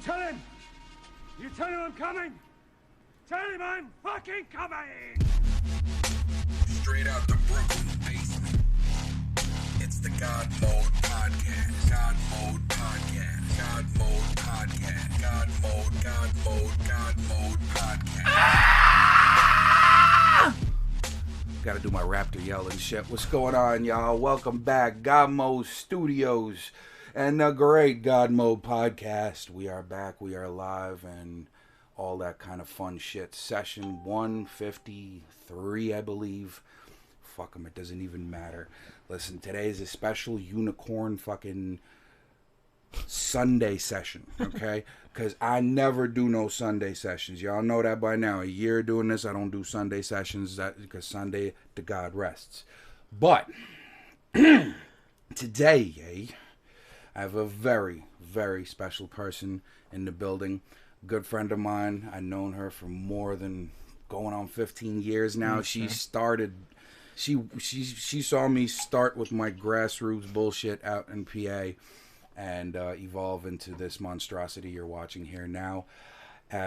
tell him! You tell him I'm coming! Tell him I'm fucking coming! Straight out the Brooklyn basement. It's the GodMode Podcast. GodMode Podcast. GodMode Podcast. GodMode Podcast. Ah! Gotta do my raptor yell and shit. What's going on, y'all? Welcome back. GodMode Studios and the great GodMode Podcast. We are back. We are live and all that kind of fun shit. Session 153, I believe. Fuck them, it doesn't even matter. Listen, today is a special unicorn fucking Sunday session, okay? Because I never do no Sunday sessions. Y'all know that by now. A year doing this, I don't do Sunday sessions because Sunday to God rests. But today, I have a very, very special person in the building. Good friend of mine. I've known her for more than going on 15 years now. She started... She saw me start with my grassroots bullshit out in PA and evolve into this monstrosity you're watching here now.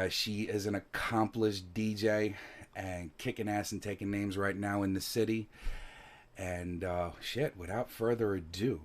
She is an accomplished DJ and kicking ass and taking names right now in the city. And without further ado,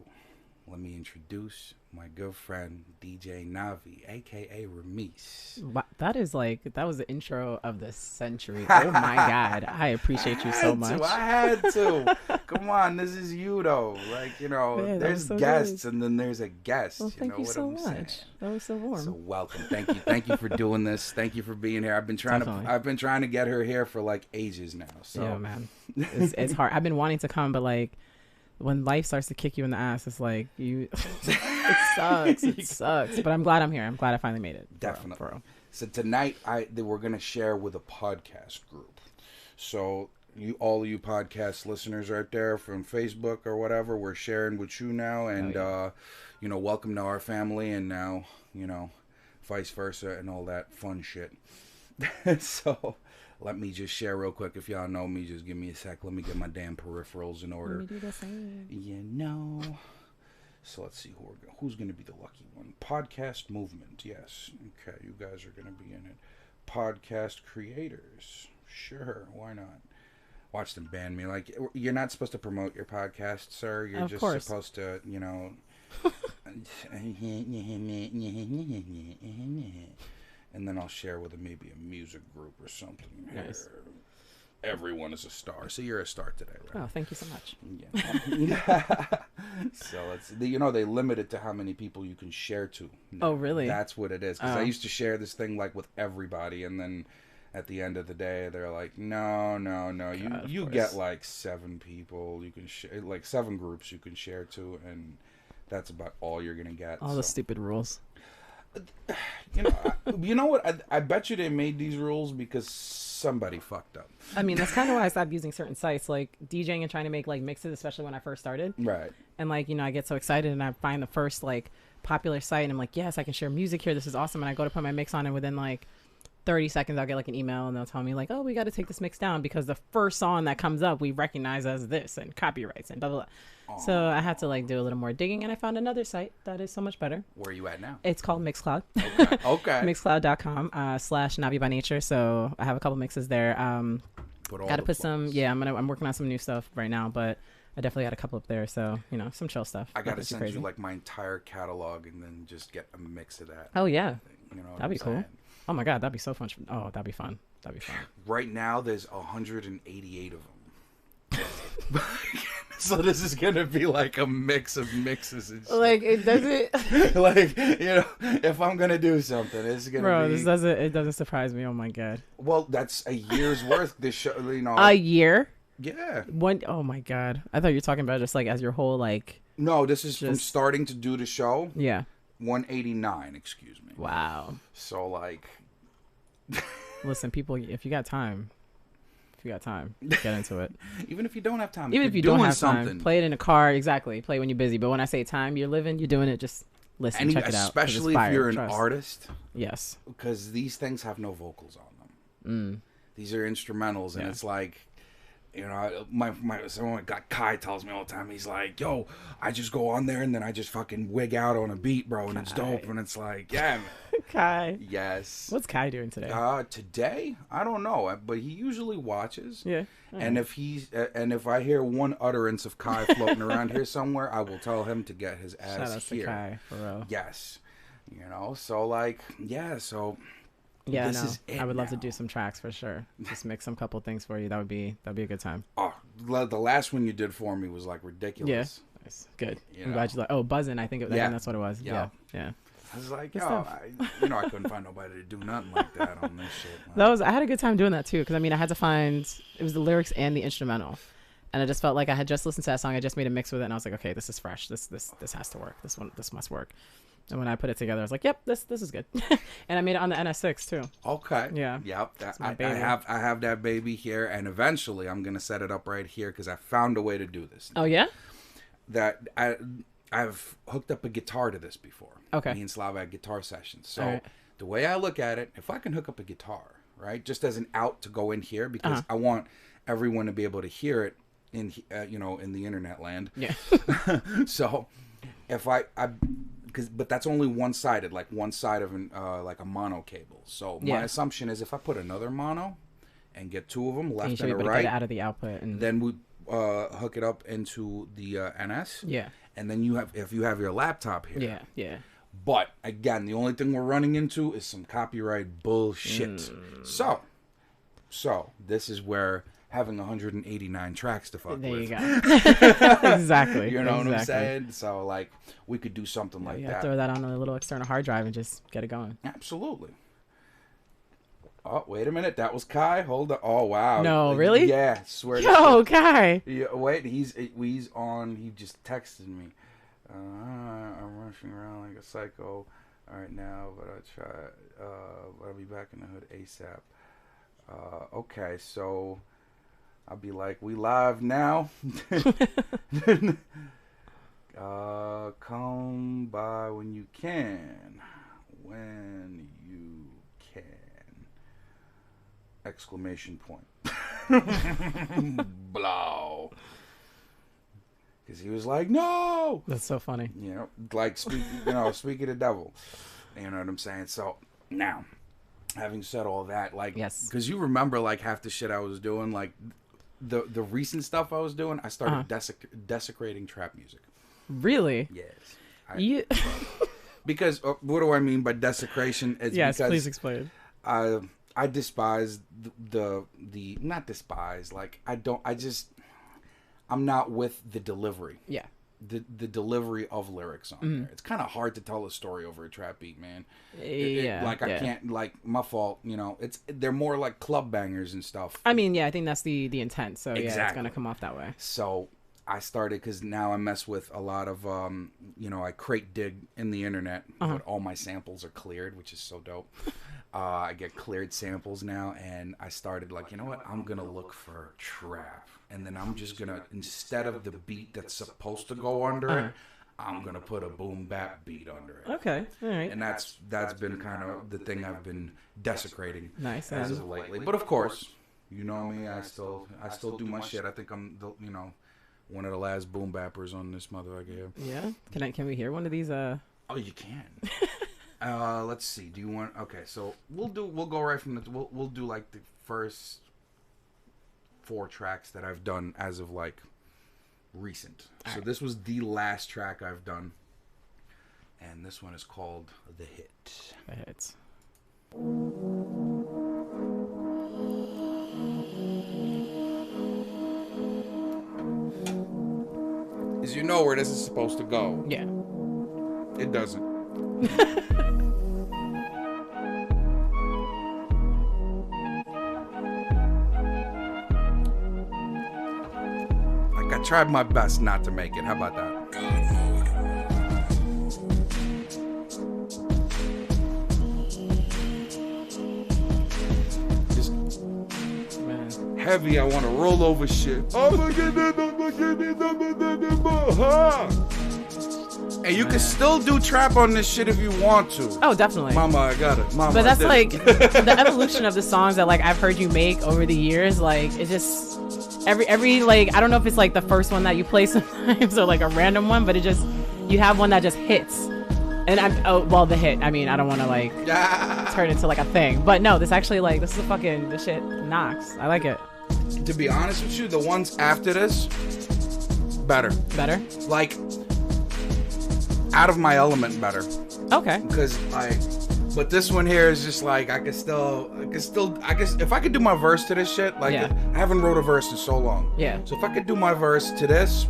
let me introduce my good friend, DJ Novi, a.k.a. Remeice. That was the intro of the century. Oh, my God. I appreciate you so much. I had to. Come on, this is you, though. Like, you know, Man, there's so guests good. and then there's a guest. Well, thank you so much. Saying? That was so warm. So welcome. Thank you. Thank you for doing this. Thank you for being here. I've been trying to get her here for like ages now. So Yeah, man. It's hard. I've been wanting to come, but like, when life starts to kick you in the ass, it's like it sucks. It sucks. But I'm glad I'm here. I'm glad I finally made it. Definitely. For real. So tonight, we're gonna share with a podcast group. So all of you podcast listeners right there from Facebook or whatever, we're sharing with you now, and welcome to our family, and now vice versa, and all that fun shit. So. Let me just share real quick. If y'all know me, just give me a sec. Let me get my damn peripherals in order. Let me do the same. So let's see who's going to be the lucky one. Podcast movement, yes. Okay, you guys are going to be in it. Podcast creators, sure, why not? Watch them ban me. Like, you're not supposed to promote your podcast, sir. You're of just course. supposed to, And then I'll share with maybe a music group or something. Nice. Everyone is a star. So you're a star today, right? Oh, thank you so much. Yeah. So they limit it to how many people you can share to. Oh, really? That's what it is. Because I used to share this thing like with everybody, and then at the end of the day, they're like, no. God, you get like 7 people you can share, like 7 groups you can share to, and that's about all you're gonna get. All the stupid rules. You know what? I bet you they made these rules because somebody fucked up. I mean, that's kind of why I stopped using certain sites, like DJing and trying to make like mixes, especially when I first started. Right. And like, I get so excited and I find the first like popular site and I'm like, yes, I can share music here. This is awesome. And I go to put my mix on, and within like 30 seconds, I'll get like an email and they'll tell me like, oh, we got to take this mix down because the first song that comes up, we recognize as this and copyrights and blah, blah, blah. So I had to like do a little more digging, and I found another site that is so much better. Where are you at now? It's called Mixcloud. Okay. Mixcloud.com /Navi by Nature. So I have a couple mixes there. Got to put some. Yeah, I'm working on some new stuff right now, but I definitely got a couple up there. So some chill stuff. I got to send you like my entire catalog and then just get a mix of that. Oh yeah, that'd be cool. Oh my God, that'd be so fun. Oh, that'd be fun. Right now, there's 188 of them. So this is gonna be like a mix of mixes and shit. Like it doesn't. Like if I'm gonna do something, it's gonna Bro, be. It doesn't surprise me. Oh my God. Well, that's a year's worth. This show, A year? Yeah. Oh my God. I thought you were talking about just like as your whole like. No, this is from starting to do the show. Yeah. 189. Excuse me. Wow. So like. Listen, people, if you got time, get into it. Even if you don't have time. Even if you don't have time, play it in a car. Exactly. Play when you're busy. But when I say time, you're living, you're doing it. Just listen, check it out. Especially if you're an artist. Yes. Because these things have no vocals on them. These are instrumentals, and it's like, someone got Kai tells me all the time. He's like, "Yo, I just go on there and then I just fucking wig out on a beat, bro, and it's dope." And it's like, yeah, man. Kai. Yes. What's Kai doing today? Today, I don't know, but he usually watches. Yeah. And if I hear one utterance of Kai floating around here somewhere, I will tell him to get his ass Shout out here. to Kai, for real. Yes. So like, yeah, so Yeah, this is it I would love to now. do some tracks for sure. Just mix some couple things for you. That'd be a good time. Oh, the last one you did for me was like ridiculous. Yeah. Nice. Good. I'm glad you like. Oh, buzzing. I think Yeah. that's what it was. Yeah. Yeah. I was like, Good yo, stuff. I couldn't find nobody to do nothing like that on this shit. I had a good time doing that too, because I mean, I had to find it was the lyrics and the instrumental, and I just felt like I had just listened to that song. I just made a mix with it, and I was like, okay, this is fresh. This has to work. This must work. And when I put it together, I was like, yep, this is good. And I made it on the NS6 too. Okay. Yeah. Yep. my I baby. have that baby here, and eventually I'm gonna set it up right here because I found a way to do this. Oh yeah. That I've hooked up a guitar to this before. Okay. Me and Slava had guitar sessions. So All right. the way I look at it, if I can hook up a guitar, right, just as an out to go in here, because Uh-huh. I want everyone to be able to hear it in in the internet land. Yeah. So if but that's only one-sided, like one side of like a mono cable. So my Yeah. assumption is if I put another mono and get two of them, And you left should be and able a to get it right, out of the output and then we hook it up into the NS. yeah. And then if you have your laptop here. Yeah. Yeah. But again, the only thing we're running into is some copyright bullshit. So this is where having 189 tracks to fuck There with. you go. Exactly. You know what I'm Exactly. saying? So like we could do something like You that. throw that on a little external hard drive and just get it going. Absolutely. Oh, wait a minute. That was Kai. Hold on. Oh, wow. No, really? Yeah, swear to Yo, Kai. Yeah, wait, he's on. He just texted me. I'm rushing around like a psycho right now, but I'll be back in the hood ASAP. Okay, so I'll be like, we live now. Come by when you can. When you can. Exclamation point. Blow. Because he was like, no. That's so funny. Like speak of the devil. You know what I'm saying? So now, having said all that, like, Yes. because you remember like half the shit I was doing, like the recent stuff I was doing, I started desecrating trap music. Really? Yes. Because what do I mean by desecration? It's Yes, because please explain. I despise the not despise, like I'm not with the delivery. Yeah. The delivery of lyrics on there. It's kind of hard to tell a story over a trap beat, man. Yeah. I can't, like, my fault, they're more like club bangers and stuff. I mean, yeah, I think that's the intent. So yeah, it's Exactly. gonna come off that way. So I started, because now I mess with a lot of, I crate dig in the internet, but all my samples are cleared, which is so dope. I get cleared samples now, and I started like, you know what? I'm going to look for trap. And then I'm just going to, instead of the beat that's supposed to go under it, I'm going to put a boom bap beat under it. Okay. All right. And that's been kind of the thing I've been desecrating Nice. as of lately. But of course, you know me, I still do my shit. I think I'm one of the last boom bappers on this motherfucker here. Yeah. Can we hear one of these? Oh, you can. Let's see. Do you want? Okay, so we'll go right from the. We'll do like the first 4 tracks that I've done as of like recent. So this was the last track I've done, and this one is called The Hit. The hits. As you know where this is supposed to go. Yeah. It doesn't. Like, I tried my best not to make it. How about that? God Just Man. heavy. I want to roll over shit. Oh my goodness. And you can still do trap on this shit if you want to. Oh, definitely. Mama, I got it. Mama, But that's I did like it. the evolution of the songs that like I've heard you make over the years. Like it just every like I don't know if it's like the first one that you play sometimes or like a random one, but it just you have one that just hits. And the hit. I mean, I don't want to like turn it into like a thing, but no, this actually like this shit knocks. I like it. To be honest with you, the ones after this, better. Better? Like, out of my element better. Okay. Because but this one here is just like, I guess if I could do my verse to this shit, like, Yeah. I haven't wrote a verse in so long. Yeah. So if I could do my verse to this.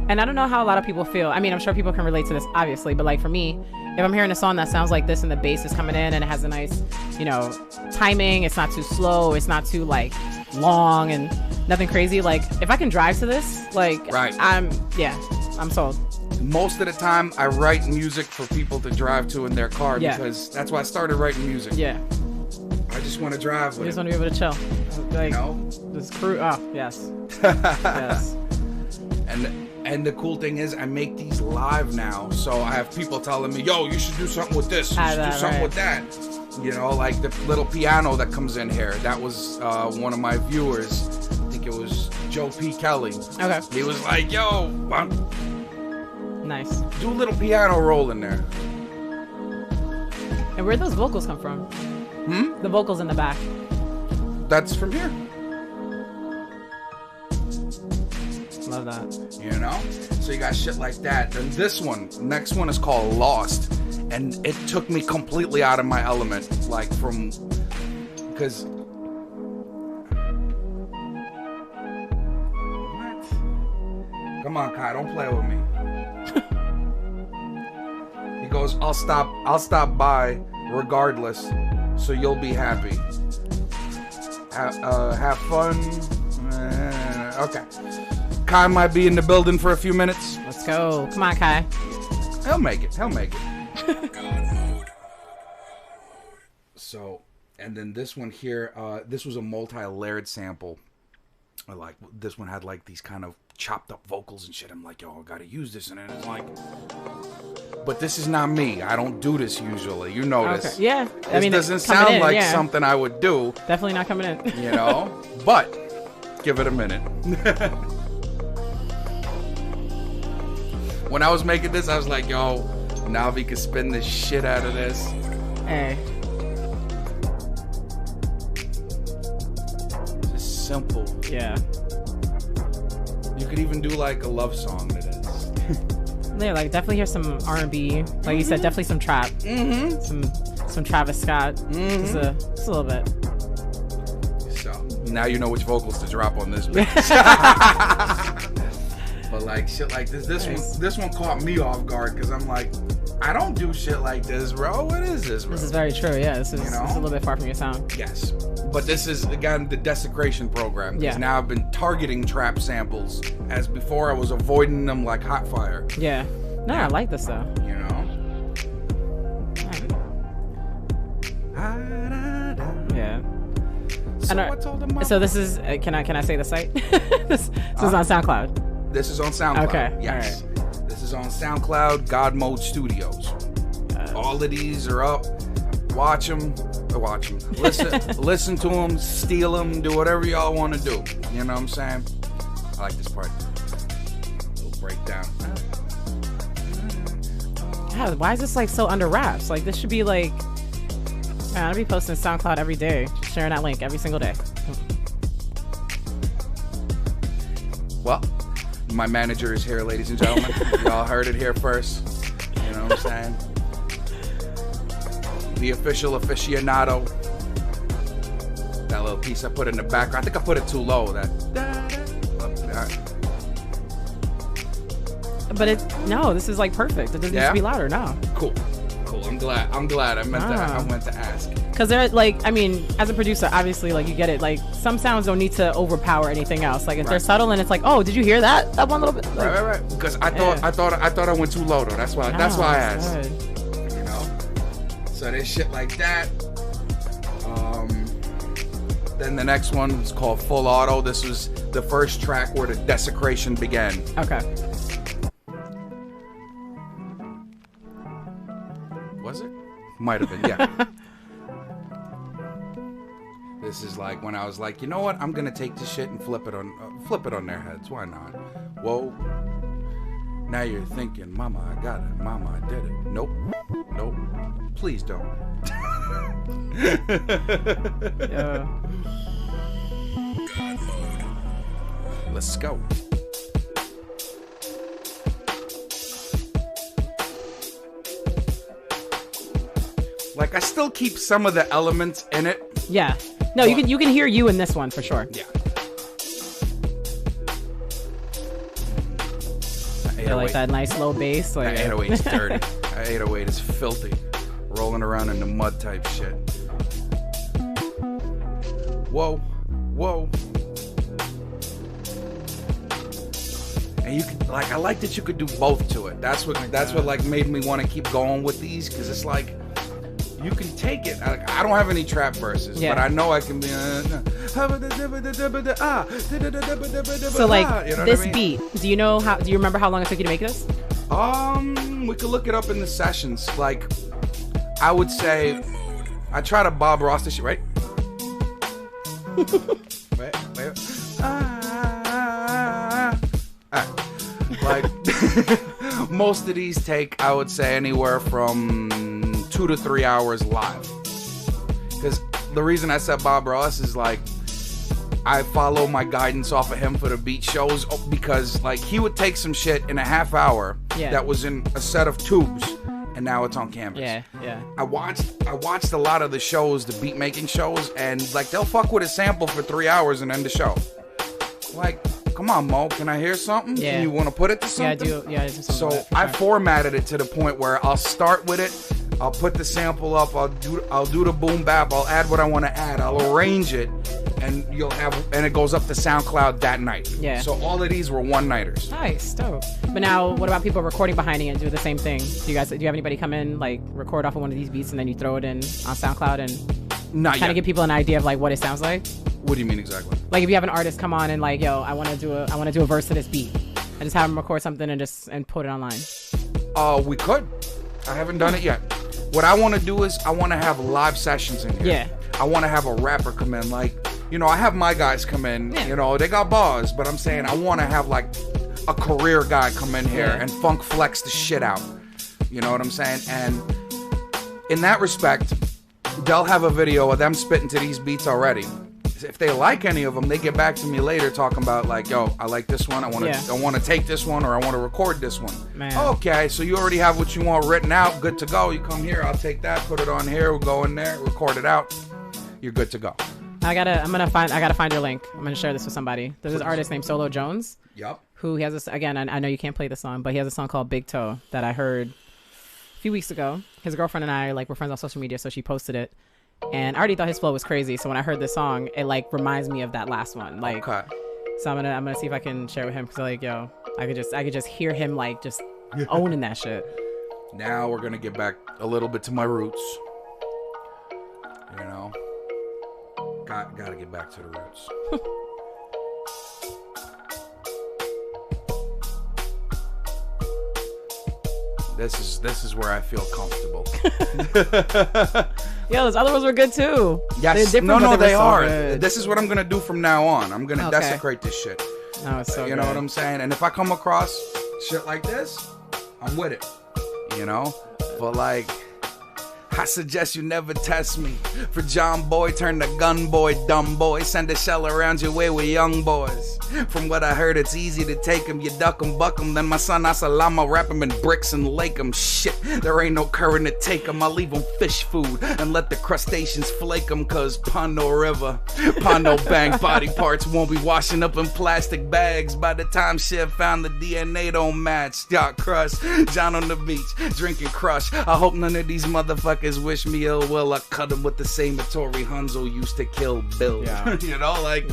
And I don't know how a lot of people feel. I mean, I'm sure people can relate to this, obviously, but like for me, if I'm hearing a song that sounds like this and the bass is coming in and it has a nice, timing, it's not too slow, it's not too like long and nothing crazy. Like if I can drive to this, like right. I'm sold. Most of the time, I write music for people to drive to in their car because that's why I started writing music. Yeah. I just want to drive with You just want to be able to chill. Like, this crew. Oh, yes. Yes. And the cool thing is, I make these live now, so I have people telling me, "Yo, you should do something with this. You should do something with that." Like the little piano that comes in here. That was one of my viewers. I think it was Joe P. Kelly. Okay. He was like, "Yo, nice. do a little piano roll in there." And where'd those vocals come from? The vocals in the back. That's from here. Love that. So you got shit like that. Then next one is called Lost, and it took me completely out of my element, like because what? Come on, Kai, don't play with me. He goes, I'll stop by regardless, so you'll be happy. Have fun. Okay. Kai might be in the building for a few minutes. Let's go. Come on, Kai. He'll make it. GodMode. So, and then this one here, this was a multi-layered sample. Like, this one had like these kind of chopped up vocals and shit. I'm like, yo, I gotta use this. And then it's like, but this is not me. I don't do this usually. You know this. Okay. Yeah. This doesn't sound like something I would do. Definitely not coming in. But give it a minute. When I was making this, I was like, yo, Novi can spin the shit out of this. Hey. Just simple. Yeah. You could even do like a love song to this. Yeah, like definitely hear some R&B. Like you said, definitely some trap. Some Travis Scott. Just a little bit. So now you know which vocals to drop on this bitch. But like shit like this one caught me off guard because I'm like, I don't do shit like this, bro. What is this, bro? This is very true. Yeah, this is a little bit far from your sound. Yes, but this is again the desecration program. Because now I've been targeting trap samples, as before I was avoiding them like hot fire. Yeah. No, I like this though. Yeah. So this is can I say the site? This is on SoundCloud. This is on SoundCloud. Okay. Yes. Right. This is on SoundCloud, GodMode Studios. All of these are up. Watch them. Listen to them. Steal them. Do whatever y'all want to do. You know what I'm saying? I like this part. Little breakdown. God, why is this like so under wraps? Like this should be like. Man, I'll be posting SoundCloud every day, sharing that link every single day. Well, my manager is here, ladies and gentlemen. Y'all heard it here first. You know what I'm saying? The official aficionado. That little piece I put in the background. I think I put it too low. But this is like perfect. It doesn't need to be louder. No. Cool. I'm glad. I meant to ask. Because they're like, I mean, as a producer, obviously, like you get it. Like some sounds don't need to overpower anything else. Like if they're subtle and it's like, oh, did you hear that? That one little bit. Like, right. Because I thought I went too low though. That's why I asked. Good. So there's shit like that. Then the next one is called Full Auto. This was the first track where the desecration began. Okay. Was it? Might have been, yeah. This is like when I was like, you know what? I'm gonna take this shit and flip it on their heads. Why not? Whoa. Now you're thinking, Mama, I got it. Mama, I did it. Nope. Nope. Please don't. Yeah. Let's go. Like, I still keep some of the elements in it. Yeah. No, you can hear you in this one for sure. Yeah. I like that nice low bass. Like, That 808 is dirty. That 808 is filthy. Rolling around in the mud type shit. Whoa. Whoa. And you could, like, I like that you could do both to it. That's what like made me want to keep going with these, because it's like you can take it. I don't have any trap verses, but I know I can be. So like, you know this what I mean? beat. Do you remember how long it took you to make this? We could look it up in the sessions. Like, I would say, I try to Bob Ross this shit, right? wait. Like, most of these take, I would say, anywhere from 2 to 3 hours live. Because the reason I said Bob Ross is, like, I follow my guidance off of him for the beat shows, because, like, he would take some shit in a half hour that was in a set of tubes, and now it's on canvas. Yeah. I watched a lot of the shows, the beat making shows, and, like, they'll fuck with a sample for 3 hours and end the show. Like, come on, Mo, can I hear something? Yeah. You want to put it to something? Yeah, I do something So with that, for I sure. formatted it to the point where I'll start with it, I'll put the sample up, I'll do the boom bap, I'll add what I want to add, I'll arrange it, and it goes up to SoundCloud that night. Yeah. So all of these were one-nighters. Nice, dope. But now, what about people recording behind it and do the same thing? Do you have anybody come in, like, record off of one of these beats and then you throw it in on SoundCloud and Not kind yet. of give people an idea of, like, what it sounds like? What do you mean exactly? Like, if you have an artist come on and, like, yo, I want to do a verse to this beat, and just have them record something and put it online. We could. I haven't done it yet. What I want to do is I want to have live sessions in here. Yeah. I want to have a rapper come in, like, you know, I have my guys come in, you know, they got bars, but I'm saying I want to have, like, a career guy come in here and funk flex the shit out. You know what I'm saying? And in that respect, they'll have a video of them spitting to these beats already. If they like any of them, they get back to me later talking about, like, yo, I like this one, I want to take this one, or I want to record this one. Man. Okay, so you already have what you want written out, good to go. You come here, I'll take that, put it on here, we'll go in there, record it out. You're good to go. I gotta find your link. I'm gonna share this with somebody. There's this artist named Solo Jones. Yep. Who he has this, again, I know you can't play the song, but he has a song called Big Toe that I heard a few weeks ago. His girlfriend and I, like, were friends on social media, so she posted it. And I already thought his flow was crazy, so when I heard this song, it, like, reminds me of that last one. Like, Okay. so I'm gonna see if I can share with him, because, like, yo, I could just hear him, like, just owning that shit. Now we're gonna get back a little bit to my roots. You know, gotta get back to the roots. This is where I feel comfortable. Yo, those other ones were good too. Yes, They're different, no, but they were so are. good. This is what I'm gonna do from now on. I'm gonna Okay. desecrate this shit. No, it's so You good. know what I'm saying? And if I come across shit like this, I'm with it. You know? But, like, I suggest you never test me. For John Boy, turn to gun boy, dumb boy. Send a shell around your way with young boys. From what I heard, it's easy to take 'em. You duck 'em, buck 'em. Then my son Asalama wrap 'em in bricks and lake 'em. Shit, there ain't no current to take 'em. I leave 'em fish food and let the crustaceans flake 'em. Cause Pondo River, Pondo Bank body parts won't be washing up in plastic bags. By the time shit found the DNA don't match. Yacht crush, John on the beach, drinking crush. I hope none of these motherfuckers wish me ill will. I cut 'em with the same Tori Hunzo used to kill Bill. Yeah. You know, like,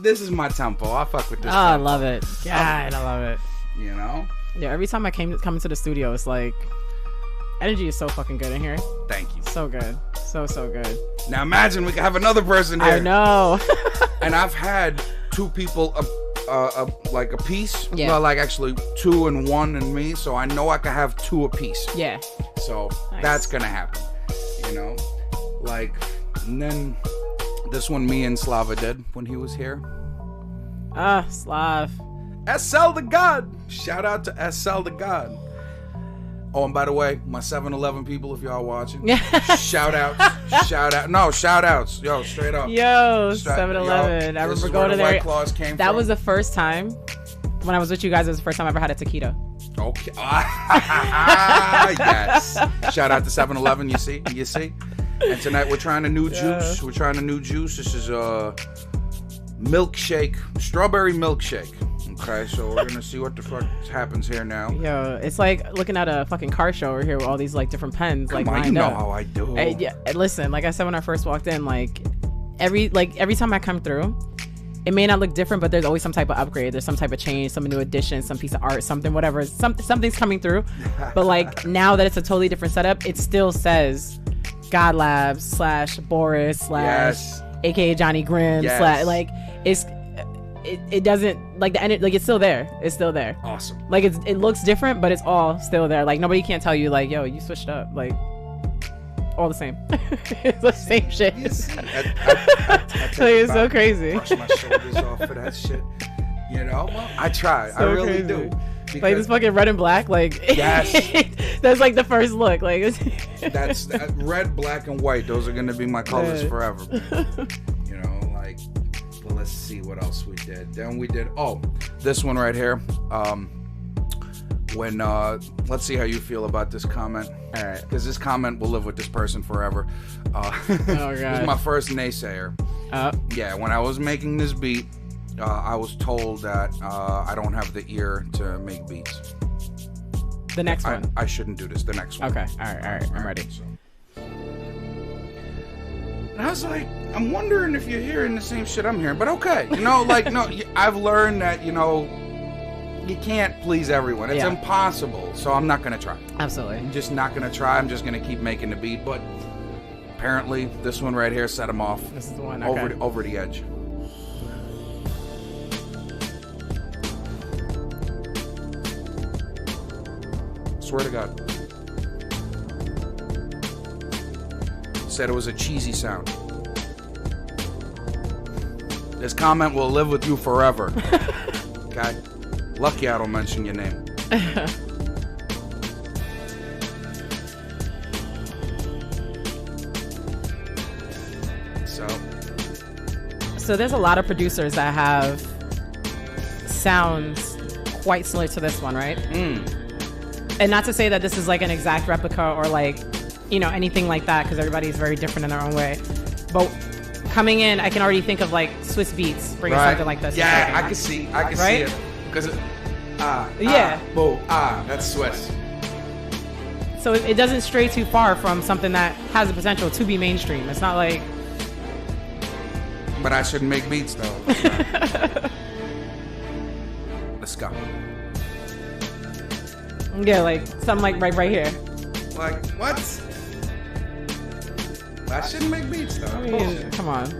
this is my tempo. I fuck with this. Oh, I tempo. love it. God, I love it. You know? Yeah, every time I come into the studio, it's like, energy is so fucking good in here. Thank you. So good. So good. Now imagine we could have another person here. I know. And I've had two people, like a piece. Yeah. Well, like actually 2 and 1 and me. So I know I could have 2 apiece. Yeah. So Nice. that's gonna happen. You know? Like, and then this one me and Slava did when he was here. Slav. SL the God. Shout out to SL the God. Oh, and by the way, my 7-Eleven people, if y'all watching, shout outs. Shout out. No, shout outs. Yo, straight up. Yo, 7-Eleven. I remember going to there. That was the first time when I was with you guys. It was the first time I ever had a taquito. Okay. Yes. Shout out to 7-Eleven. You see? And tonight we're trying a new juice. We're trying a new juice. This is a milkshake, strawberry milkshake. Okay, so we're gonna see what the fuck happens here now. Yo, it's like looking at a fucking car show over here with all these like different pens. Come like, on, you know how I do. Yeah, listen, like I said when I first walked in, like every time I come through, it may not look different, but there's always some type of upgrade. There's some type of change, some new addition, some piece of art, something, whatever. Something's coming through. But like now that it's a totally different setup, it still says God Labs / Boris / AKA Johnny Grimm / like it doesn't like the end, like it's still there. It's still there. Awesome. Like it looks different, but it's all still there. Like nobody can't tell you like, yo, you switched up. Like all the same. It's the same shit. You see, It's so crazy. Brush my shoulders off for that shit. You know, I try. So I really crazy. do. Like this fucking red and black. Like yes, that's like the first look. Like that's red, black, and white. Those are gonna be my colors forever. You know, like. Well, let's see what else we did. Then we did this one right here. When let's see how you feel about this comment. All right, because this comment will live with this person forever. Oh god, this is my first naysayer. Yeah, when I was making this beat, I was told that I don't have the ear to make beats. The next one. I shouldn't do this. The next one. Okay. All right. I'm ready. So. And I was like, I'm wondering if you're hearing the same shit I'm hearing, but okay. You know, like, no, I've learned that, you know, you can't please everyone. It's impossible. So I'm not going to try. Absolutely. I'm just not going to try. I'm just going to keep making the beat. But apparently this one right here set him off. This is the one. Okay. Over the edge. Swear to God. Said it was a cheesy sound. This comment will live with you forever. Okay? Lucky I don't mention your name. So there's a lot of producers that have sounds quite similar to this one, right? And not to say that this is like an exact replica or like, you know, anything like that, because everybody's very different in their own way. But coming in, I can already think of like Swiss Beats bringing something like this. Yeah, I can see it. Because that's Swiss. So it doesn't stray too far from something that has the potential to be mainstream. It's not like. But I shouldn't make beats though. Let's go. Yeah, like something like right here. Like what? I shouldn't make beats though. I mean, come on.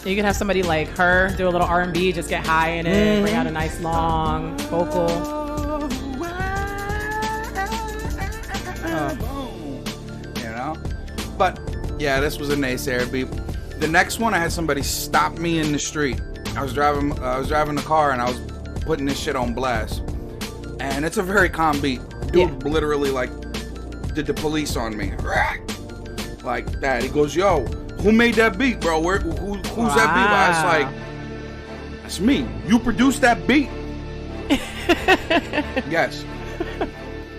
You can have somebody like her do a little R&B, just get high in it, bring out a nice long vocal. You know? But yeah, this was a naysayer beat. The next one, I had somebody stop me in the street. I was driving the car and I was putting this shit on blast. And it's a very calm beat. Dude literally like did the police on me. Like that. He goes, yo, who made that beat, bro? Who's that beat? I was like, that's me. You produced that beat? Yes.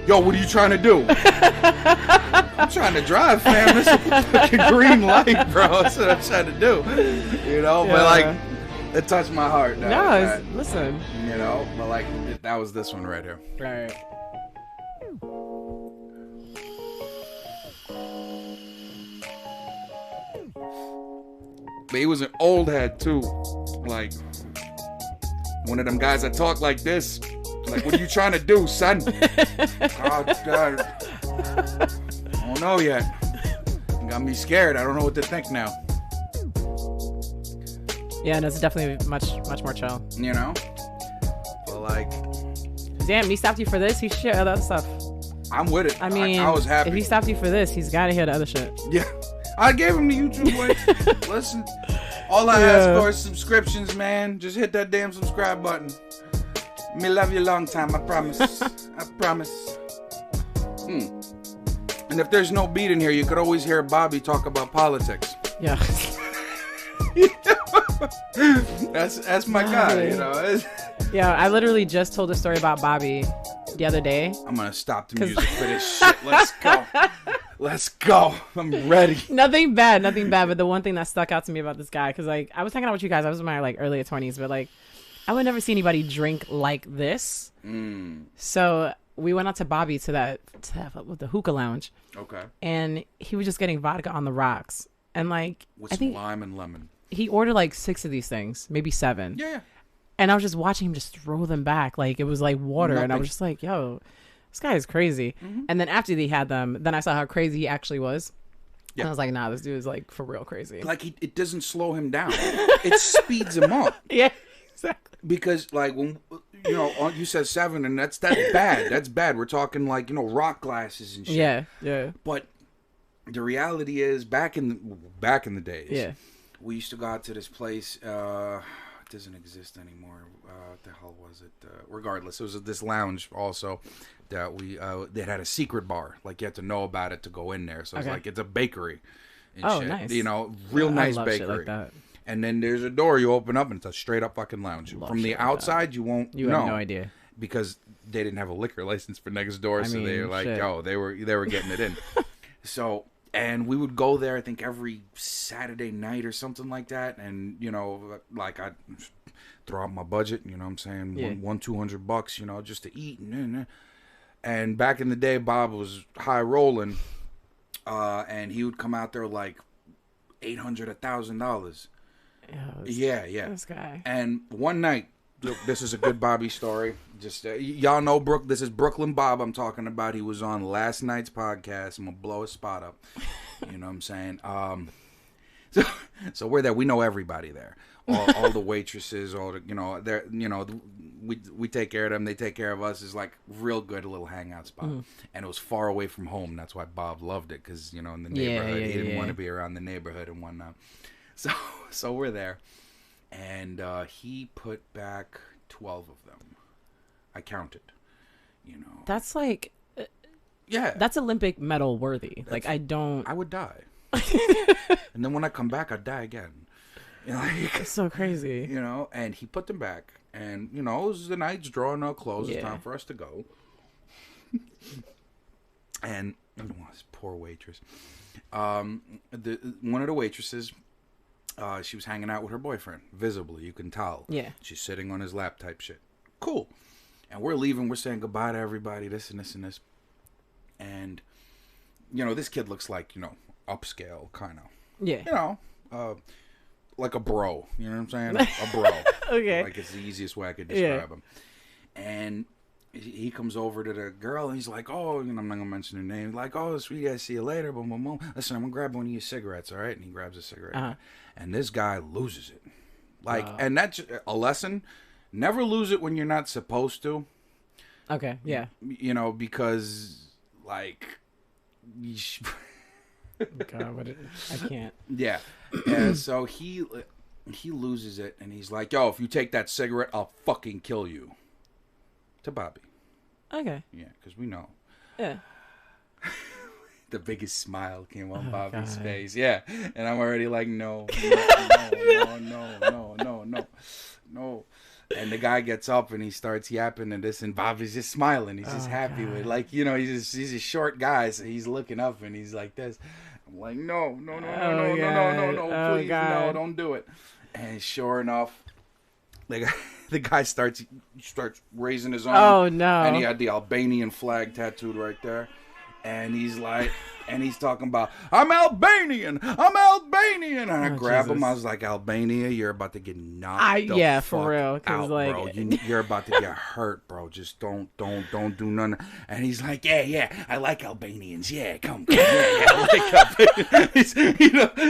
Yo, what are you trying to do? I'm trying to drive, fam. This is a fucking green light, bro. That's what I'm trying to do. You know, but like, it touched my heart. Listen. You know, but like, that was this one right here. Right. But he was an old head too, like one of them guys that talk like this. Like, what are you trying to do, son? Oh God, I don't know yet. You got me scared. I don't know what to think now. Yeah, and it's definitely much more chill. You know, but like, damn, he stopped you for this. He should share other stuff. I'm with it. I mean, I was happy. If he stopped you for this, he's got to hear the other shit. Yeah. I gave him the YouTube link. Listen. All I ask for is subscriptions, man. Just hit that damn subscribe button. Me love you a long time, I promise. I promise. And if there's no beat in here, you could always hear Bobby talk about politics. Yeah. That's my guy, you know. Yeah, I literally just told a story about Bobby the other day. I'm gonna stop the music for this shit. Let's go. Let's go. I'm ready. Nothing bad. But the one thing that stuck out to me about this guy, because like I was hanging out with you guys, I was in my like early 20s, but like I would never see anybody drink like this. So we went out to Bobby to that with the hookah lounge. Okay. And he was just getting vodka on the rocks, and like With I some think lime and lemon. he ordered like 6 of these things, maybe 7. Yeah. And I was just watching him just throw them back like it was like water. Nothing. And I was just like, yo, this guy is crazy. And then after he had them, then I saw how crazy he actually was. Yeah. And I was like, nah, this dude is like for real crazy. Like it doesn't slow him down. It speeds him up. Yeah, exactly. Because like when you said 7, and that's bad. That's bad. We're talking like rock glasses and shit. Yeah. But the reality is, back in the days, we used to go out to this place. It doesn't exist anymore. What the hell was it? Regardless, it was this lounge also that they had a secret bar. Like you had to know about it to go in there. So it's like it's a bakery. And shit. Nice. Real nice I love bakery. shit like that. And then there's a door you open up, and it's a straight up fucking lounge. Love From the shit like outside, you won't. You have no idea. Because they didn't have a liquor license for next door, so they were like, shit. yo, they were getting it in. So, and we would go there, I think every Saturday night or something like that, and like I'd throw out my budget, you know what I'm saying, $100-$200, just to eat, and back in the day, Bob was high rolling, and he would come out there like $800, $1,000. Yeah. This guy. And one night, this is a good Bobby story. Just y'all know this is Brooklyn Bob I'm talking about. He was on last night's podcast. I'm gonna blow his spot up. You know what I'm saying? So we're there. We know everybody there. All the waitresses, all the they're we take care of them. They take care of us. It's like real good little hangout spot. And it was far away from home. That's why Bob loved it, because in the neighborhood he didn't want to be around the neighborhood and whatnot. So we're there, and he put back 12 of them. I counted. That's like, yeah, that's Olympic medal worthy. Like I would die, and then when I come back, I'd die again. It's so crazy. And he put them back, and it was the night's drawing out close. It's time for us to go. And this poor waitress, one of the waitresses. She was hanging out with her boyfriend. Visibly, you can tell. Yeah. She's sitting on his lap type shit. Cool. And we're leaving. We're saying goodbye to everybody. This and this and this. And, this kid looks like, upscale kind of. Yeah. Like a bro. You know what I'm saying? A bro. Okay. Like it's the easiest way I could describe him. And he comes over to the girl, and he's like, oh, I'm not going to mention her name. Like, oh, sweetie, I see you later. Boom, boom, boom. Listen, I'm going to grab one of your cigarettes, all right? And he grabs a cigarette. And this guy loses it. Like, and that's a lesson. Never lose it when you're not supposed to. Okay, yeah. Because, like... God, I can't. Yeah. And so he loses it, and he's like, yo, if you take that cigarette, I'll fucking kill you. To Bobby. Okay. Yeah, because we know. Yeah. The biggest smile came on Bobby's face. Yeah. And I'm already like, no. And the guy gets up and he starts yapping and this, and Bobby's just smiling. He's just happy with, like, he's a short guy, so he's looking up and he's like this. I'm like, no, please, no, don't do it. And sure enough, the guy starts raising his arm. Oh, no. And he had the Albanian flag tattooed right there. And he's like, and he's talking about, I'm Albanian. And I grab him. I was like, Albania, you're about to get knocked the fuck for real. Out, like, bro. You're about to get hurt, bro. Just don't do nothing. And he's like, yeah, I like Albanians. Yeah, come. Yeah, I like Albanians.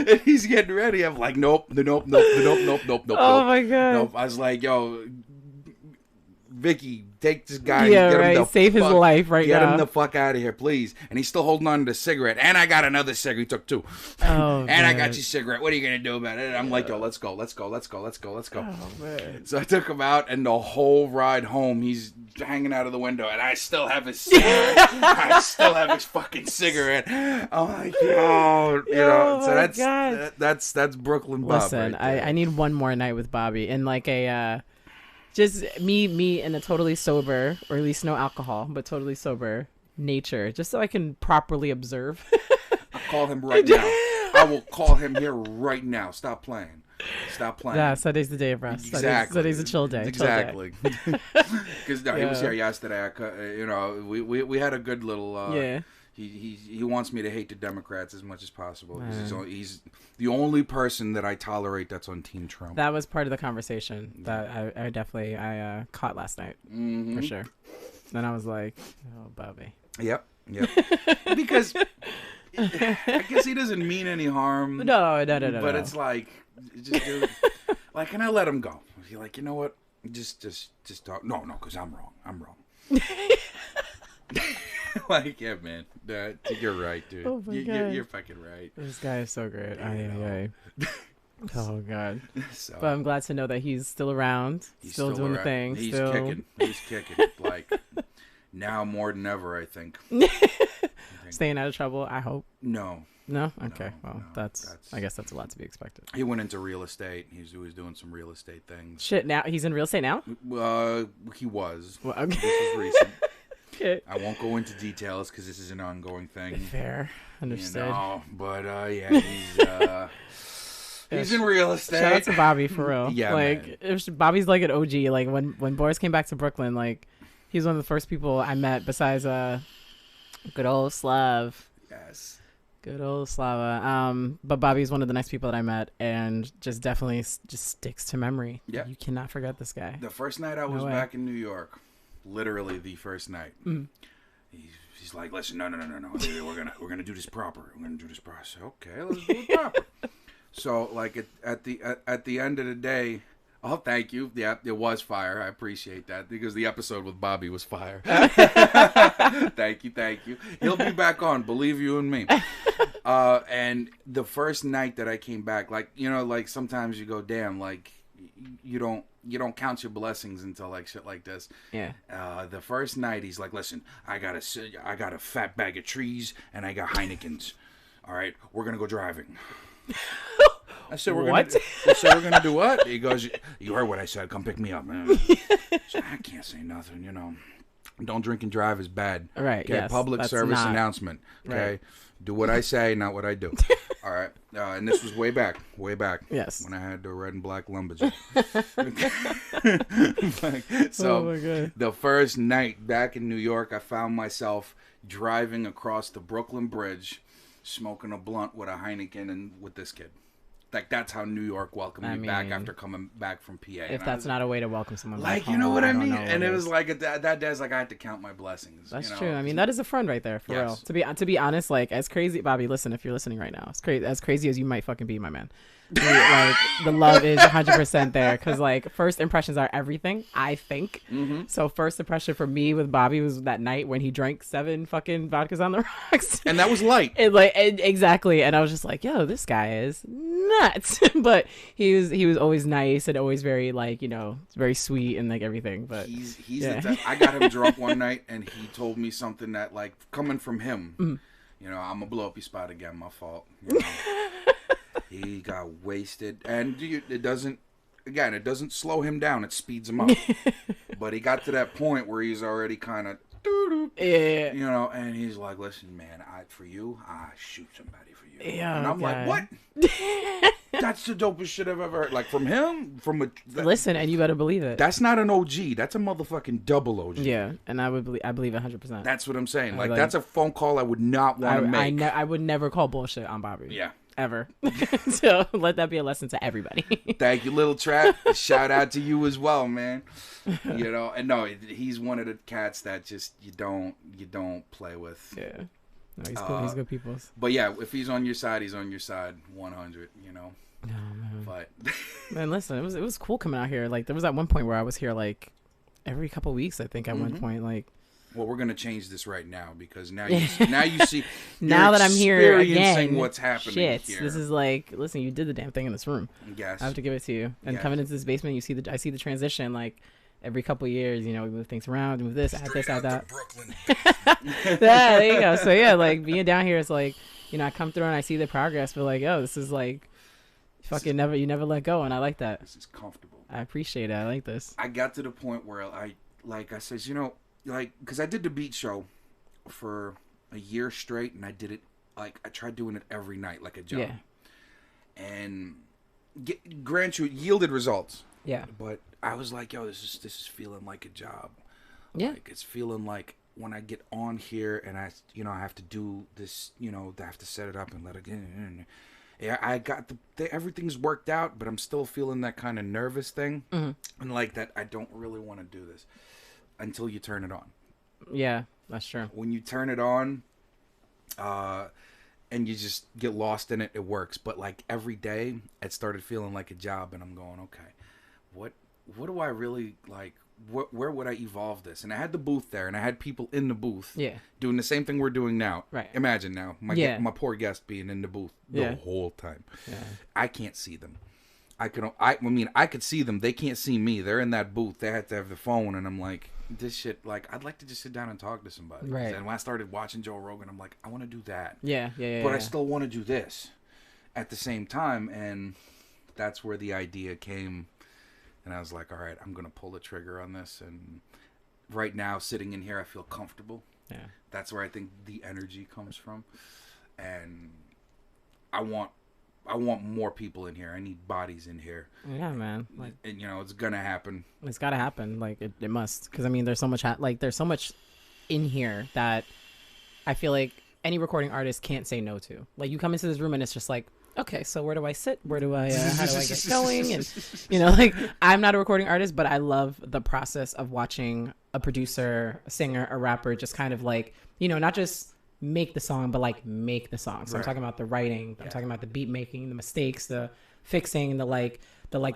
And he's getting ready. I'm like, nope. Oh my God. Nope. I was like, yo, Vicky, take this guy. Yeah, and get right. Him the Save his fuck, life right get now. Get him the fuck out of here, please. And he's still holding on to the cigarette. And I got another cigarette. He took 2. Oh, and man. I got your cigarette. What are you gonna do about it? And I'm like, yo, let's go. Oh, man. So I took him out, and the whole ride home, he's hanging out of the window, and I still have his cigarette. I still have his fucking cigarette. I'm like, yo, you know. Oh, So my that's Brooklyn Bob. Listen, right there. I need one more night with Bobby and like a just me in a totally sober, or at least no alcohol, but totally sober nature, just so I can properly observe. I'll call him right now. I will call him here right now. Stop playing. Yeah, Sunday's the day of rest. Exactly. Sunday's a chill day. Exactly. Because he was Yeah. here yesterday. We had a good little. Yeah. He wants me to hate the Democrats as much as possible. He's the only person that I tolerate that's on Team Trump. That was part of the conversation that I definitely caught last night, for sure. Then I was like, oh, Bobby. Yep. Because I guess he doesn't mean any harm. No. But it's like, just do, like, can I let him go? You're like, you know what? Just talk. No, because I'm wrong. Like, yeah, man. You're right, dude. Oh my God. You're fucking right. This guy is so great. Oh, God. So, But I'm glad to know that he's still around, he's still doing the around. thing. He's still... kicking. He's kicking. Like, now more than ever, I think. Staying out of trouble, I hope. No. No? Okay. No, That's I guess that's a lot to be expected. He went into real estate. He was doing some real estate things. Shit, now he's in real estate now? He was. Well, okay. This was recent. Okay. I won't go into details because this is an ongoing thing. Fair. Understood. You know, but yeah, he's in real estate. Shout out to Bobby for real. Yeah, like Bobby's like an OG. Like when Boris came back to Brooklyn, like he's one of the first people I met besides good old Slav. Yes. Good old Slava. But Bobby's one of the nice people that I met, and just definitely just sticks to memory. Yeah. You cannot forget this guy. The first night I was back in New York, literally the first night, he's like, "Listen, no. We're gonna do this proper. We're gonna do this proper." I said, "Okay, let's do it proper." So, like at the end of the day. Oh, thank you. Yeah, it was fire. I appreciate that because the episode with Bobby was fire. Thank you. He'll be back on, believe you and me. And the first night that I came back, like, you know, like sometimes you go, damn, like you don't count your blessings until like shit like this. Yeah. The first night he's like, listen, I got a fat bag of trees and I got Heinekens. All right, we're gonna go driving. I said, we're gonna do what? He goes, you heard what I said. Come pick me up, man. So I can't say nothing, you know. Don't drink and drive is bad. Right. Okay. Yes, Public service announcement. Okay. Right. Do what I say, not what I do. All right. And this was way back. Yes. When I had the red and black lumberjack. So oh my God. the first night back in New York, I found myself driving across the Brooklyn Bridge, smoking a blunt with a Heineken and with this kid. Like, that's how New York welcomed me back after coming back from PA. If that's not a way to welcome someone like, back you know home, what I don't mean? know And what it is. was like, that day's like, I had to count my blessings. That's you know? true. I mean, that is a friend right there, for real. To be honest, like, as crazy, Bobby, listen, if you're listening right now, as crazy as you might fucking be, my man. Like, the love is 100% there, because like first impressions are everything, I think. So first impression for me with Bobby was that night when he drank 7 fucking vodkas on the rocks, and that was light. Exactly. And I was just like, yo, this guy is nuts. But he was always nice and always very, like, you know, very sweet and like everything. But he's I got him drunk one night and he told me something that, like, coming from him, you know, I'm gonna blow up your spot again, my fault, you know? He got wasted, and it doesn't slow him down, it speeds him up. But he got to that point where he's already kind of, yeah, you know, and he's like, listen, man, for you, I shoot somebody for you. Yeah, and I'm like, what? That's the dopest shit I've ever heard. Like, from him, listen, and you better believe it. That's not an OG. That's a motherfucking double OG. Yeah, and I believe 100%. That's what I'm saying. Like, that's a phone call I would not want to make. I would never call bullshit on Bobby. Yeah. Ever. So let that be a lesson to everybody. Thank you, Little Trap. Shout out to you as well, man. You know, and no, he's one of the cats that just you don't play with. Yeah. No, he's cool. He's good people. But yeah, if he's on your side, he's on your side 100, you know. Oh, man. But man, listen, it was cool coming out here. Like, there was at one point where I was here like every couple weeks, I think, at one point. Like, well, we're gonna change this right now because now you see now that I'm here experiencing again, what's happening shit, here. this is like, listen, you did the damn thing in this room. Yes, I have to give it to you. And coming into this basement, I see the transition. Like every couple years, we move things around, move this, add this, add that. Brooklyn. Yeah, there you go. So yeah, like being down here is like, I come through and I see the progress, but like, oh, this is like, you never let go, and I like that. This is comfortable. I appreciate it. I like this. I got to the point where I said, because I did the beat show for a year straight, and I did it, I tried doing it every night, like a job. Yeah. And grant you, it yielded results. Yeah. But I was like, yo, this is feeling like a job. Yeah. Like, it's feeling like when I get on here and I have to do this, I have to set it up and let it in. Yeah, I got everything's worked out, but I'm still feeling that kind of nervous thing. Mm-hmm. And like that, I don't really want to do this until you turn it on. Yeah, that's true. When you turn it on, and you just get lost in it, it works. But like every day, it started feeling like a job, and I'm going, okay, what do I really like? Where would I evolve this? And I had the booth there, and I had people in the booth, doing the same thing we're doing now. Right. Imagine now, my poor guest being in the booth the whole time. Yeah. I can't see them. I could see them. They can't see me. They're in that booth. They had to have the phone, and I'm like, this shit. Like, I'd like to just sit down and talk to somebody. Right. And when I started watching Joe Rogan, I'm like, I want to do that. Yeah. But I still want to do this at the same time, and that's where the idea came. And I was like, all right, I'm going to pull the trigger on this. And right now, sitting in here, I feel comfortable. Yeah. That's where I think the energy comes from. And I want more people in here. I need bodies in here. Yeah, man. Like, and it's going to happen. It's got to happen. Like, it must. Because, there's so much, there's so much in here that I feel like any recording artist can't say no to. Like, you come into this room and it's just like, okay, so where do I sit? How do I get going? And, I'm not a recording artist, but I love the process of watching a producer, a singer, a rapper just kind of like, not just make the song, but like make the song. So I'm talking about the writing, I'm talking about the beat making, the mistakes, the fixing, the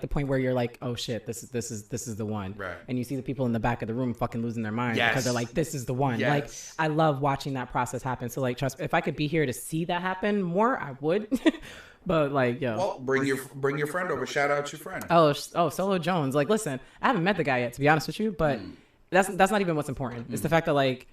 point where you're like, oh shit, this is the one. Right. And you see the people in the back of the room fucking losing their minds because they're like, this is the one. Yes. Like, I love watching that process happen. So like, trust me, if I could be here to see that happen more, I would. But like, yo, well, bring your friend over. Shout out your friend. Oh, Solo Jones. Like, listen, I haven't met the guy yet, to be honest with you, but that's not even what's important. It's the fact that like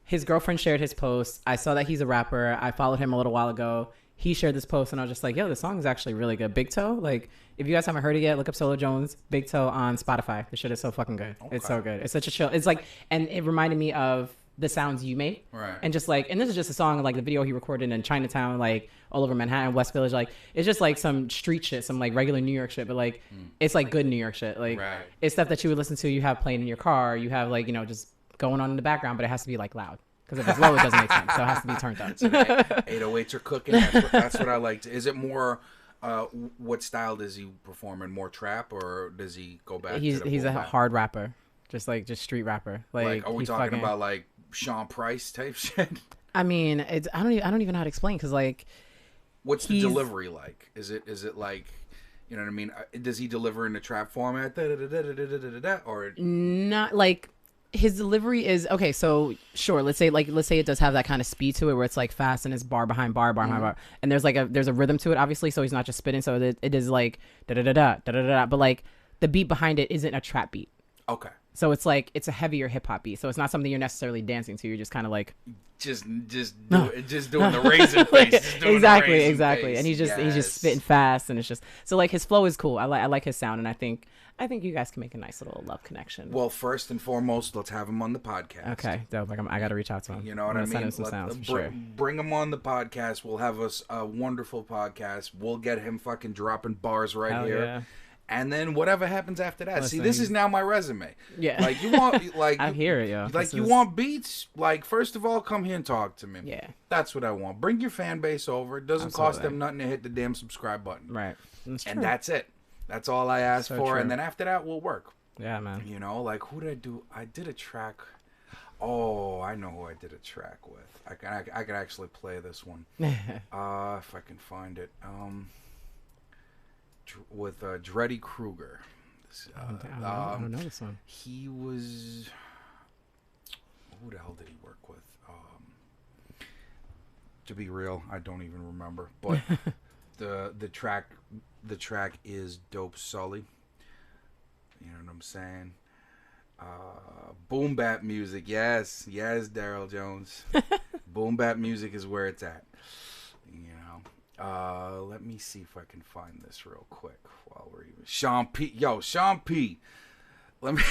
his girlfriend shared his post. I saw that he's a rapper. I followed him a little while ago. He shared this post, and I was just like, yo, this song is actually really good. Big Toe. Like, if you guys haven't heard it yet, look up Solo Jones, Big Toe on Spotify. The shit is so fucking good. Okay. It's so good. It's such a chill. It's like, and it reminded me of the sounds you make. Right. And just like, and this is just a song, like the video he recorded in Chinatown, like all over Manhattan, West Village. Like, it's just like some street shit, some like regular New York shit, but like, it's like good New York shit. Like, it's stuff that you would listen to, you have playing in your car, you have like, just going on in the background, but it has to be like loud. Because if it's low, it doesn't make sense. So it has to be turned up. 808s are cooking. That's what I like. Is it more, what style does he perform in? More trap, or does he go back he's to the He's a rap? hard rapper. Just street rapper. Like, are we talking about like Sean Price type shit? I mean, I don't even know how to explain, because like, what's the delivery like? Is it like, you know what I mean? Does he deliver in the trap format, or not? Like, his delivery is okay. So sure, let's say it does have that kind of speed to it, where it's like fast and it's bar behind bar behind bar, and there's a rhythm to it, obviously. So he's not just spitting. So it is like da da da da da da da. But like the beat behind it isn't a trap beat. Okay. So it's like, it's a heavier hip hop beat. So it's not something you're necessarily dancing to. You're just kind of like just doing the raisin face. Exactly. And he's just spitting fast, and it's just, so like his flow is cool. I like his sound, and I think you guys can make a nice little love connection. Well, first and foremost, let's have him on the podcast. Okay, dope. Like, I got to reach out to him. You know what I mean? Send him some sounds for sure. Bring him on the podcast. We'll have us a wonderful podcast. We'll get him fucking dropping bars Hell here. Yeah. And then whatever happens after that. Listen, See, this is now my resume. Yeah. Like, you want, like, I hear it, yo. Like, you want beats? Like, first of all, come here and talk to me. Yeah. That's what I want. Bring your fan base over. It doesn't cost them nothing to hit the damn subscribe button. Right. And that's it. That's all I ask for. True. And then after that, we'll work. Yeah, man. You know, like, who did I do? I did a track. Oh, I know who I did a track with. I can actually play this one. If I can find it. With Dreddy Kruger. Netflix. I don't know this one. He was. Who the hell did he work with? To be real, I don't even remember. But the track is Dope Sully. You know what I'm saying? Boom bap music, yes, Daryl Jones. Boom bap music is where it's at. You know. Let me see if I can find this real quick while we're even. Sean P. Let me.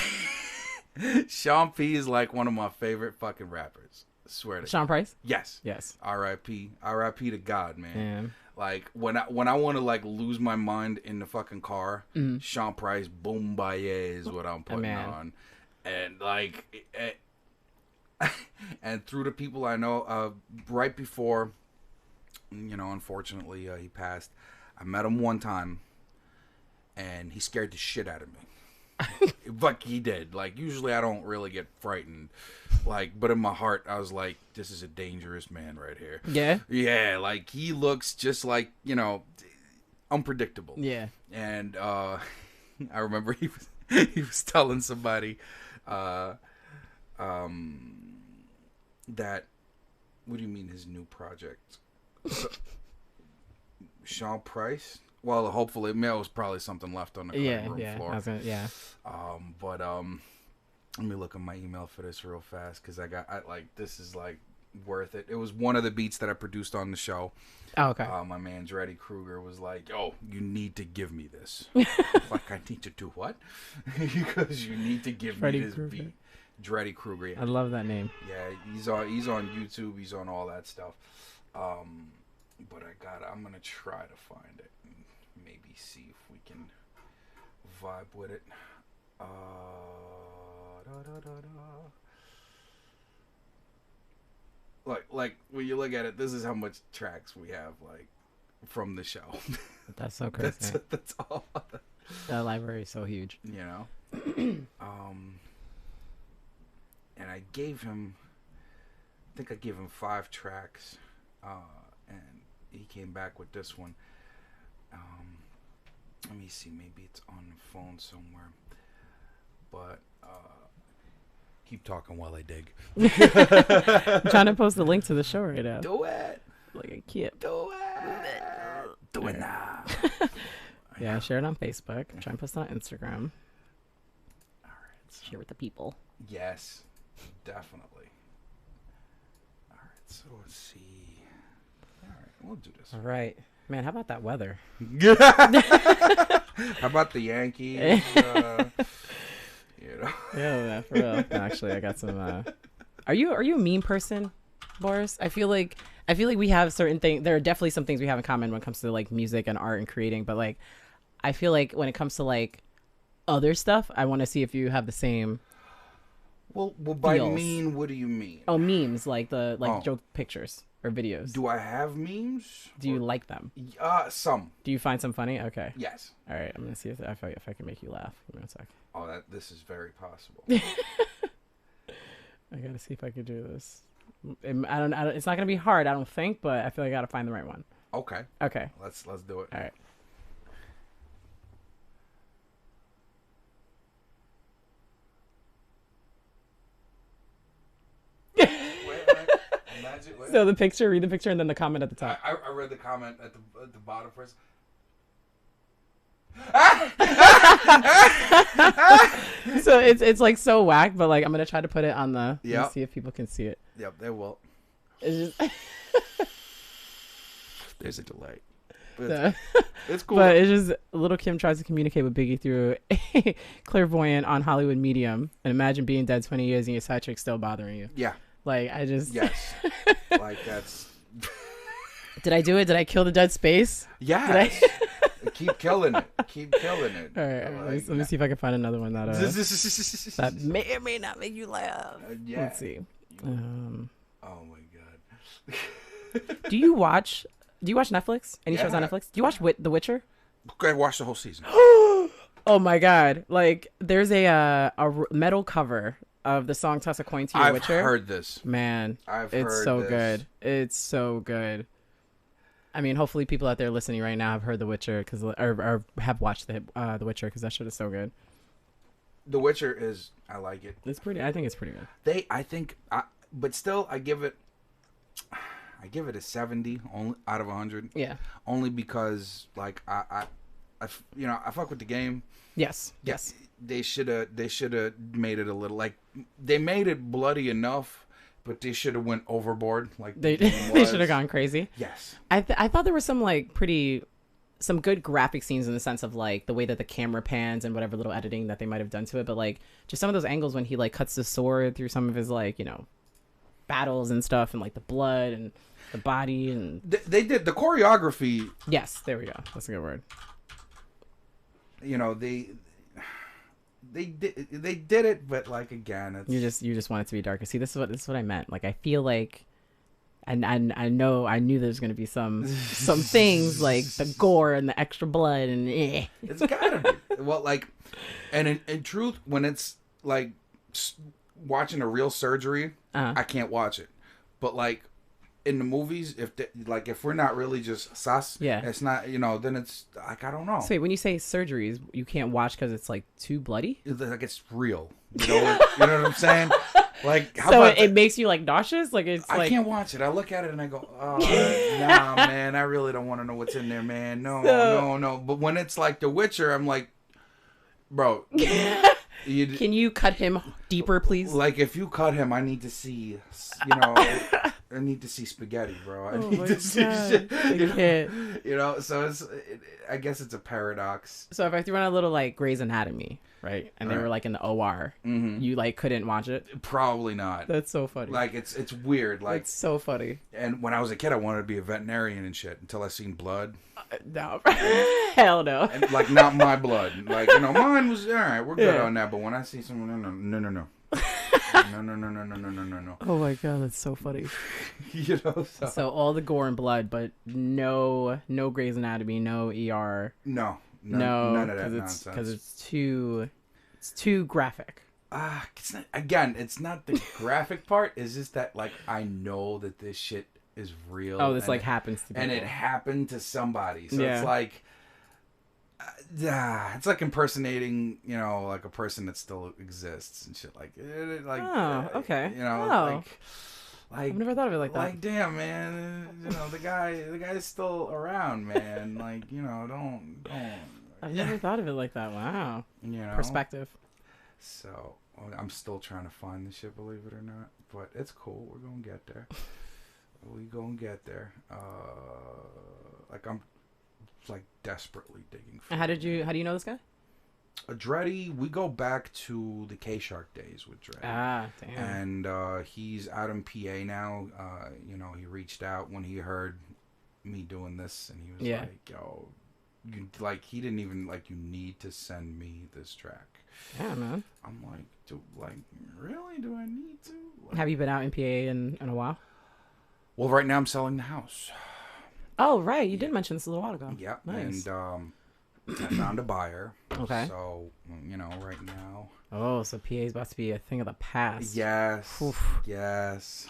Sean P is like one of my favorite fucking rappers. I swear to Sean Price? Yes. R.I.P. to God, man. Yeah. Like when I want to like lose my mind in the fucking car, Sean Price Boom Baye is what I'm putting on, and like, and through the people I know, right before, you know, unfortunately he passed. I met him one time, and he scared the shit out of me. But he did. Like, usually I don't really get frightened. Like, but in my heart, I was like, this is a dangerous man right here. Yeah? Yeah, like, he looks just like, you know, unpredictable. Yeah. And I remember he was telling somebody that, what do you mean his new project? Sean Price? Well, hopefully, it was probably something left on the cutting room floor. But let me look at my email for this real fast because this is like worth it. It was one of the beats that I produced on the show. Oh, okay. My man Dreddy Kruger was like, "Yo, you need to give me this." Like, I need to do what? Because you need to give me this beat. Dreddy Kruger. Yeah. I love that name. Yeah, he's on YouTube. He's on all that stuff. But I'm gonna try to find it. Maybe see if we can vibe with it. Like when you look at it, this is how much tracks we have like from the show. That's so crazy. That's all. That library is so huge. You know. And I gave him 5 tracks, and he came back with this one. Let me see, maybe it's on the phone somewhere. But keep talking while I dig. I'm trying to post the link to the show right now. Do it. Like a kid. Do it. Do it now. Yeah, share it on Facebook. Try and post it on Instagram. All right. Share with the people. Yes, definitely. All right, so let's see. All right, we'll do this. All right. Man, how about that weather? How about the Yankees? You know. Yeah, for real. Actually, I got some. Are you a meme person, Boris? I feel like we have certain things. There are definitely some things we have in common when it comes to like music and art and creating. But like, I feel like when it comes to like other stuff, I want to see if you have the same. Well, by feels. meme, what do you mean? Oh, memes like joke pictures or videos. Do I have memes? Do you like them? Some. Do you find some funny? Okay. Yes. All right. I'm gonna see if I can make you laugh. Give me 1 sec. Oh, this is very possible. I gotta see if I could do this. I don't. It's not gonna be hard, I don't think, but I feel like I gotta find the right one. Okay. Okay. Let's do it. All right. Wait. So read the picture, and then the comment at the top. I read the comment at the bottom first. So it's like so whack, but like I'm gonna try to put it on the. Yeah. See if people can see it. Yep, they will. It's just. There's a delay. It's cool. But it's just Little Kim tries to communicate with Biggie through a clairvoyant on Hollywood Medium, and imagine being dead 20 years and your side chick still bothering you. Yeah. Like I just. Yes. Like that's. Did I do it? Did I kill the dead space? Yeah. Keep killing it. All right. Let me see if I can find another one that may or may not make you laugh. Yeah. Let's see. Oh my god. Do you watch Netflix? Any shows on Netflix? Do you watch The Witcher? I watched the whole season. Oh my god! Like there's a metal cover of the song "Toss a Coin to Your Witcher." I've heard this. Man, it's so good. It's so good. I mean, hopefully people out there listening right now have heard The Witcher or have watched The Witcher because that shit is so good. The Witcher is, I like it. It's pretty. I think it's pretty good. But still, I give it a 70 only out of 100. Yeah. Only because like I fuck with the game. Yes. Yes. They should have made it a little like they made it bloody enough, but they should have went overboard. Like They they should have gone crazy. Yes. I thought there was some like some good graphic scenes in the sense of like the way that the camera pans and whatever little editing that they might have done to it, but like just some of those angles when he like cuts the sword through some of his like battles and stuff, and like the blood and the body, and they did the choreography. Yes, there we go. That's a good word. They did it, but like again, it's you just want it to be darker. See, this is what I meant. Like I feel like, and I knew there's gonna be some things like the gore and the extra blood and it's gotta be. Well, like, and in truth, when it's like watching a real surgery, I can't watch it. But like in the movies, if we're not really just sus, it's not, then it's like I don't know. So wait, when you say surgeries, you can't watch because it's like too bloody. Like it's real. You know what I'm saying? Like how so about it makes you like nauseous. Like it's I can't watch it. I look at it and I go, oh nah, man, I really don't want to know what's in there, man. No. But when it's like The Witcher, I'm like, bro. Can you cut him deeper, please? Like, if you cut him, I need to see, I need to see spaghetti, bro. I need to see shit. So I guess it's a paradox. So if I threw on a little, like, Grey's Anatomy, right? And they were, like, in the OR, you, like, couldn't watch it? Probably not. That's so funny. Like, it's weird. Like, it's so funny. And when I was a kid, I wanted to be a veterinarian and shit until I seen blood. No. Hell no. And, like, not my blood. Like, mine was, all right, we're good on that. But when I see someone, no. No. Oh my god, that's so funny. So all the gore and blood, but no Grey's Anatomy, no ER. No, none of that nonsense. Because it's too graphic. It's not, again, it's not the graphic part. It's just that like I know that this shit is real. Oh, this like happens to people. And it happened to somebody. So yeah. It's like. It's like impersonating, like a person that still exists and shit. Like, okay. Like I've never thought of it like that. Like, damn, man, the guy's still around, man. Like, don't. I've never thought of it like that. Wow. Perspective. So I'm still trying to find this shit, believe it or not. But it's cool. We're gonna get there. Like I'm. Like desperately digging for how do you know this guy? Dreddy, we go back to the K-Shark days with Dreddy. Damn. And he's out in PA now. He reached out when he heard me doing this, and he was like, yo, he didn't even you need to send me this track. Yeah, man. I'm like, really? Do I need to? Have you been out in PA in a while? Well, right now I'm selling the house. Oh, right. You did mention this a little while ago. Yep. Nice. And I found a buyer. Okay. So, right now. Oh, so PA is about to be a thing of the past. Yes. Oof. Yes.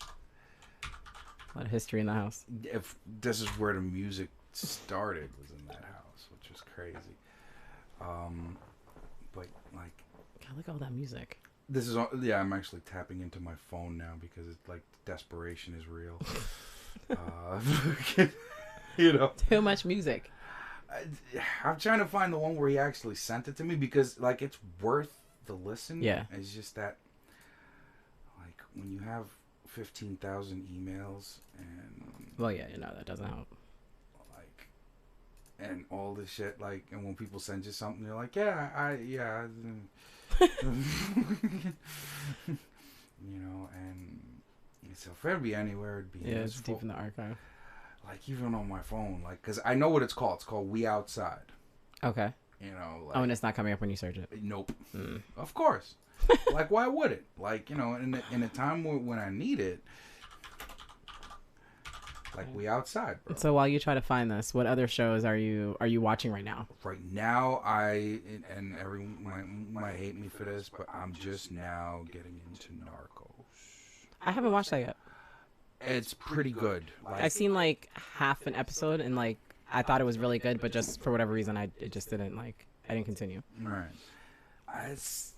A lot of history in the house. If this is where the music started, was in that house, which was crazy. But like, God, look at all that music. This is I'm actually tapping into my phone now because it's like desperation is real. Too much music. I'm trying to find the one where he actually sent it to me because like it's worth the listen. Yeah. It's just that like when you have 15,000 emails and that doesn't help. Like and all this shit and when people send you something you're like and so if it'd be anywhere, it'd be it's deep in the archive. Like even on my phone, because I know what it's called. It's called We Outside. Okay. And it's not coming up when you search it. Nope. Of course. Like why would it? Like in a time when I need it. Like We Outside, bro. So while you try to find this, what other shows are you watching right now? Right now, and everyone might hate me for this, but I'm just now getting into Narcos. I haven't watched that yet. It's pretty good. I've seen half an episode and I thought it was really good, but just for whatever reason, I didn't continue. Right. it's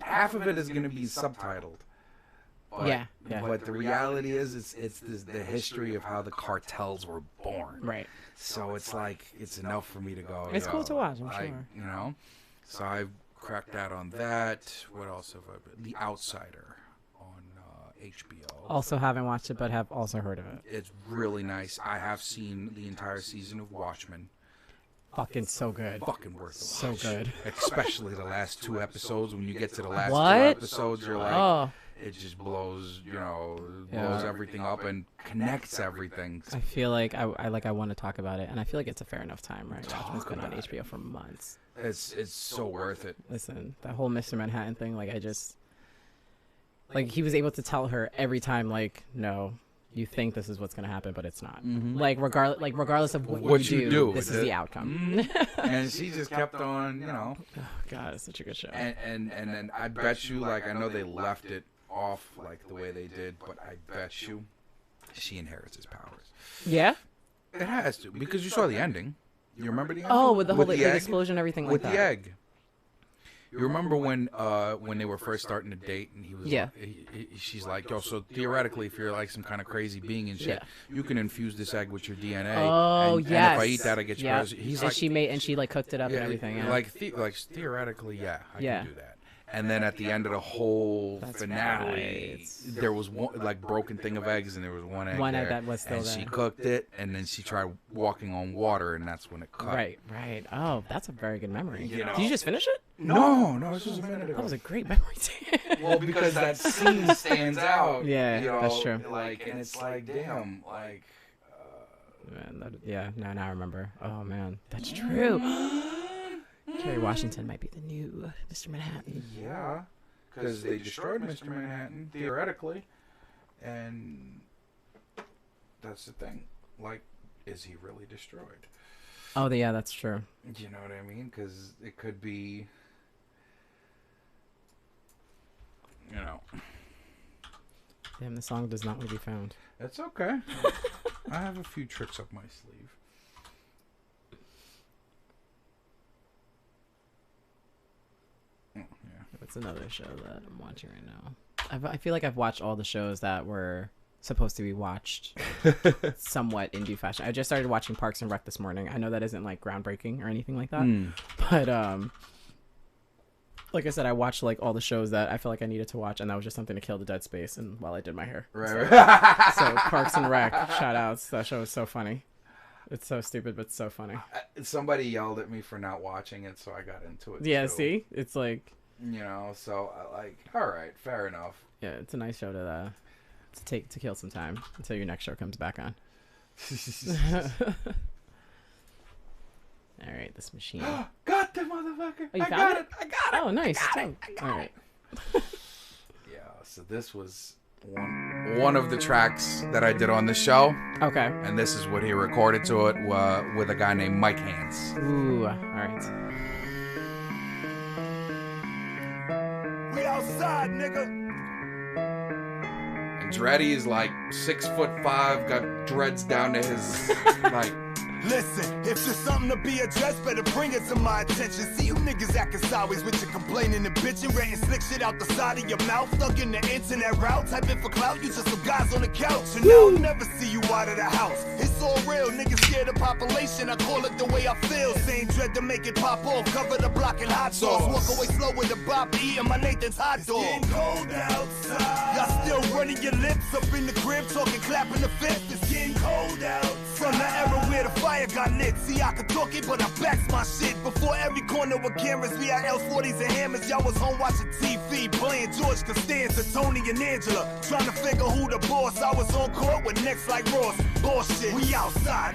half of it is going to be subtitled. But, but the reality is, it's the history of how the cartels were born. Right. So it's like, it's enough for me to go. It's cool to watch, I'm sure. You know? So I've cracked out on that. What else have I been? The Outsider on HBO. Also haven't watched it, but have also heard of it. It's really nice. I have seen the entire season of Watchmen. Fucking so good. Fucking worth it. So good. Especially the last 2 episodes. When you get to the last 2 episodes, you're like... Oh. It just blows, blows everything up and connects everything. I feel like I want to talk about it, and I feel like it's a fair enough time, right? It's been on HBO for months. It's so worth it. Listen, that whole Mr. Manhattan thing, he was able to tell her every time, no, you think this is what's gonna happen, but it's not. Mm-hmm. Regardless of what you do, this is the outcome. Mm-hmm. And she just kept on, Oh, God, it's such a good show. And then I bet you, I know they left it off the way they did, but I bet you she inherits his powers. Yeah? It has to, because you saw the ending. You remember the ending? Oh, with the whole explosion and everything with that. With the egg. You remember when they were first starting to date, and he was she's like, yo, so theoretically, if you're some kind of crazy being and shit, you can infuse this egg with your DNA. Oh, and if I eat that, I get your powers. He's and she cooked it up and everything. Yeah. Theoretically, I can do that. And then at the end of the whole finale, there was one broken thing of eggs, and there was one egg there, that was still and there. she cooked it, and then she tried walking on water, and that's when it cut. Right. Oh, that's a very good memory. Did you just finish it? No, this was a minute ago. That was a great memory. Well, because that scene stands out. Yeah, that's true. And it's damn, Man, now I remember. Oh man, that's true. Kerry Washington might be the new Mr. Manhattan. Yeah, because they destroyed Mr. Manhattan, theoretically. And that's the thing. Is he really destroyed? Oh, yeah, that's true. You know what I mean? Because it could be, Damn, the song does not want to be found. That's okay. I have a few tricks up my sleeve. It's another show that I'm watching right now. I feel like I've watched all the shows that were supposed to be watched somewhat in due fashion. I just started watching Parks and Rec this morning. I know that isn't groundbreaking or anything like that, but like I said, I watched all the shows that I feel like I needed to watch, and that was just something to kill the dead space and while I did my hair. Right. So Parks and Rec, shout outs. That show is so funny. It's so stupid, but so funny. Somebody yelled at me for not watching it, so I got into it. Yeah, too. see, it's so all right, fair enough. Yeah, it's a nice show to kill some time until your next show comes back on. All right, this machine. Got the motherfucker! Oh, I got it! Oh, nice. I got it. All right. Yeah, so this was one of the tracks that I did on the show. Okay. And this is what he recorded to it with a guy named Mike Hands. Ooh, all right. We outside, nigga. And Dreddy is 6'5", got dreads down to his Listen, if there's something to be addressed, better bring it to my attention. See you niggas acting sideways with your complaining and bitching, ranting slick shit out the side of your mouth, stuck in the internet route, typing for clout, you just some guys on the couch, and I'll never see you out of the house. It's all real, niggas scared of population, I call it the way I feel. Same dread to make it pop off, cover the block in hot sauce, walk away slow with the bop, eating my Nathan's hot dog. It's getting cold outside. Y'all still running your lips up in the crib, talking, clapping the fist. It's getting cold outside. From the era where the fire got lit. See, I could talk it, but I backs my shit. Before every corner with cameras, we had L40s and hammers. Y'all was home watching TV, playing George Costanza, Tony and Angela. Trying to figure who the boss. I was on court with necks like Ross. Bullshit. We outside,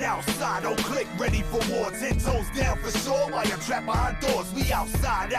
don't click, ready for war. 10 toes down for sure, while you're trapped behind doors. We outside.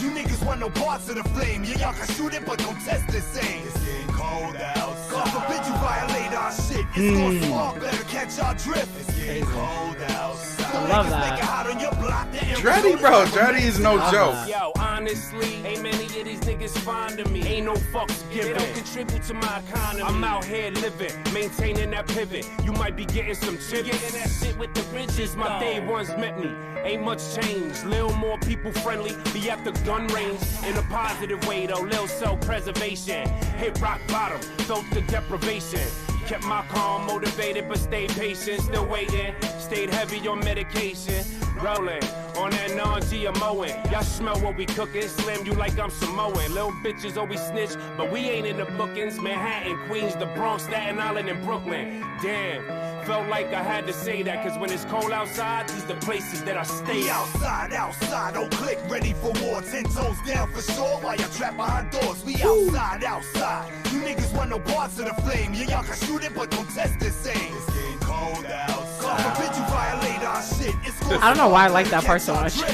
You niggas want no parts of the flame. Yeah, y'all can shoot it, but don't test this aim. It's getting cold outside. God forbid you violate our shit. It's going small, better catch our drift. It's getting cold outside. I love that. Hot on your block, the Dreddy, bro. Dreddy is no joke. Yo, honestly, ain't many of these niggas fond of me. Ain't no fucks given. They don't contribute to my economy. I'm out here living, maintaining that pivot. You might be getting some chips. Getting that shit with the riches. My day ones met me. Ain't much change. Little more people friendly. Be at the gun range in a positive way though. Lil self-preservation. Hit rock bottom. Felt the deprivation. Kept my calm, motivated, but stayed patient. Still waiting, stayed heavy on medication. Rolling on that non-GMOing. Y'all smell what we cooking. Slam you like I'm Samoan. Little bitches always snitch, but we ain't in the bookings. Manhattan, Queens, the Bronx, Staten Island, and Brooklyn. Damn, felt like I had to say that, cause when it's cold outside, these the places that I stay. We outside, don't click, ready for war. 10 toes down for sure, while y'all trapped behind doors. We outside. You niggas want no parts of the flame. Yeah, y'all can shoot it, but don't test the same. It's getting cold outside. God forbid you violate our shit. I don't know why I like that part so much. Don't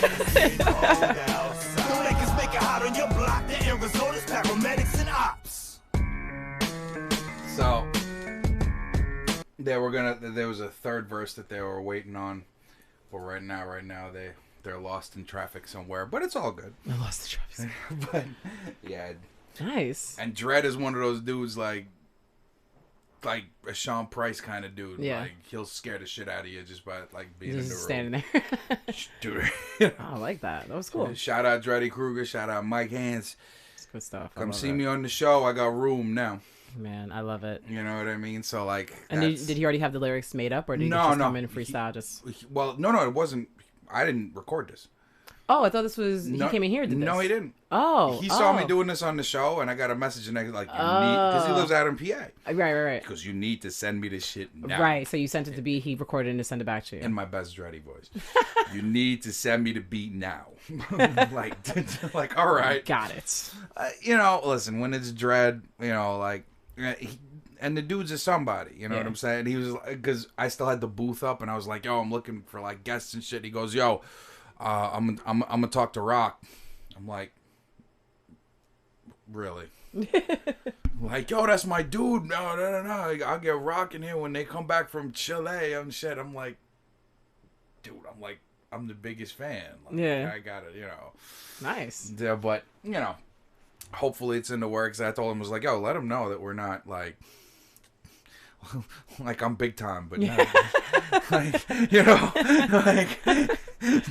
niggas make it hot on your block. The Arizona's paramedics and ops. So there was a third verse that they were waiting on, but right now they're lost in traffic somewhere, but it's all good. I lost the traffic. But yeah, Nice. and Dredd is one of those dudes like a Sean Price kind of dude. Yeah. Like he'll scare the shit out of you just by like being Just in the room. standing there. Dude. Oh, I like that. That was cool. Shout out Dreddy Kruger. Shout out Mike Hands. It's good stuff. I Come love see it. me on the show. I got room now. Man, I love it. You know what I mean? So like, And did he already have the lyrics made up, or did he just come in and freestyle? Well, no, it wasn't. I didn't record this. Oh, I thought this was he came in here and did this. No, he didn't. Oh, He saw me doing this on the show, and I got a message and I was like, you need, because he lives out in PA. Right. Because you need to send me this shit now. Right. So you sent it to B. He recorded and to send it back to you. In my best Dreddy voice. You need to send me the beat now. like, all right. Got it. You know, listen, when it's Dredd, you know, like, and the dude's a somebody, you know what I'm saying? He was, because I still had the booth up, and I was like, yo, I'm looking for, like, guests and shit. He goes, yo, I'm gonna talk to Rock. I'm like, really? Like, yo, that's my dude. No. I'll get Rock in here when they come back from Chile and shit. I'm like, dude, I'm the biggest fan. Like, yeah. I got it, you know. Nice. Yeah, but, you know, hopefully it's in the works. I told him, I was like, yo, let him know that we're not, like I'm big time, but not, like, you know, like,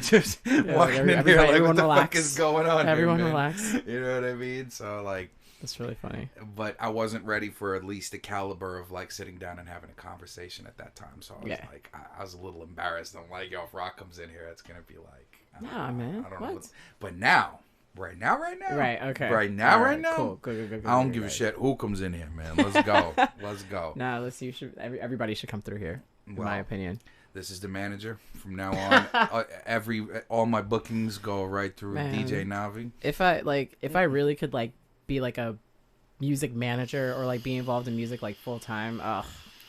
just walking in here like, what the fuck is going on Everyone here, man? relax. You know what I mean? So, like, that's really funny. But I wasn't ready for at least the caliber of, like, sitting down and having a conversation at that time. So I was like, I was a little embarrassed. I'm like, yo, if Rock comes in here, it's going to be like, nah, man. I don't what? know. But now, right now. Right, okay. Right now, All right now. Cool, good. I don't give a shit who comes in here, man. Let's go. Let's go. Nah, you should. Everybody should come through here, in my opinion. This is the manager. From now on, all my bookings go right through DJ Novi. If I really could like be like a music manager or like be involved in music like full time,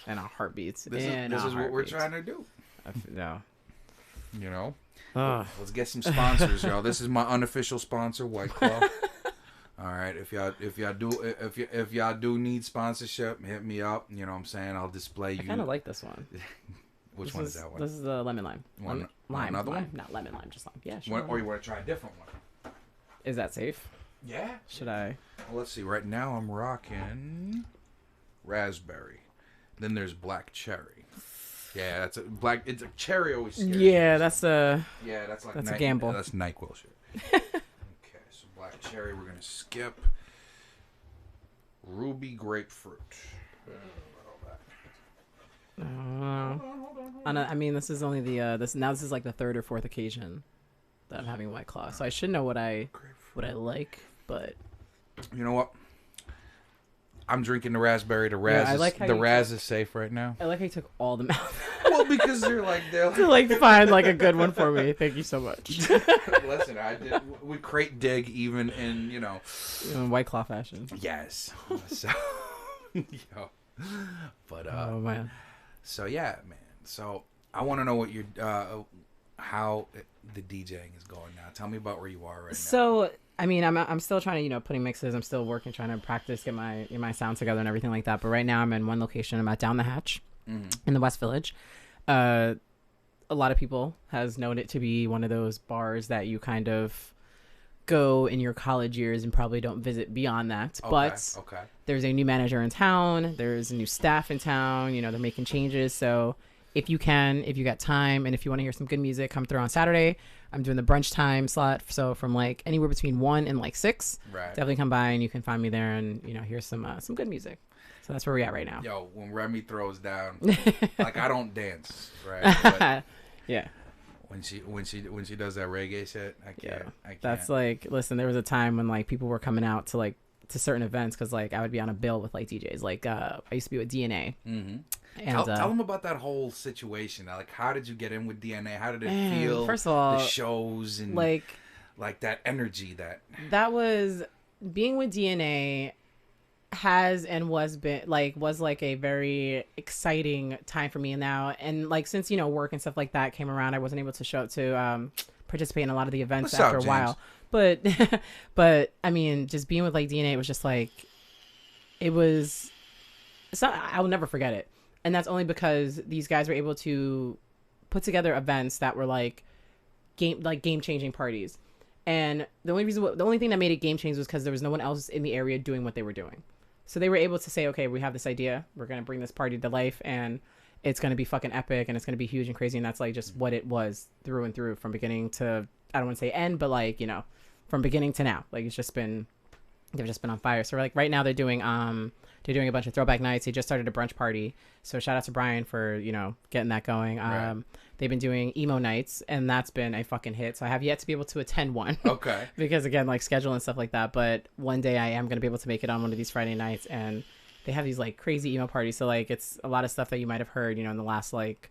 in a heartbeat. This is what we're trying to do. No. You know. Let's get some sponsors, y'all. This is my unofficial sponsor, White Claw. All right, if y'all do need sponsorship, hit me up. You know what I'm saying? I'll display you. I kind of like this one. Which one is that one? This is the lemon lime. Lime. Another one? Not lemon lime, just lime. Yeah, sure. Or you want to try a different one? Is that safe? Yeah. Should I? Well, let's see. Right now, I'm rocking raspberry. Then there's black cherry. Yeah, that's a black. It's a cherry always. Yeah, that's a. Yeah, that's like a gamble. That's NyQuil shit. Okay, so black cherry. We're gonna skip. Ruby grapefruit. I mean, this is only the this is like the third or fourth occasion that I'm having White Claw, so I should know what I like, but you know what? I'm drinking the raspberry. The Raz is safe right now. I like how you took all the mouth. Well, because they're like to like find like a good one for me. Thank you so much. Listen, we crate dig even in in White Claw fashion. Yes. So, but oh man. So yeah, man. So I want to know what your how the DJing is going now. Tell me about where you are right now. So I mean, I'm still trying to putting mixes. I'm still working, trying to practice, get my sound together and everything like that. But right now I'm in one location. I'm at Down the Hatch in the West Village. a lot of people has known it to be one of those bars that you kind of go in your college years and probably don't visit beyond that. But there's a new manager in town. There's a new staff in town. You know, they're making changes. So if you got time, and if you want to hear some good music, come through on Saturday. I'm doing the brunch time slot. So from like anywhere between 1 and like 6, definitely come by and you can find me there and, you know, hear some good music. So that's where we're at right now. Yo, when Remy throws down, like I don't dance, right? But yeah. When she does that reggae shit, I can't. That's like, listen, there was a time when like people were coming out to certain events because like I would be on a bill with like DJs. Like I used to be with DNA. Mm-hmm. And tell them about that whole situation. Like, how did you get in with DNA? How did it feel? First of all, the shows and like that energy that was being with DNA has and was like a very exciting time for me now. And like since, you know, work and stuff like that came around, I wasn't able to show up to participate in a lot of the events after a while. But I mean, just being with like DNA, it was just like I'll never forget it. And that's only because these guys were able to put together events that were like game changing parties. And the only thing that made it game changing was because there was no one else in the area doing what they were doing. So they were able to say, okay, we have this idea. We're going to bring this party to life and it's going to be fucking epic and it's going to be huge and crazy. And that's like just what it was through and through from beginning to, I don't want to say end, but like, you know, from beginning to now. Like they've just been on fire. So like right now they're doing a bunch of throwback nights. They just started a brunch party. So shout out to Brian for, you know, getting that going. Right. They've been doing emo nights and that's been a fucking hit. So I have yet to be able to attend one. Okay. Because again, like schedule and stuff like that. But one day I am going to be able to make it on one of these Friday nights and they have these like crazy emo parties. So like it's a lot of stuff that you might have heard, you know, in the last like,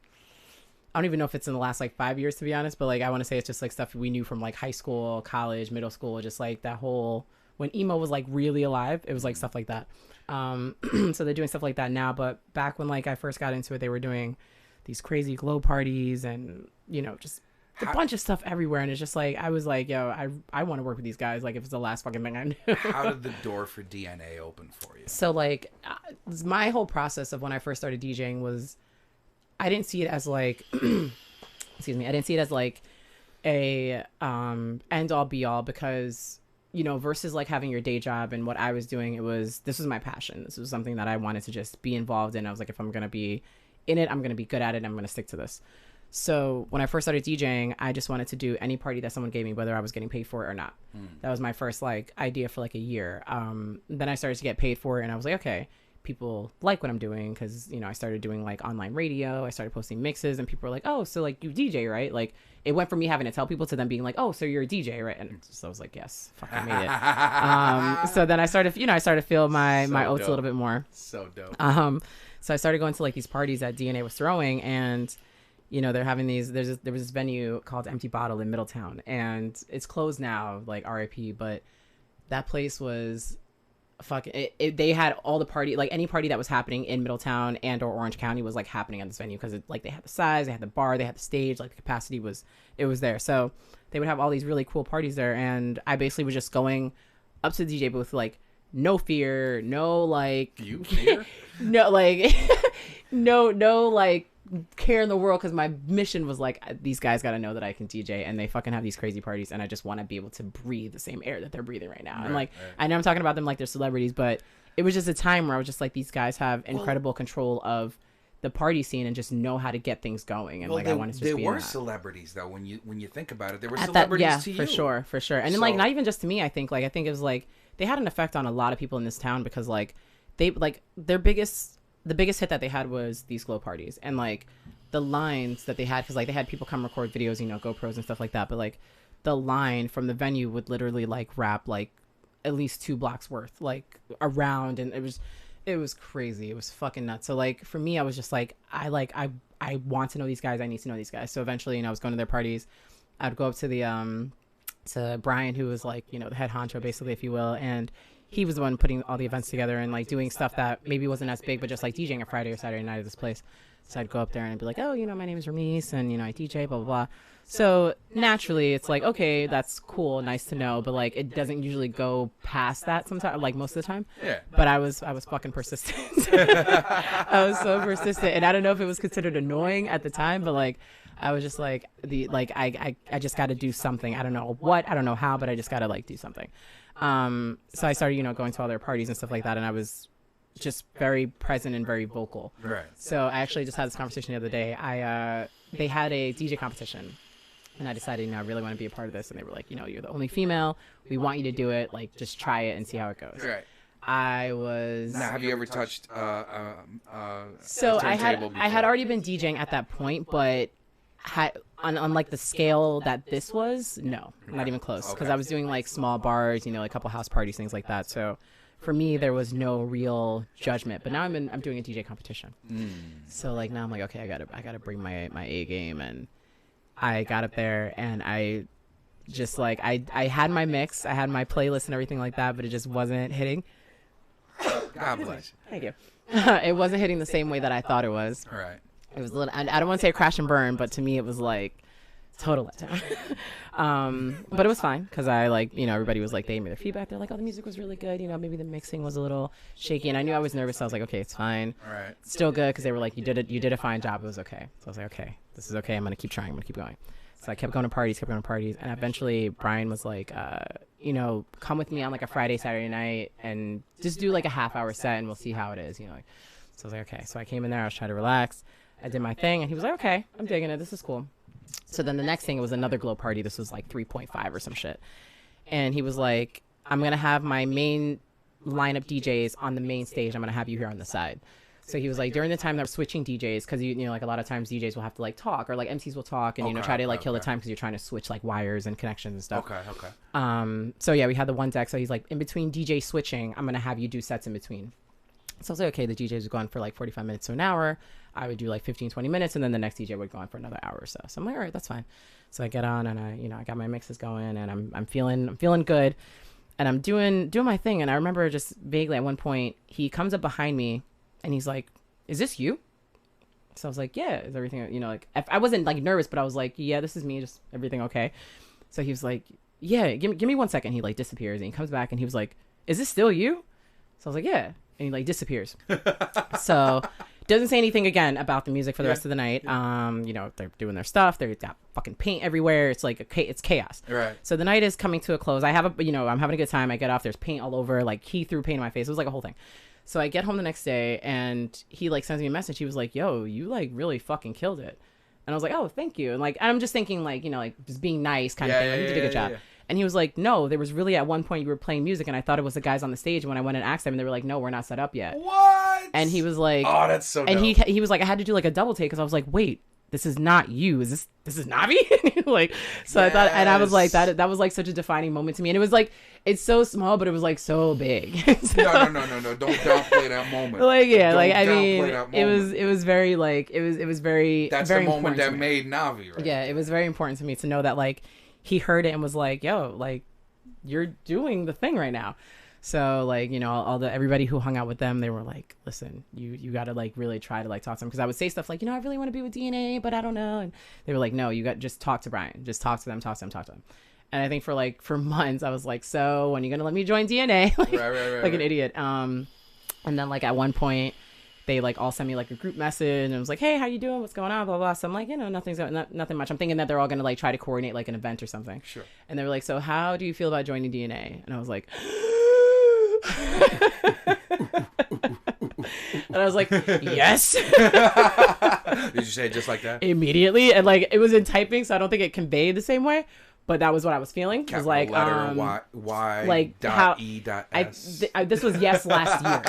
I don't even know if it's in the last like 5 years to be honest, but like I want to say it's just like stuff we knew from like high school, college, middle school, just like that whole, when emo was like really alive, it was like stuff like that. So they're doing stuff like that now, but back when like I first got into it, they were doing these crazy glow parties and, you know, just a bunch of stuff everywhere. And it's just like, I was like, yo, I want to work with these guys. Like if it's the last fucking thing I knew. How did the door for DNA open for you? So like my whole process of when I first started DJing was, I didn't see it as like, excuse me. I didn't see it as like a end all be all because, you know, versus like having your day job and what I was doing, this was my passion. This was something that I wanted to just be involved in. I was like, if I'm going to be in it, I'm going to be good at it. I'm going to stick to this. So when I first started DJing, I just wanted to do any party that someone gave me, whether I was getting paid for it or not. That was my first like idea for like a year. Then I started to get paid for it and I was like, okay, people like what I'm doing because, you know, I started doing like online radio. I started posting mixes and people were like, oh, so like you DJ, right? Like it went from me having to tell people to them being like, oh, so you're a DJ, right? And so I was like, yes, fuck, I made it. So then I started to feel my oats a little bit more. So dope. So I started going to like these parties that DNA was throwing and, you know, they're having these, there was this venue called Empty Bottle in Middletown and it's closed now, like RIP, but that place was they had all the party, like any party that was happening in Middletown and or Orange County was like happening at this venue because like they had the size, they had the bar, they had the stage, like the capacity was there. So they would have all these really cool parties there and I basically was just going up to the DJ booth like no fear, no like you fear? no like no like care in the world because my mission was like these guys got to know that I can DJ and they fucking have these crazy parties and I just want to be able to breathe the same air that they're breathing right now. And like I know I'm talking about them like they're celebrities, but it was just a time where I was just like these guys have incredible control of the party scene and just know how to get things going and like I wanted to just be in that. Celebrities though when you think about it, they were celebrities to you. for sure and then like not even just to me. I think it was like they had an effect on a lot of people in this town because like they like the biggest hit that they had was these glow parties and like the lines that they had because like they had people come record videos, you know, GoPros and stuff like that, but like the line from the venue would literally like wrap like at least 2 blocks worth like around and it was crazy. It was fucking nuts. So like for me I was just like I want to know these guys. I need to know these guys. So eventually, you know, I was going to their parties. I'd go up to the to Brian, who was like, you know, the head honcho basically, if you will, and he was the one putting all the events together and like doing stuff that maybe wasn't as big, but just like DJing a Friday or Saturday night at this place. So I'd go up there and I'd be like, oh, you know, my name is Remeice and, you know, I DJ, blah, blah, blah. So naturally it's like, okay, that's cool. Nice to know. But like, it doesn't usually go past that sometimes, like most of the time. Yeah. But I was fucking persistent. I was so persistent. And I don't know if it was considered annoying at the time, but like, I was just like I just got to do something. I don't know what, I don't know how, but I just got to like do something. So I started, going to all their parties and stuff like that, and I was just very present and very vocal. Right. So I actually just had this conversation the other day. They had a DJ competition, and I decided, I really want to be a part of this. And they were like, you're the only female. We want you to do it. Like, just try it and see how it goes. Right. I was. Now, have you ever touched? So I had already been DJing at that point, but on like the scale that this was, no, not even close. Because I was doing like small bars, like a couple house parties, things like that. So for me, there was no real judgment. But now I'm doing a DJ competition. So like now I'm like, okay, I gotta bring my A game, and I got up there and I just like I had my mix, I had my playlist and everything like that, but it just wasn't hitting. God bless. Thank you. It wasn't hitting the same way that I thought it was. All right. It was a little. I don't want to say crash and burn, but to me it was like total letdown. But it was fine because I everybody was like, they gave me their feedback. They're like, oh, the music was really good. Maybe the mixing was a little shaky, and I knew I was nervous. So I was like, okay, it's fine. All right. Still good because they were like, you did a fine job. It was okay. So I was like, okay, this is okay. I'm gonna keep trying. I'm gonna keep going. So I kept going to parties, and eventually Brian was like, come with me on like a Friday, Saturday night, and just do like a half-hour set, and we'll see how it is. So I was like, okay. So I came in there, I was trying to relax, I did my thing, and he was like, okay, I'm digging it, this is cool. So then the next thing, it was another glow party. This was like 3.5 or some shit, and he was like, I'm gonna have my main lineup DJs on the main stage. I'm gonna have you here on the side. So he was like, during the time that we're switching DJs, because like a lot of times DJs will have to like talk, or like MCs will talk and try to like kill the time because you're trying to switch like wires and connections and stuff. Okay. So yeah, we had the one deck. So he's like, in between DJ switching, I'm gonna have you do sets in between. So I was like, okay, the DJs would go on for like 45 minutes to an hour. I would do like 15, 20 minutes, and then the next DJ would go on for another hour or so. So I'm like, all right, that's fine. So I get on and I got my mixes going, and I'm feeling good, and I'm doing my thing. And I remember just vaguely at one point he comes up behind me. And he's like, is this you? So I was like, yeah, is everything, like, I wasn't like nervous, but I was like, yeah, this is me. Just everything okay? So he was like, yeah, give me 1 second. He like disappears, and he comes back and he was like, is this still you? So I was like, yeah. And he like disappears. So doesn't say anything again about the music for the rest of the night. They're doing their stuff. They've got fucking paint everywhere. It's like, it's chaos. Right. So the night is coming to a close. I'm having a good time. I get off. There's paint all over. Like he threw paint in my face. It was like a whole thing. So I get home the next day, and he like sends me a message. He was like, yo, you like really fucking killed it. And I was like, oh, thank you. And like, I'm just thinking like, like just being nice kind of thing. Like, you did a good job. Yeah. And he was like, no, there was really at one point you were playing music, and I thought it was the guys on the stage. And when I went and asked them, and they were like, no, we're not set up yet. What? And he was like, oh, that's so dope. And he was like, I had to do like a double take because I was like, wait, this is not you. Is this is Novi? Like, so yes. I thought, and I was like, that was like such a defining moment to me. And it was like, it's so small, but it was like so big. So, no. Don't downplay that moment. Like, yeah, like, I mean, it was very like, it was very, that's very the moment that me. made Novi, right? Yeah, it was very important to me to know that like, he heard it and was like, yo, like, you're doing the thing right now. So like, everybody who hung out with them, they were like, listen, you got to like really try to like talk to them. Cause I would say stuff like, I really want to be with DNA, but I don't know. And they were like, no, you got, just talk to Brian, just talk to them. And I think for months I was like, so when are you going to let me join DNA? Like, right. An idiot. And then like at one point they like all sent me like a group message and it was like, hey, how you doing? What's going on? Blah, blah. So I'm like, nothing much. I'm thinking that they're all going to like try to coordinate like an event or something. Sure. And they were like, so how do you feel about joining DNA? And I was like, and I was like, yes. Did you say it just like that? Immediately. And like, it was in typing, so I don't think it conveyed the same way, but that was what I was feeling. It was like, letter Y like dot how, E dot S. This was yes last year.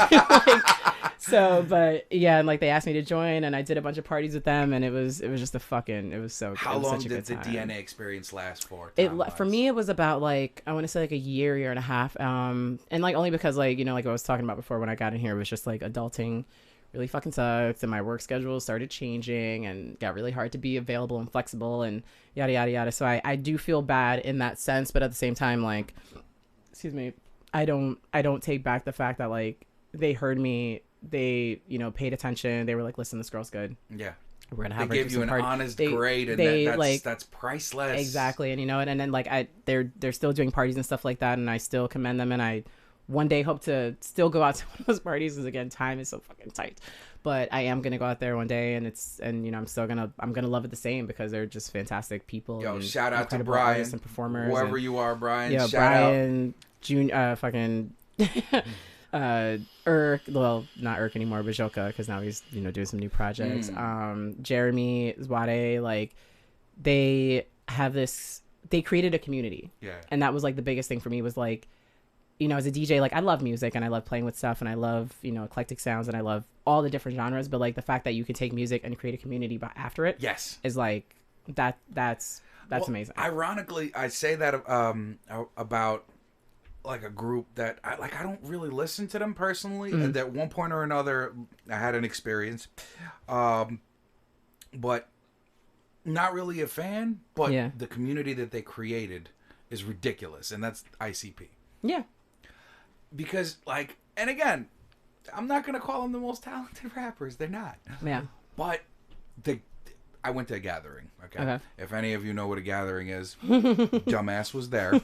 So, but yeah, and like they asked me to join, and I did a bunch of parties with them, and it was just it was so. How long did the DNA experience last for? For me, it was about like, I want to say like a year and a half, and like only because like like I was talking about before when I got in here, it was just like adulting really fucking sucked, and my work schedule started changing and got really hard to be available and flexible and yada yada yada. So I do feel bad in that sense, but at the same time, like, excuse me, I don't take back the fact that like they heard me. They, paid attention. They were like, listen, this girl's good. Yeah. We're going to have her give you an honest grade, and that's priceless. Exactly. And, and then like they're still doing parties and stuff like that. And I still commend them. And I one day hope to still go out to one of those parties, because again, time is so fucking tight. But I am gonna go out there one day, and I'm gonna love it the same, because they're just fantastic people. Yo, and shout out to incredible Brian artists and performers, whoever and, you are, Brian. yeah, shout Brian Junior, fucking Irk, well, not Irk anymore, but Joka, because now he's doing some new projects. Jeremy Zwade, like they created a community. Yeah. And that was like the biggest thing for me, was like, as a DJ, like I love music and I love playing with stuff and I love, eclectic sounds and I love all the different genres. But like the fact that you can take music and create a community after it, Yes, is like that's amazing. Ironically, I say that about like a group that I don't really listen to them personally. And at one point or another, I had an experience, but not really a fan. But Yeah. the community that they created is ridiculous, and that's ICP. Yeah. Because and again, I'm not gonna call them the most talented rappers. They're not. Yeah. But I went to a gathering. Okay. If any of you know what a gathering is, dumbass was there.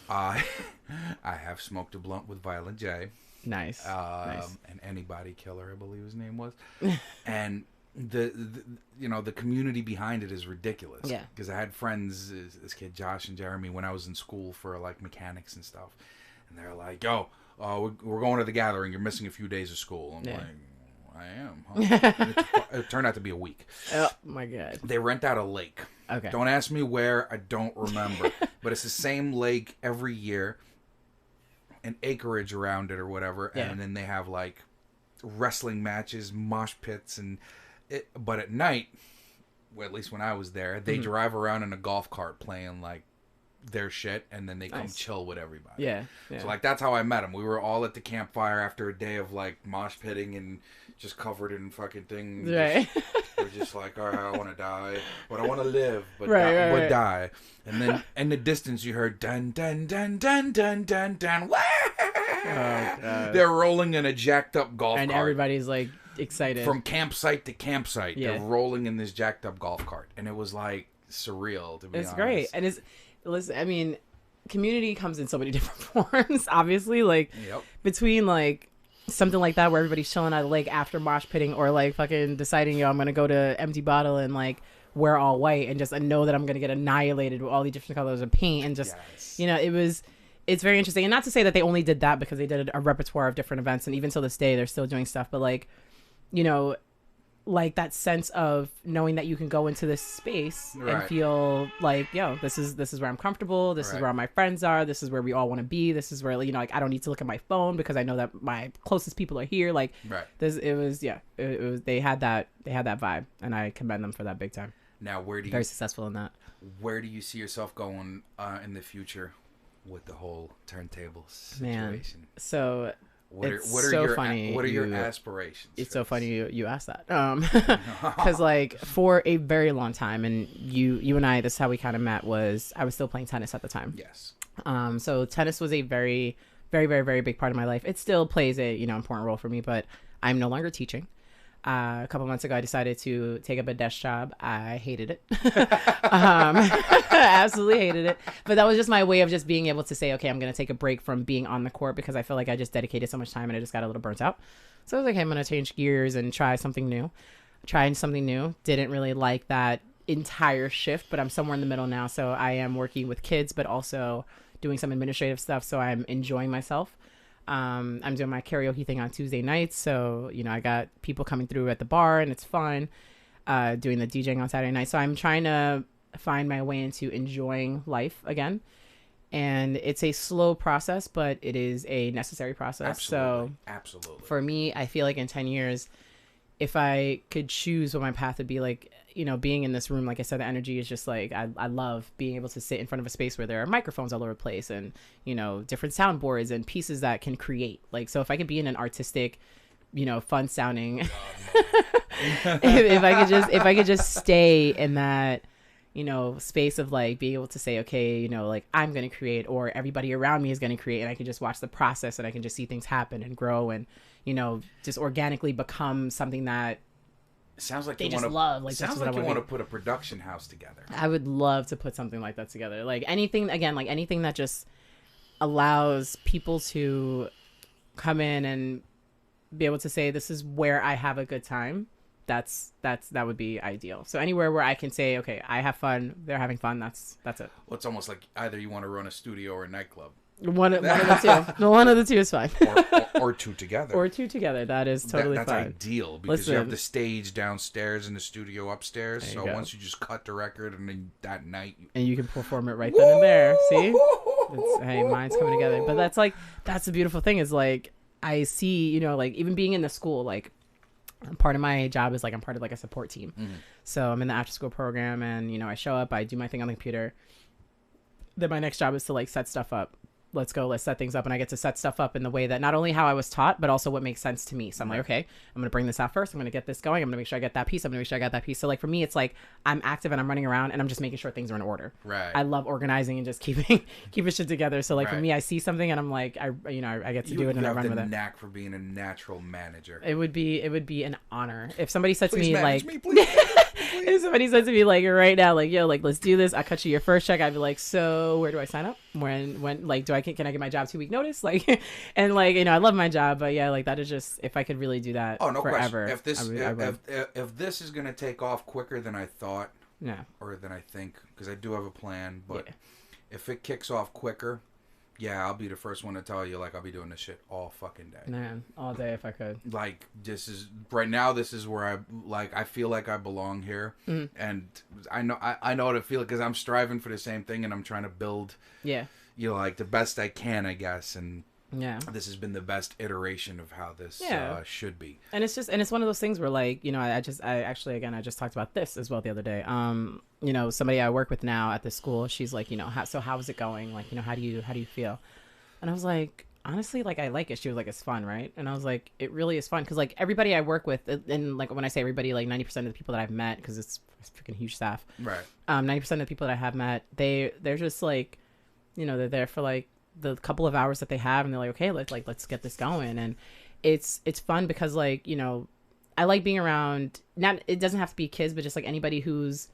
I have smoked a blunt with Violent J. Nice. Nice. And Anybody Killer, I believe his name was. And the community behind it is ridiculous. Yeah. Because I had friends, this kid Josh and Jeremy, when I was in school for like mechanics and stuff, and they're like, "Yo, we're going to the gathering. You're missing a few days of school." I'm like, "I am." Huh? And it turned out to be a week. Oh my god. They rent out a lake. Okay. Don't ask me where. I don't remember. But it's the same lake every year, an acreage around it or whatever. Yeah. And then they have like wrestling matches, mosh pits, but at night, well, at least when I was there, they drive around in a golf cart playing like their shit, and then they come chill with everybody. Yeah. So like that's how I met them. We were all at the campfire after a day of like mosh pitting and just covered in fucking things. Right. We're just like, all right, I want to die, but I want to live, but Right. die. And then in the distance, you heard dun dun dun dun dun dun dun. They're rolling in a jacked up golf cart, And everybody's like excited from campsite to campsite. Yeah. They're rolling in this jacked up golf cart, and it was like surreal to be honest. It's great. And listen, I mean, community comes in so many different forms, obviously, like between like something like that where everybody's chilling at a lake after mosh pitting, or like fucking deciding, I'm gonna go to Empty Bottle and like wear all white and just know that I'm gonna get annihilated with all the different colors of paint, and just it's very interesting. And not to say that they only did that, because they did a repertoire of different events, and even till this day they're still doing stuff, but like like that sense of knowing that you can go into this space and feel like, this is where I'm comfortable. This is where all my friends are. This is where we all want to be. This is where, like, I don't need to look at my phone because I know that my closest people are here. Like, it was, they had that vibe, and I commend them for that big time. Now, very successful in that. Where do you see yourself going in the future with the whole turntables situation? Man, so... What are your aspirations? It's so funny you asked that. Because like for a very long time, and you and I, this is how we kind of met, was I was still playing tennis at the time. Yes. So tennis was a very, very, very, very big part of my life. It still plays a important role for me, but I'm no longer teaching. A couple months ago, I decided to take up a desk job. I hated it. Absolutely hated it. But that was just my way of just being able to say, okay, I'm going to take a break from being on the court, because I feel like I just dedicated so much time and I just got a little burnt out. So I was like, hey, I'm going to change gears and try something new. Trying something new. Didn't really like that entire shift, but I'm somewhere in the middle now. So I am working with kids, but also doing some administrative stuff. So I'm enjoying myself. I'm doing my karaoke thing on Tuesday nights, so I got people coming through at the bar, and it's fun. Doing the DJing on Saturday night, so I'm trying to find my way into enjoying life again, and it's a slow process, but it is a necessary process. Absolutely. For me, I feel like in 10 years, if I could choose what my path would be, like, being in this room, like I said, the energy is just like, I love being able to sit in front of a space where there are microphones all over the place, and, different soundboards and pieces that can create. Like, so if I could be in an artistic, fun sounding, if I could just stay in that, space of like being able to say, okay, like I'm going to create, or everybody around me is going to create, and I can just watch the process, and I can just see things happen and grow, and, just organically become something that sounds like they you just want to love. Like, sounds that's what like I you want to do. put a production house together. I would love to put something like that together. Like anything, again, like anything that just allows people to come in and be able to say, this is where I have a good time. That would be ideal. So anywhere where I can say, okay, I have fun, they're having fun. That's it. Well, it's almost like either you want to run a studio or a nightclub. One of the two. One of the two is fine. or two together. Or two together. That is totally that's fine. Ideal because you have the stage downstairs and the studio upstairs. So once you just cut the record and then that night. And you can perform it right then and there. See? Hey, mine's coming together. But that's the beautiful thing is like, I see, you know, like even being in the school, like part of my job is like I'm part of like a support team. Mm-hmm. So I'm in the after school program and, you know, I show up, I do my thing on the computer. Then my next job is to like set stuff up. Let's set things up. And I get to set stuff up in the way that not only how I was taught, but also what makes sense to me. So I'm like, okay, I'm going to bring this out first. I'm going to get this going. I'm going to make sure I get that piece. I'm going to make sure I got that piece. So like for me, it's like I'm active and I'm running around and I'm just making sure things are in order. Right. I love organizing and just keeping shit together. So like for me, I see something and I'm like, I get to do it and I run with it. You have the knack for being a natural manager. It would be an honor. If somebody said to me like, please. If somebody said to me like right now, like, yo, like let's do this, I cut you your first check, I'd be like, so where do I sign up? When like can I get my job 2 week notice? Like, and like, you know, I love my job, but yeah, like that is just, if I could really do that forever. Question. If this is gonna take off quicker than I thought, or than I think, because I do have a plan, but if it kicks off quicker, I'll be the first one to tell you, like, I'll be doing this shit all fucking day. Man, all day if I could. Like, this is where I feel like I belong here. Mm-hmm. And I know how to feel it because I'm striving for the same thing and I'm trying to build, you know, like the best I can, I guess. And this has been the best iteration of how this should be. And it's one of those things where, like, you know, I just talked about this as well the other day. You know, somebody I work with now at the school, she's like, you know, how is it going? Like, you know, how do you feel? And I was like, honestly, like, I like it. She was like, it's fun, right? And I was like, it really is fun. Cause like everybody I work with, and like when I say everybody, like 90% of the people that I've met, cause it's a freaking huge staff. Right. 90% of the people that I have met, they're just like, you know, they're there for like the couple of hours that they have and they're like, okay, let's get this going. And it's fun because, like, you know, I like being around, it doesn't have to be kids, but just like anybody who's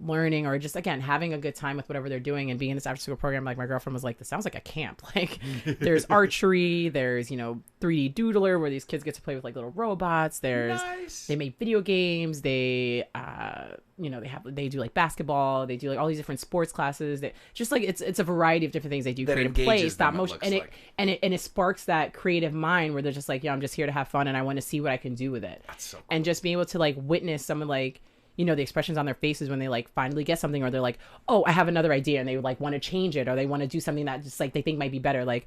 learning or just, again, having a good time with whatever they're doing. And being in this after school program, like my girlfriend was like, this sounds like a camp. Like there's archery, there's, you know, 3D doodler where these kids get to play with like little robots. There's They make video games. They you know, they do like basketball. They do like all these different sports classes. They just like it's a variety of different things they do. Creative play, stop motion, and it sparks that creative mind where they're just like, yeah, I'm just here to have fun and I want to see what I can do with it. That's so cool. And just being able to like witness someone, like, you know, the expressions on their faces when they like finally get something, or they're like, oh, I have another idea, and they like want to change it, or they want to do something that just like they think might be better. Like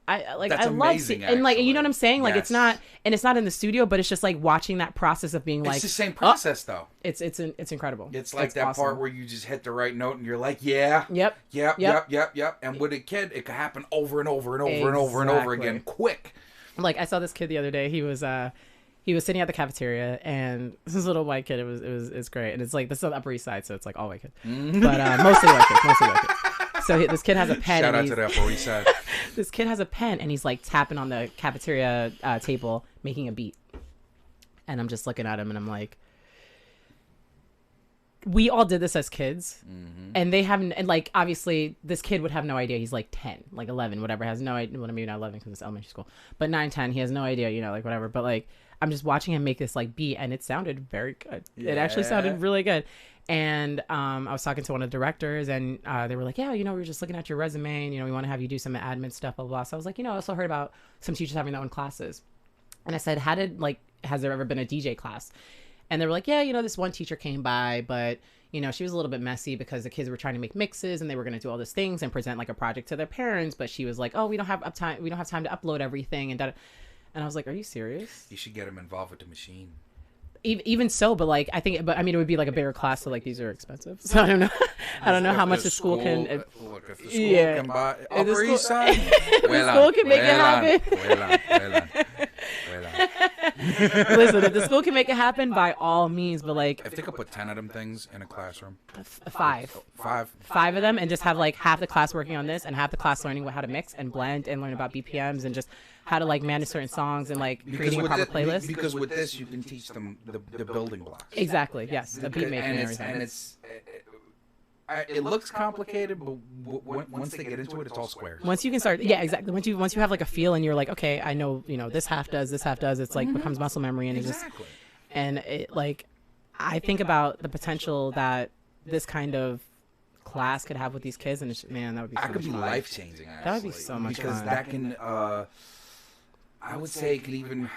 I love seeing, and like, you know what I'm saying? Like it's not in the studio, but it's just like watching that process of being like, it's the same process though. It's incredible. It's like that awesome part where you just hit the right note and you're like, yep. And with a kid, it could happen over and over and over and over and over again, quick. Like I saw this kid the other day. He was sitting at the cafeteria, and this little white kid. It's great, and it's like this is on the Upper East Side, so it's like all white kids, but mostly white kids. So this kid has a pen. Shout out to the Upper East Side. This kid has a pen, and he's like tapping on the cafeteria table, making a beat. And I'm just looking at him, and I'm like, we all did this as kids, and they haven't. And like obviously, this kid would have no idea. He's like 10, like 11, whatever. Has no idea. Well, maybe not 11 because it's elementary school, but 9, 10. He has no idea, you know, like whatever. But like, I'm just watching him make this like beat, and it sounded very good. Yeah. It actually sounded really good. And I was talking to one of the directors, and they were like, yeah, you know, we were just looking at your resume, and, you know, we want to have you do some admin stuff, blah, blah, blah. So I was like, you know, I also heard about some teachers having their own classes. And I said, has there ever been a DJ class? And they were like, yeah, you know, this one teacher came by, but, you know, she was a little bit messy because the kids were trying to make mixes and they were going to do all these things and present like a project to their parents. But she was like, oh, we don't have time to upload everything. And I was like, are you serious? You should get them involved with the machine. Even so, but like I mean, it would be like a bigger class, so like these are expensive. So I don't know. I don't know how much the school can. Look, if the school can buy Upper East Side, the school can make it happen. Listen, if the school can make it happen, by all means. But like, if they could put 10 of them things in a classroom, five of them, and just have like half the class working on this and half the class learning how to mix and blend and learn about BPMs and just how to like manage certain songs and like creating a proper playlist. Because with this, you can teach them the building blocks. Exactly. Yes, the beat making and everything. And it's it looks complicated, but once they get into it, it's all squares. Once you can start, yeah, exactly. Once you have like a feel and you're like, okay, I know, this half does, this half does. It's like becomes muscle memory, and Exactly. it like, I think about the potential that this kind of class could have with these kids, and man, that would be so That could much be fun. life changing. That would be so much because fun. that can. I would say it could even,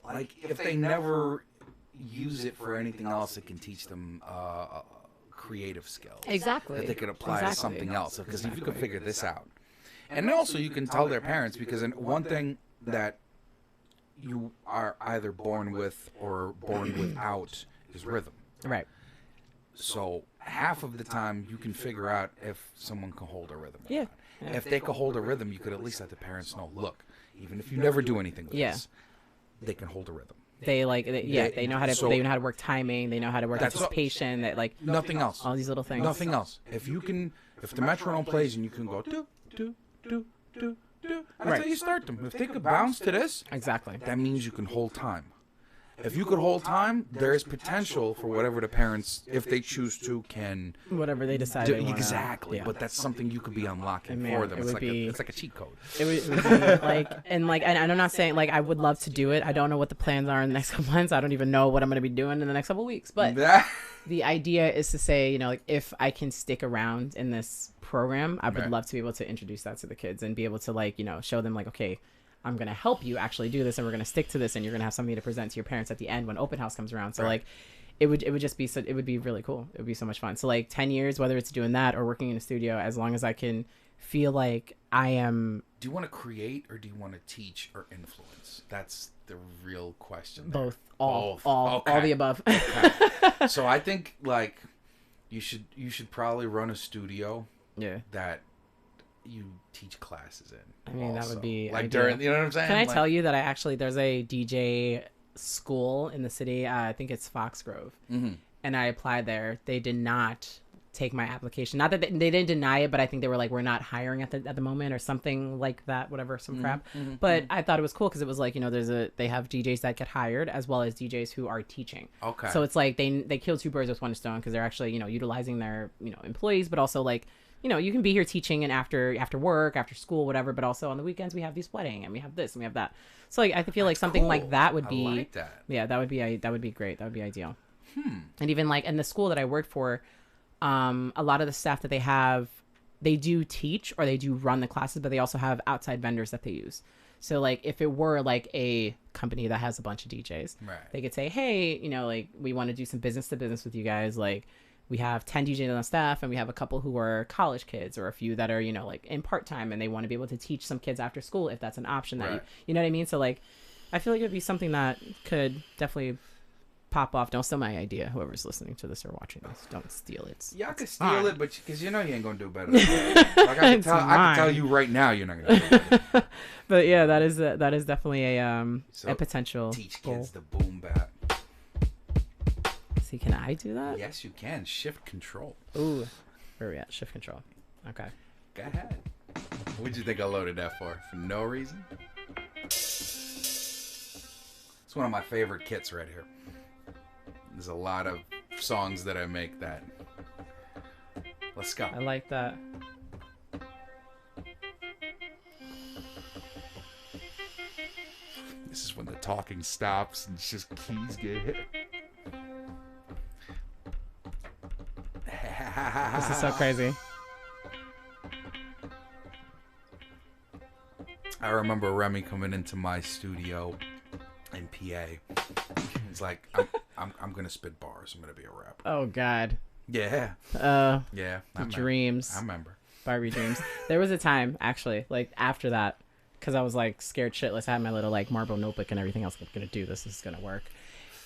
like, if they never use it for anything else, it can teach them creative skills Exactly. that they could apply to Exactly. something else. Because if you can figure this out, and also you can tell their parents, because one thing that you are either born with or born without is rhythm. Right. So half of the time you can figure out if someone can hold a rhythm. or Yeah. not. If they can hold a rhythm, you could at least let the parents know, look, even if you never do anything with Yeah. this, they can hold a rhythm. They they know how to so- they know how to work timing. They know how to work That's what- anticipation. That like Nothing else. all these little things. Nothing else. If the metronome plays and you can go do do do do do, that's Right. how you start them. If they could bounce to this, Exactly. that means you can hold time. If you could hold time, there is potential for whatever the parents, if they choose to, can Whatever they decide. do. they wanna, Exactly. yeah. But that's something you could be unlocking And man, for them. it It's would like, be- it's like a cheat code. It would be and I'm not saying like I would love to do it. I don't know what the plans are in the next couple months. I don't even know what I'm going to be doing in the next couple weeks. But the idea is to say, like, if I can stick around in this program, I would Right. love to be able to introduce that to the kids and be able to like, show them like, okay, I'm going to help you actually do this, and we're going to stick to this, and you're going to have something to present to your parents at the end when open house comes around. So Right. like, it would just be it would be really cool. It would be so much fun. So like 10 years, whether it's doing that or working in a studio, as long as I can feel like I am Do you want to create or do you want to teach or influence? That's the real question. there. both, all Okay. the above. So I think like you should probably run a studio Yeah. that you teach classes in. I mean, that would also. be like ideal. during, you know what I'm saying? Can I Like- tell you that there's a DJ school in the city. I think it's Foxgrove. Mhm. And I applied there. They did not take my application. Not that they didn't deny it, but I think they were like, we're not hiring at the moment or something like that, whatever, some crap. But I thought it was cool because it was like, they have DJs that get hired as well as DJs who are teaching. Okay. So it's like they kill two birds with one stone because they're actually, utilizing their, employees, but also like, you can be here teaching and after work, after school, whatever, but also on the weekends we have these wedding and we have this and we have that. So like, I feel like something cool. like that would I be, like that. yeah, that would be great. That would be ideal. And even like in the school that I worked for, a lot of the staff that they have, they do teach or they do run the classes, but they also have outside vendors that they use. So like if it were like a company that has a bunch of DJs, Right. they could say, hey, like we want to do some business to business with you guys. Like we have 10 DJs on staff and we have a couple who are college kids or a few that are, like in part-time and they want to be able to teach some kids after school if that's an option that Right. you know what I mean? So like, I feel like it'd be something that could definitely pop off. Don't steal my idea. Whoever's listening to this or watching this, don't steal it. Yeah, I could It's steal fine. it, but because you ain't gonna do better. Than that. Like I can It's tell mine. you right now, you're not gonna do better. But yeah, that is definitely So, a potential Teach goal. kids the boom bap. See, can I do that? Yes, you can. Shift control. Ooh, where are we at? Shift control. Okay. Go ahead. What'd you think I loaded that for? For no reason? It's one of my favorite kits right here. There's a lot of songs that I make that. Let's go. I like that. This is when the talking stops and it's just keys get hit. This is so crazy. I remember Remy coming into my studio in PA. He's like, I'm gonna spit bars. I'm gonna be a rapper. Oh God. Yeah, Uh, yeah. I the remember. dreams. I remember. Barbie dreams. There was a time actually, like after that, because I was like scared shitless. I had my little like marble notebook and everything else. I'm gonna do this. This is gonna work.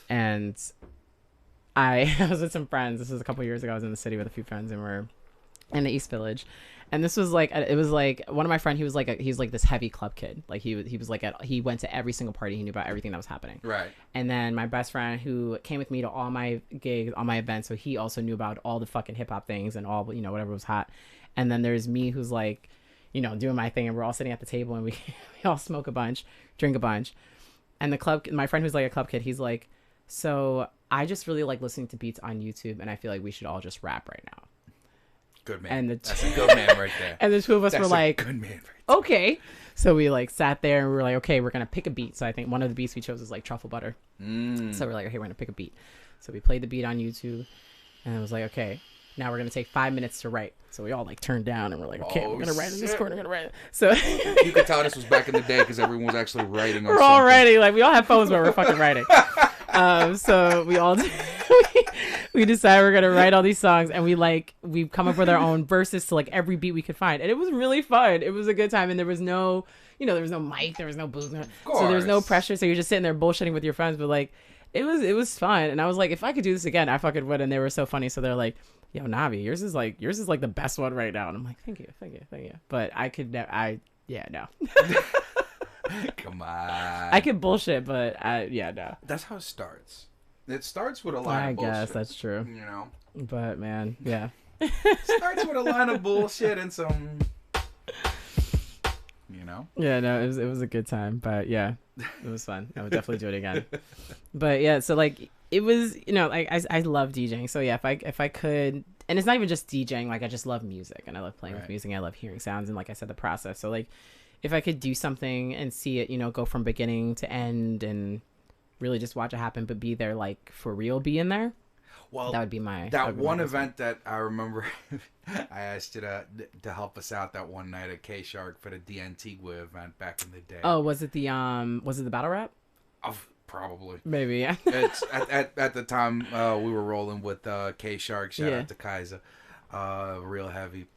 And I was with some friends. This was a couple years ago. I was in the city with a few friends, and we're in the East Village. And this was like, it was like one of my friends. He was like he's like this heavy club kid. Like he was like he went to every single party. He knew about everything that was happening. Right. And then my best friend who came with me to all my gigs, all my events, so he also knew about all the fucking hip hop things and all, whatever was hot. And then there's me who's like, doing my thing, and we're all sitting at the table and we all smoke a bunch, drink a bunch. And my friend who's like a club kid, he's like, so I just really like listening to beats on YouTube and I feel like we should all just rap right now. Good man. And That's a good man right there. and the two of us That's were a like, good man right there. okay. So we like sat there and we were like, okay, we're gonna pick a beat. So I think one of the beats we chose was like truffle butter. So we're like, okay, we're gonna pick a beat. So we played the beat on YouTube, and it was like, okay, now we're gonna take 5 minutes to write. So we all like turned down and we're like, okay, Oh, we're gonna write in this shit. corner, we're gonna write it. So You could tell this was back in the day because everyone was actually writing on we're all something. writing, like we all have phones where we're fucking writing. So we all we decided we're gonna write all these songs, and we come up with our own verses to like every beat we could find, and it was really fun. It was a good time, and there was no, there was no mic, there was no booze, so there was no pressure. So you're just sitting there bullshitting with your friends, but like it was fun. And I was like, if I could do this again, I fucking would. And they were so funny. So they're like, yo, Novi, yours is like the best one right now. And I'm like, thank you. But I could no. Come on. I could bullshit, but no. That's how it starts. It starts with a line I of bullshit. guess that's true. You know? But man, yeah. Starts with a line of bullshit and some... You know? Yeah, no, it was a good time, but yeah, it was fun. I would definitely do it again. But yeah, so like it was, like I love DJing. So yeah, if I could, and it's not even just DJing, like I just love music and I love playing with music. I love hearing sounds and like I said, the process. So like if I could do something and see it, go from beginning to end and really just watch it happen, but be there like for real, be in there. Well, that would be my one event that I remember. I asked you to help us out that one night at K Shark for the D Antigua event back in the day. Oh, was it the battle rap? Probably. Maybe, yeah. It's at the time we were rolling with K Shark. Shout out to Kaiser, real heavy,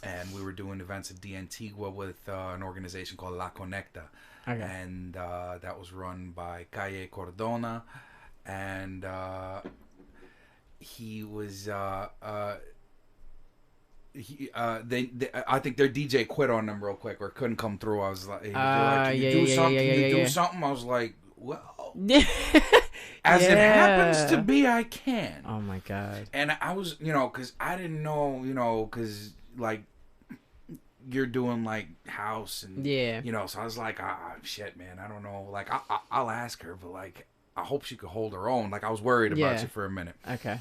and we were doing events at D Antigua with an organization called La Conecta. Okay. And that was run by Calle Cordona, and he was I think their DJ quit on them real quick or couldn't come through. I was like, can you do something? I was like, well, as it happens to be, I can. Oh my god. And I was, because I didn't know, because like you're doing like house and so I was like, shit, man, I don't know, like I'll ask her, but like I hope she could hold her own. Like I was worried about you for a minute. Okay.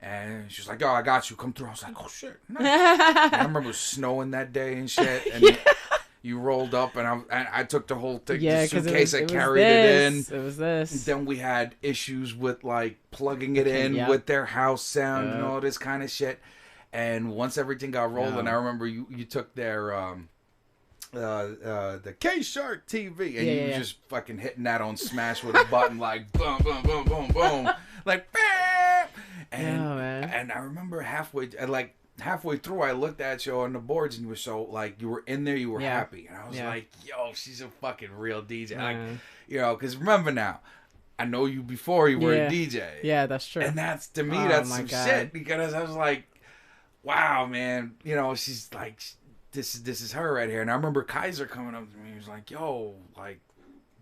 And she was like, "Yo, I got you. Come through." I was like, "Oh shit!" Nice. I remember it was snowing that day and shit. And you rolled up, and I took the whole thing, the suitcase. I carried it in. It was this. Then we had issues with like plugging it in with their house sound and all this kind of shit. And once everything got rolling, I remember you took their the K Shark TV, and you were just fucking hitting that on smash with a button, like boom, boom, boom, boom, boom, like bam. And I remember halfway through, I looked at you on the boards, and you were so like you were in there, you were happy, and I was like, yo, she's a fucking real DJ, like because remember now. I know you before you were a DJ. Yeah, that's true. And that's to me, that's some shit, because I was like, wow, man, she's like, this is her right here. And I remember Kaiser coming up to me. He was like, yo, like,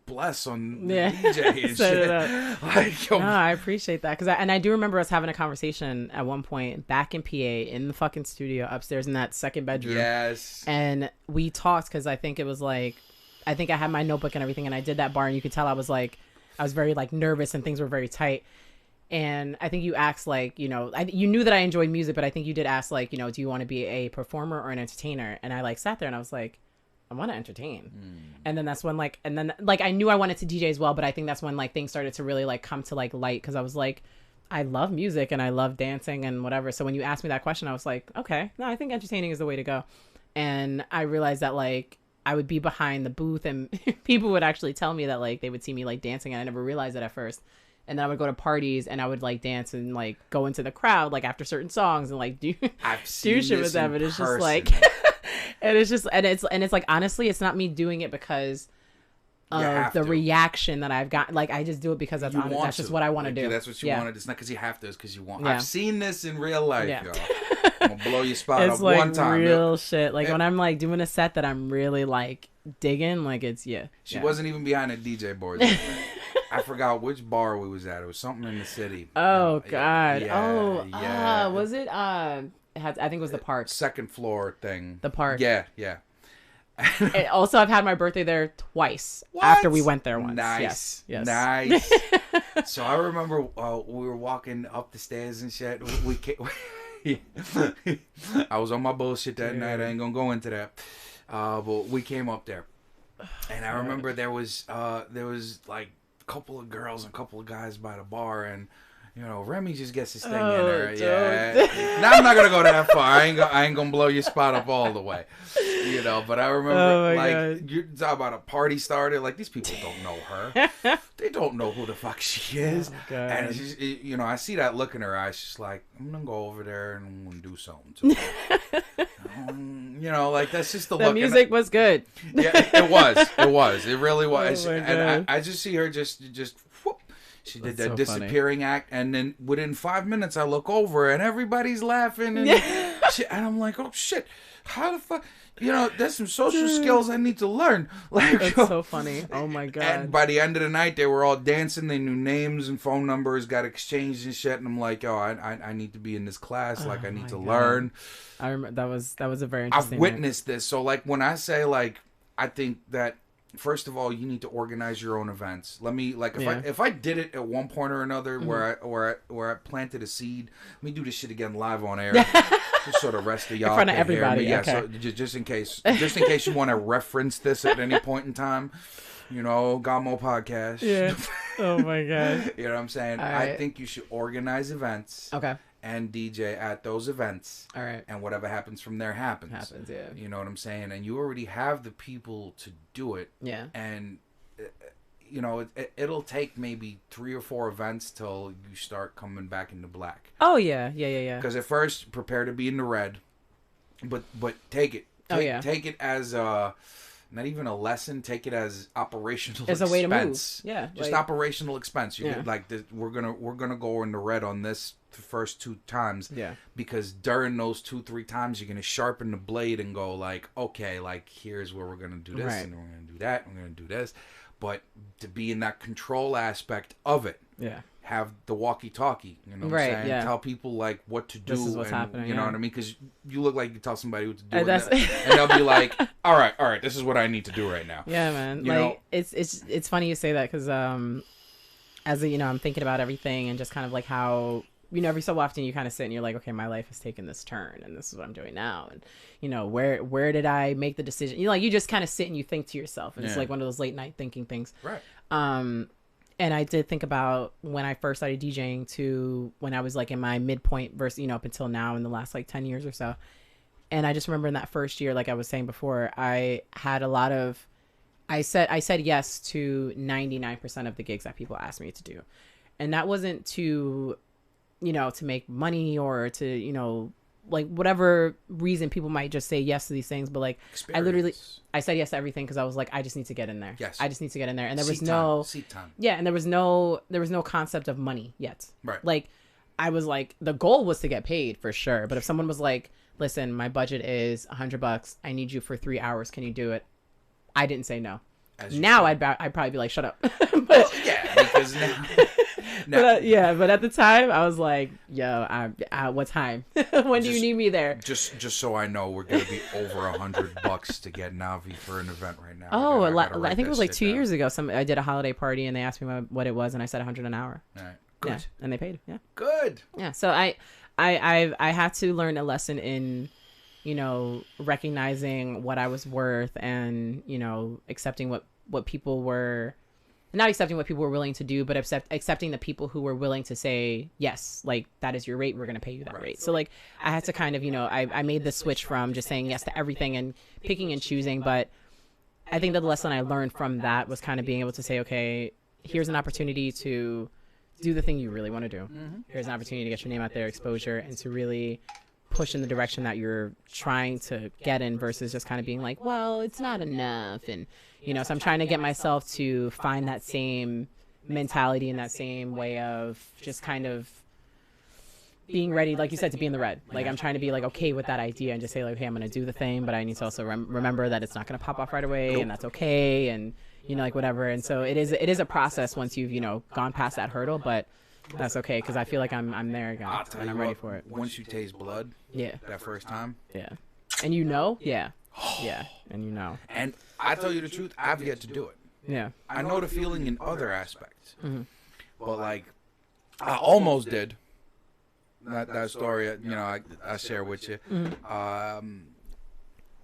bless on the DJ and shit. Like, yo. No, I appreciate that. And I do remember us having a conversation at one point back in PA in the fucking studio upstairs in that second bedroom. Yes. And we talked because I think it was like, I think I had my notebook and everything, and I did that bar, and you could tell I was very like nervous and things were very tight. And I think you asked like, you knew that I enjoyed music, but I think you did ask like, do you want to be a performer or an entertainer? And I like sat there and I was like, I want to entertain. And then that's when I knew I wanted to DJ as well, but I think that's when like things started to really like come to like light, because I was like, I love music and I love dancing and whatever. So when you asked me that question, I was like, okay, no, I think entertaining is the way to go. And I realized that like I would be behind the booth and people would actually tell me that like they would see me like dancing, and I never realized it at first. And then I would go to parties and I would like dance and like go into the crowd like after certain songs and like do shit with them. And it's just like, and it's like, honestly, it's not me doing it because of the reaction that I've gotten. Like I just do it because that's just what I want to do. That's what you wanted. It's not because you have to. It's because you want. I've seen this in real life, yo. I'm gonna blow your spot up like one time. It's real shit. Like when I'm like doing a set that I'm really like digging, like it's She wasn't even behind a DJ board. I forgot which bar we was at. It was something in the city. Oh God. Was it? I think it was the park. Second floor thing. The park. Yeah. And also, I've had my birthday there twice after we went there once. Nice. Yes. Nice. So I remember we were walking up the stairs and shit. I was on my bullshit that night. I ain't gonna go into that. But we came up there, and I remember there was like a couple of girls and a couple of guys by the bar, and you know, Remy just gets his thing in there. Yeah. Now I'm not gonna go that far. I ain't gonna blow your spot up all the way. You know, but I remember like you're talking about a party starter. Like these people don't know her. They don't know who the fuck she is. Oh, God. And it's just, you know, I see that look in her eyes. She's like, I'm gonna go over there and I'm gonna do something to her. You know, like that's just the look. The music was good. Yeah, it was. It was. It really was. Oh my And God. I just see her just whoop. She did That's that so disappearing act, and then within 5 minutes, I look over and everybody's laughing, and and I'm like, oh shit, how the fuck? You know, there's some social skills I need to learn. Like, That's so funny. Oh my God. and by the end of the night, they were all dancing. They knew names and phone numbers, got exchanged and shit. And I'm like, oh, I need to be in this class. Like, I need to learn. I remember that was a very I've interesting witnessed this. So, like, when I say, like, I think that, first of all, you need to organize your own events. Let me, like, if I did it at one point or another where I planted a seed, let me do this shit again live on air. Just so the rest of y'all in front of can everybody. hear me. Okay. Yeah, so just in case you want to reference this at any point in time, you know, GodMode podcast. Yeah. Oh my God. You know what I'm saying? All I right. think you should organize events. Okay. And DJ at those events. All right. And whatever happens from there happens. Yeah. You know what I'm saying? And you already have the people to do it. Yeah. And, you know, it'll take maybe 3 or 4 events till you start coming back into black. Oh yeah. Because at first, prepare to be in the red. But take it. Take it as not even a lesson. Take it as operational expense. As a way to move. Yeah. Just operational expense. You get, like, we're gonna go in the red on this the first 2 times. Yeah. Because during those 2-3 times, you're gonna sharpen the blade and go like, okay, like here's where we're gonna do this, Right. and we're gonna do that, and we're gonna do this. But to be in that control aspect of it, Yeah. have the walkie-talkie. You know what Right, I'm saying? yeah. Tell people like what to do. This is what's and, happening, You know yeah. what I mean? Because you look like you tell somebody what to do, And that's- and they'll be like, all right, this is what I need to do right now. Yeah, man. You like know? it's funny you say that because as a, you know, I'm thinking about everything and just kind of like how, you know, every so often you kind of sit and you're like, okay, my life has taken this turn and this is what I'm doing now, and you know, where did I make the decision? You know, like you just kind of sit and you think to yourself, and it's like one of those late night thinking things. Right. And I did think about when I first started DJing to when I was like in my midpoint versus, you know, up until now in the last like 10 years or so. And I just remember in that first year, like I was saying before, I had a lot of, I said yes to 99% of the gigs that people asked me to do. And that wasn't to, you know, to make money or to, you know, like whatever reason people might just say yes to these things. But like, I said yes to everything because I was like, I just need to get in there. Yes. I just need to get in there. And there was seat time. Yeah, and there was no concept of money yet. Right. Like, I was like, the goal was to get paid for sure. But if someone was like, listen, my budget is $100. I need you for 3 hours. Can you do it? I didn't say no. Now I'd probably be like, shut up. But yeah, because now. But at the time I was like, yo, what time? When do you need me there? Just so I know, we're gonna be over $100 to get Novi for an event right now. Oh, I I think it was like 2 years ago. I did a holiday party and they asked me what it was, and I said $100 an hour. All right, good. Yeah, and they paid. Yeah, good. Yeah, so I had to learn a lesson in, you know, recognizing what I was worth and, you know, accepting what people were. Not accepting what people were willing to do, but accepting the people who were willing to say, yes, like, that is your rate. We're going to pay you that rate. So, like, I had to kind of, you know, I made the switch from just saying yes to everything and picking and choosing. But I think that the lesson I learned from that was kind of being able to say, okay, here's an opportunity to do the thing you really want to do. Mm-hmm. Here's an opportunity to get your name out there, exposure, and to really push in the direction that you're trying to get in versus just kind of being like, well, it's not enough. And, you know, so I'm trying to get myself to find that same mentality and that same way of just kind of being ready, like you said, to be in the red. Like, I'm trying to be like okay with that idea and just say like, hey, I'm going to do the thing, but I need to also remember that it's not going to pop off right away, and that's okay, and, you know, like whatever. And so it is a process once you've, you know, gone past that hurdle, but that's okay because I feel like I'm there again and I'm ready for it. Once you taste blood, that first time, and you know, and you know, and I tell you the truth, I've yet to do it. Yeah, I know the feeling in other aspects, but like I almost did. that story, you know, I share with you.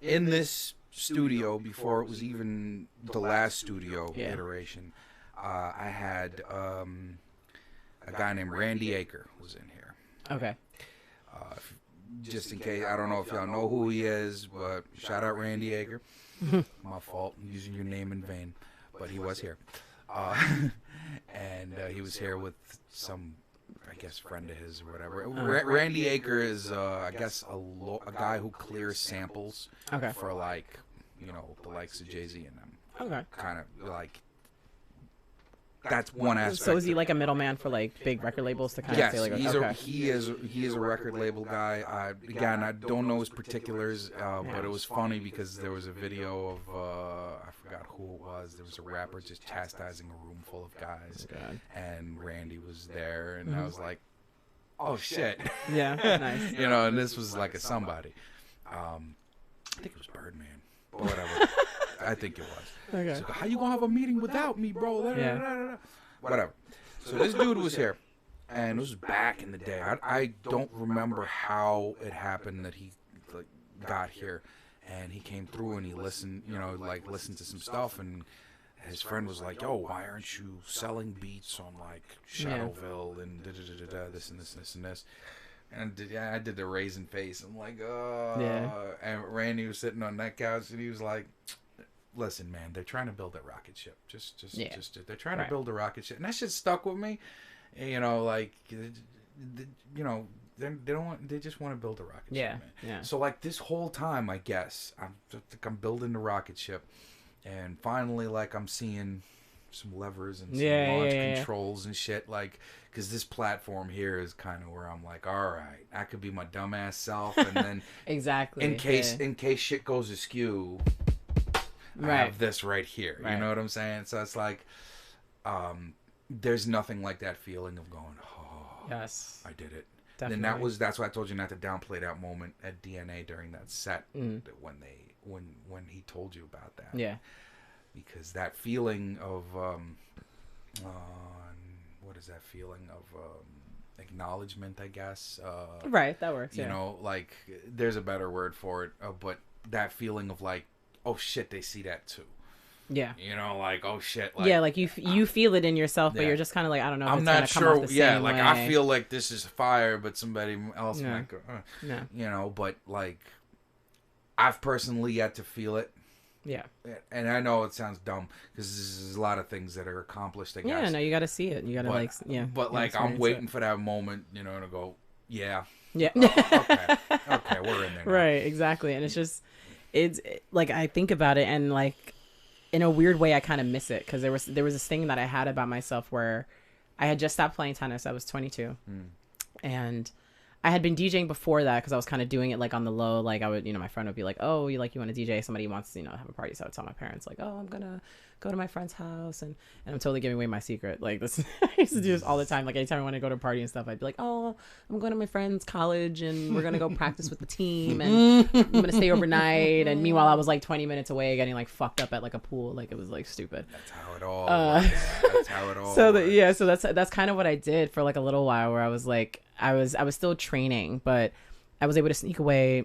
In this studio, before it was even the last studio iteration, I had a guy named Randy Aker was in here. Okay. Just in case, I don't know if y'all know who he is, but shout out Randy Aker. My fault, I'm using your name in vain, but he was here. And he was here with some, I guess, friend of his or whatever. Randy Aker is, I guess, a guy who clears samples for, like, you know, the likes of Jay-Z and them. Okay. Kind of like, that's one aspect. So is he like a middleman for like big record labels to kind of say like, he is a record label guy. Again, I don't know his particulars, but it was funny because there was a video of I forgot who it was. There was a rapper just chastising a room full of guys, and Randy was there, and I was like, oh shit, yeah, nice. You know, and this was like a somebody. I think it was Birdman, but whatever. I think it was. Okay. So, how you gonna have a meeting without me, bro? Whatever. So this dude was here, and it was back in the day. I don't remember how it happened that he like got here, and he came through and he listened, you know, like listened to some stuff, and his friend was like, "Yo, why aren't you selling beats on like Shadowville and this and this and this and this?" And I did the raisin face. I'm like, And Randy was sitting on that couch, and he was like, listen, man, they're trying to build a rocket ship. Just they're trying to build a rocket ship, and that shit stuck with me. You know, like, you know, they just want to build a rocket ship, man. Yeah. So like this whole time, I guess I'm building the rocket ship, and finally, like, I'm seeing some levers and some launch controls and shit, like, because this platform here is kind of where I'm like, all right, I could be my dumbass self, and then exactly in case shit goes askew. I have this right here. You know what I'm saying? So it's like, there's nothing like that feeling of going, oh, yes, I did it. Definitely. And that's why I told you not to downplay that moment at DNA during that set when he told you about that. Yeah. Because that feeling of what is that feeling of acknowledgement, I guess. Right, that works. You know, like, there's a better word for it, but that feeling of like, oh shit, they see that too. Yeah. You know, like, oh shit. Like, yeah, like you feel it in yourself, but you're just kind of like, I don't know if I'm not sure. Come off the same way. I feel like this is fire, but somebody else might go, you know, but like, I've personally yet to feel it. Yeah. And I know it sounds dumb because there's a lot of things that are accomplished, I guess. Yeah, no, you got to see it. You got to But like, I'm waiting for that moment, you know, to go, yeah. Yeah. Okay, we're in there now. Right, exactly. And it's like, I think about it, and like, in a weird way, I kind of miss it, because there was this thing that I had about myself where I had just stopped playing tennis. I was 22, and I had been DJing before that, because I was kind of doing it like on the low. Like, I would, you know, my friend would be like, "Oh, you want to DJ? Somebody wants to, you know, have a party." So I would tell my parents like, "Oh, I'm gonna go to my friend's house," and I'm totally giving away my secret. Like, this, I used to do this all the time. Like, anytime I want to go to a party and stuff, I'd be like, "Oh, I'm going to my friend's college, and we're gonna go practice with the team, and I'm gonna stay overnight." And meanwhile, I was like 20 minutes away, getting like fucked up at like a pool. Like, it was like stupid. That's how it all. That's how it all. So that's kind of what I did for like a little while, where I was like, I was still training, but I was able to sneak away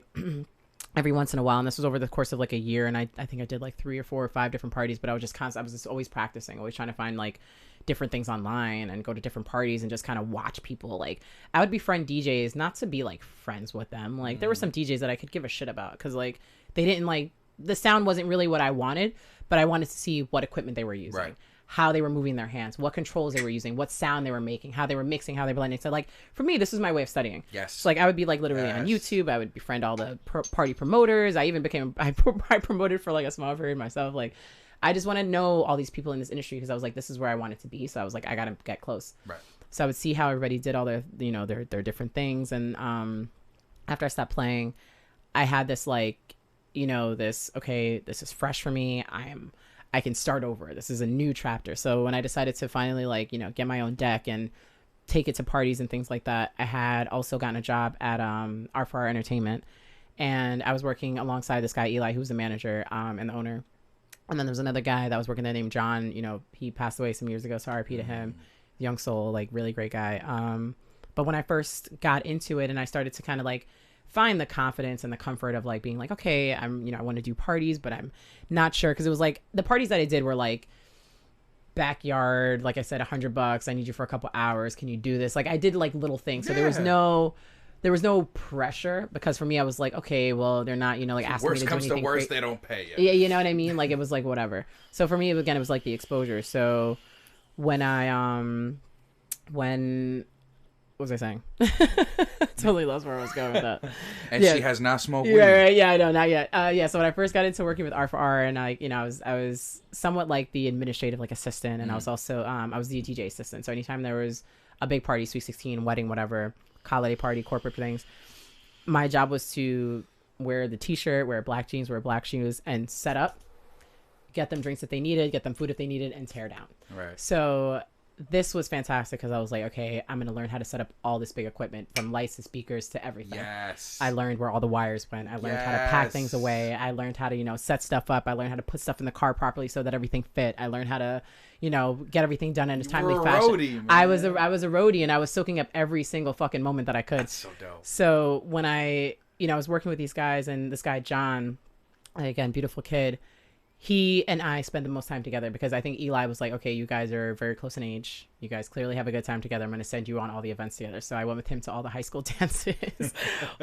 every once in a while, and this was over the course of like a year, and I think I did like 3 or 4 or 5 different parties, but I was just always practicing, always trying to find like different things online and go to different parties and just kind of watch people. Like, I would befriend DJs, not to be like friends with them. Like, there were some DJs that I could give a shit about, because like, they didn't, like, the sound wasn't really what I wanted, but I wanted to see what equipment they were using. Right. How they were moving their hands, what controls they were using, what sound they were making, how they were mixing, how they were blending. So like, for me, this is my way of studying. Yes. So like, I would be like literally on YouTube. I would befriend all the party promoters. I even I promoted for like a small period myself. Like, I just want to know all these people in this industry, because I was like, this is where I wanted to be. So I was like, I got to get close. Right. So I would see how everybody did all their, you know, their different things. And after I stopped playing, I had this like, you know, this is fresh for me. I can start over. This is a new chapter. So when I decided to finally, like, you know, get my own deck and take it to parties and things like that, I had also gotten a job at R4R Entertainment, and I was working alongside this guy Eli, who was the manager and the owner. And then there was another guy that was working there named John. You know, he passed away some years ago, so RIP to him. Young soul, like, really great guy. But when I first got into it and I started to kind of like find the confidence and the comfort of like being like, okay, I'm, you know, I want to do parties, but I'm not sure. Cause it was like the parties that I did were like backyard, like I said, $100. I need you for a couple hours. Can you do this? Like I did like little things. So there was no pressure, because for me, I was like, okay, well, they're not, you know, like asking me to do anything. Worst comes to worst, they don't pay you. Yeah, you know what I mean? Like it was like whatever. So for me, again, it was like the exposure. So when I what was I saying? Totally lost where I was going with that. And she has not smoked weed. Yeah, right. Yeah, I know, not yet. So when I first got into working with R4R, and I was somewhat like the administrative like assistant, and I was also I was the DJ assistant. So anytime there was a big party, Sweet 16, wedding, whatever, holiday party, corporate things, my job was to wear the t-shirt, wear black jeans, wear black shoes, and set up, get them drinks if they needed, get them food if they needed, and tear down. Right. So this was fantastic because I was like, okay, I'm going to learn how to set up all this big equipment, from lights to speakers to everything. Yes. I learned where all the wires went. I learned how to pack things away. I learned how to, you know, set stuff up. I learned how to put stuff in the car properly so that everything fit. I learned how to, you know, get everything done in a timely fashion. Roadie, man. I was a roadie, and I was soaking up every single fucking moment that I could. That's so dope. So when I was working with these guys, and this guy, John, again, beautiful kid, he and I spent the most time together, because I think Eli was like, okay, you guys are very close in age. You guys clearly have a good time together. I'm going to send you on all the events together. So I went with him to all the high school dances,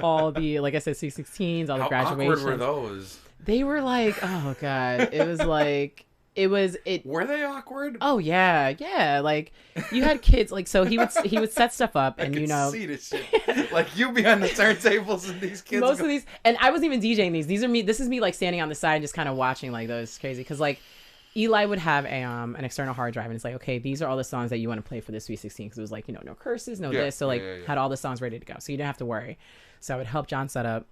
all the, like I said, C16s, all the graduations. How awkward were those? They were like, oh God. It was like, Were they awkward? Oh yeah. Like you had kids, like, so he would set stuff up, and you know, see this shit. Like you behind the turntables, and these kids. Most of these, and I wasn't even DJing these. This is me like standing on the side, and just kind of watching, like those crazy. Because like Eli would have an external hard drive, and it's like, okay, these are all the songs that you want to play for this V16. Because it was like, you know, no curses, no this. So like had all the songs ready to go, so you didn't have to worry. So I would help John set up.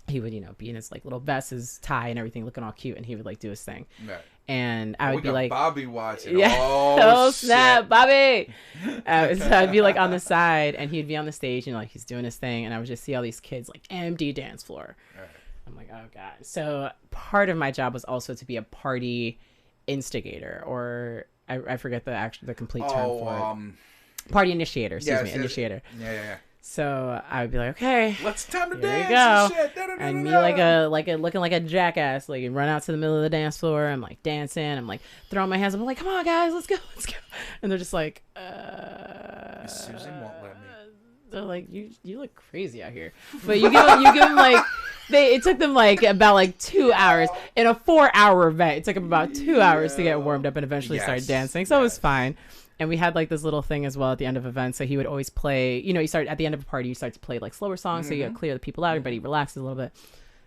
He would, you know, be in his like little vest, his tie, and everything, looking all cute, and he would like do his thing. Right. And I would be like, Bobby watching. Yeah. Oh snap, shit. Bobby. So I'd be like on the side, and he'd be on the stage, and like he's doing his thing, and I would just see all these kids like empty dance floor. Right. I'm like, oh God. So part of my job was also to be a party instigator, or I forget the complete term for it. Party initiator. Excuse me, initiator. Yeah. So I would be like, okay, time to here dance. We go. And shit. And me like looking like a jackass, like run out to the middle of the dance floor. I'm like dancing. I'm like throwing my hands up. I'm like, come on guys, let's go. And they're just like, Susan won't let me. They're like, you look crazy out here. But you give them like, it took them like about like 2 hours in a 4-hour event. It took them about 2 hours to get warmed up and eventually start dancing. So it was fine. And we had like this little thing as well at the end of events. So he would always play, you know, you start at the end of a party, you start to play like slower songs. So you clear the people out, everybody relaxes a little bit.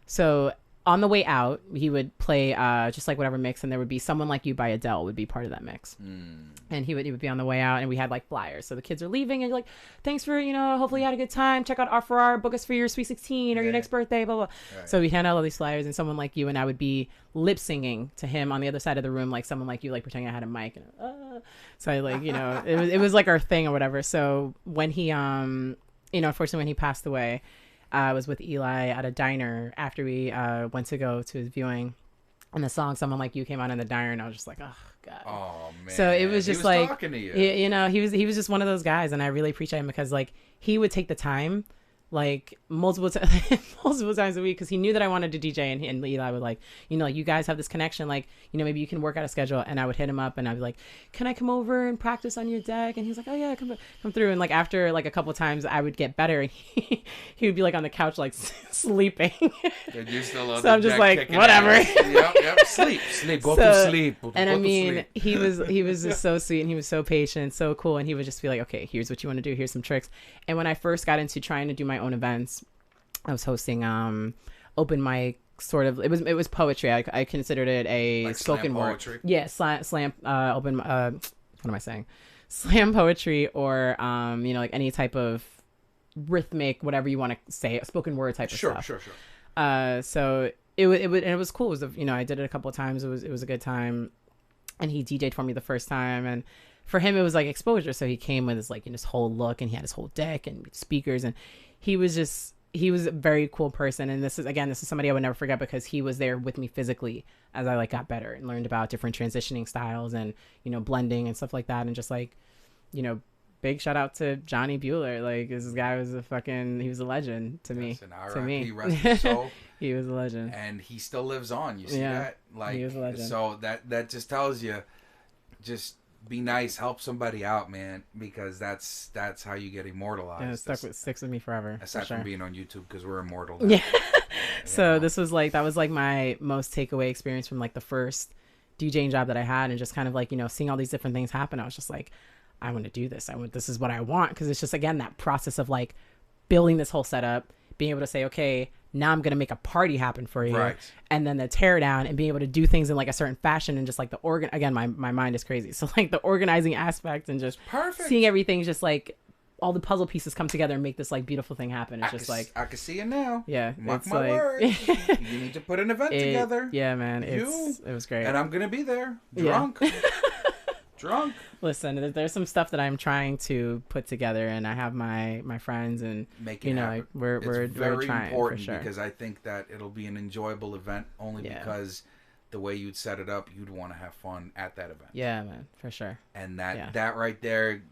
So on the way out, he would play just like whatever mix, and there would be Someone Like You by Adele would be part of that mix. And he would be on the way out, and we had like flyers. So the kids are leaving, and you're like, thanks for, you know, hopefully you had a good time. Check out R4R, book us for your Sweet 16 or your next birthday, blah, blah. Right. So we hand out all these flyers, and Someone Like You, and I would be lip singing to him on the other side of the room, like Someone Like You, like pretending I had a mic. And so I like, you know, it was like our thing or whatever. So when he, you know, unfortunately when he passed away, I was with Eli at a diner after we went to go to his viewing, and the song Someone Like You came on in the diner, and I was just like, oh God. Oh man. So it was just like, talking to you. You know, he was just one of those guys, and I really appreciate him because like he would take the time, like multiple times a week, because he knew that I wanted to DJ, and Eli would like, you know, like, you guys have this connection, like, you know, maybe you can work out a schedule. And I would hit him up, and I'd be like, can I come over and practice on your deck? And he was like, oh yeah, come through. And like after like a couple times I would get better, and he would be like on the couch like sleeping. So I'm just like, whatever. Yep. Sleep, go to sleep. And I mean, he was just so sweet, and he was so patient, so cool, and he would just be like, okay, here's what you want to do, here's some tricks. And when I first got into trying to do my own events, I was hosting open mic, sort of. It was poetry. I considered it a like spoken word. Poetry. Yeah, slam open. What am I saying? Slam poetry, or you know, like any type of rhythmic, whatever you want to say, spoken word type of stuff. Sure. So it was cool. It was, you know, I did it a couple of times. It was a good time, and he DJ'd for me the first time, and for him it was like exposure. So he came with his like, you know, his whole look, and he had his whole deck and speakers, and he was a very cool person. And this is somebody I would never forget, because he was there with me physically as I like got better and learned about different transitioning styles and, you know, blending and stuff like that, and just like, you know, big shout out to Johnny Bueller. Like, this guy was he was a legend to me. To me, rest his soul. He was a legend, and he still lives on. You see that? Like, he was a legend. So that just tells you, just be nice, help somebody out, man, because that's how you get immortalized. Yeah, it sticks with me forever. Aside from being on YouTube, because we're immortal now. Yeah. So this was that was like my most takeaway experience from like the first DJing job that I had, and just kind of like, seeing all these different things happen. I was just like, I want to do this. This is what I want. Because it's just, again, that process of like building this whole setup, being able to say, okay, now I'm going to make a party happen for you. Right. And then the tear down, and being able to do things in like a certain fashion, and just like again, my mind is crazy. So like the organizing aspect, and just seeing everything just like all the puzzle pieces come together and make this like beautiful thing happen. It's like, I can see it now. Yeah. Mark it's my like, words. You need to put an event together. Yeah, man. It was great. And I'm going to be there. Drunk. Yeah. Drunk. Listen, there's some stuff that I'm trying to put together, and I have my friends, and make it happen. Like, we're very trying, important, for sure. because I think that it'll be an enjoyable event only because the way you'd set it up, you'd want to have fun at that event. Yeah, man, for sure. And that right there,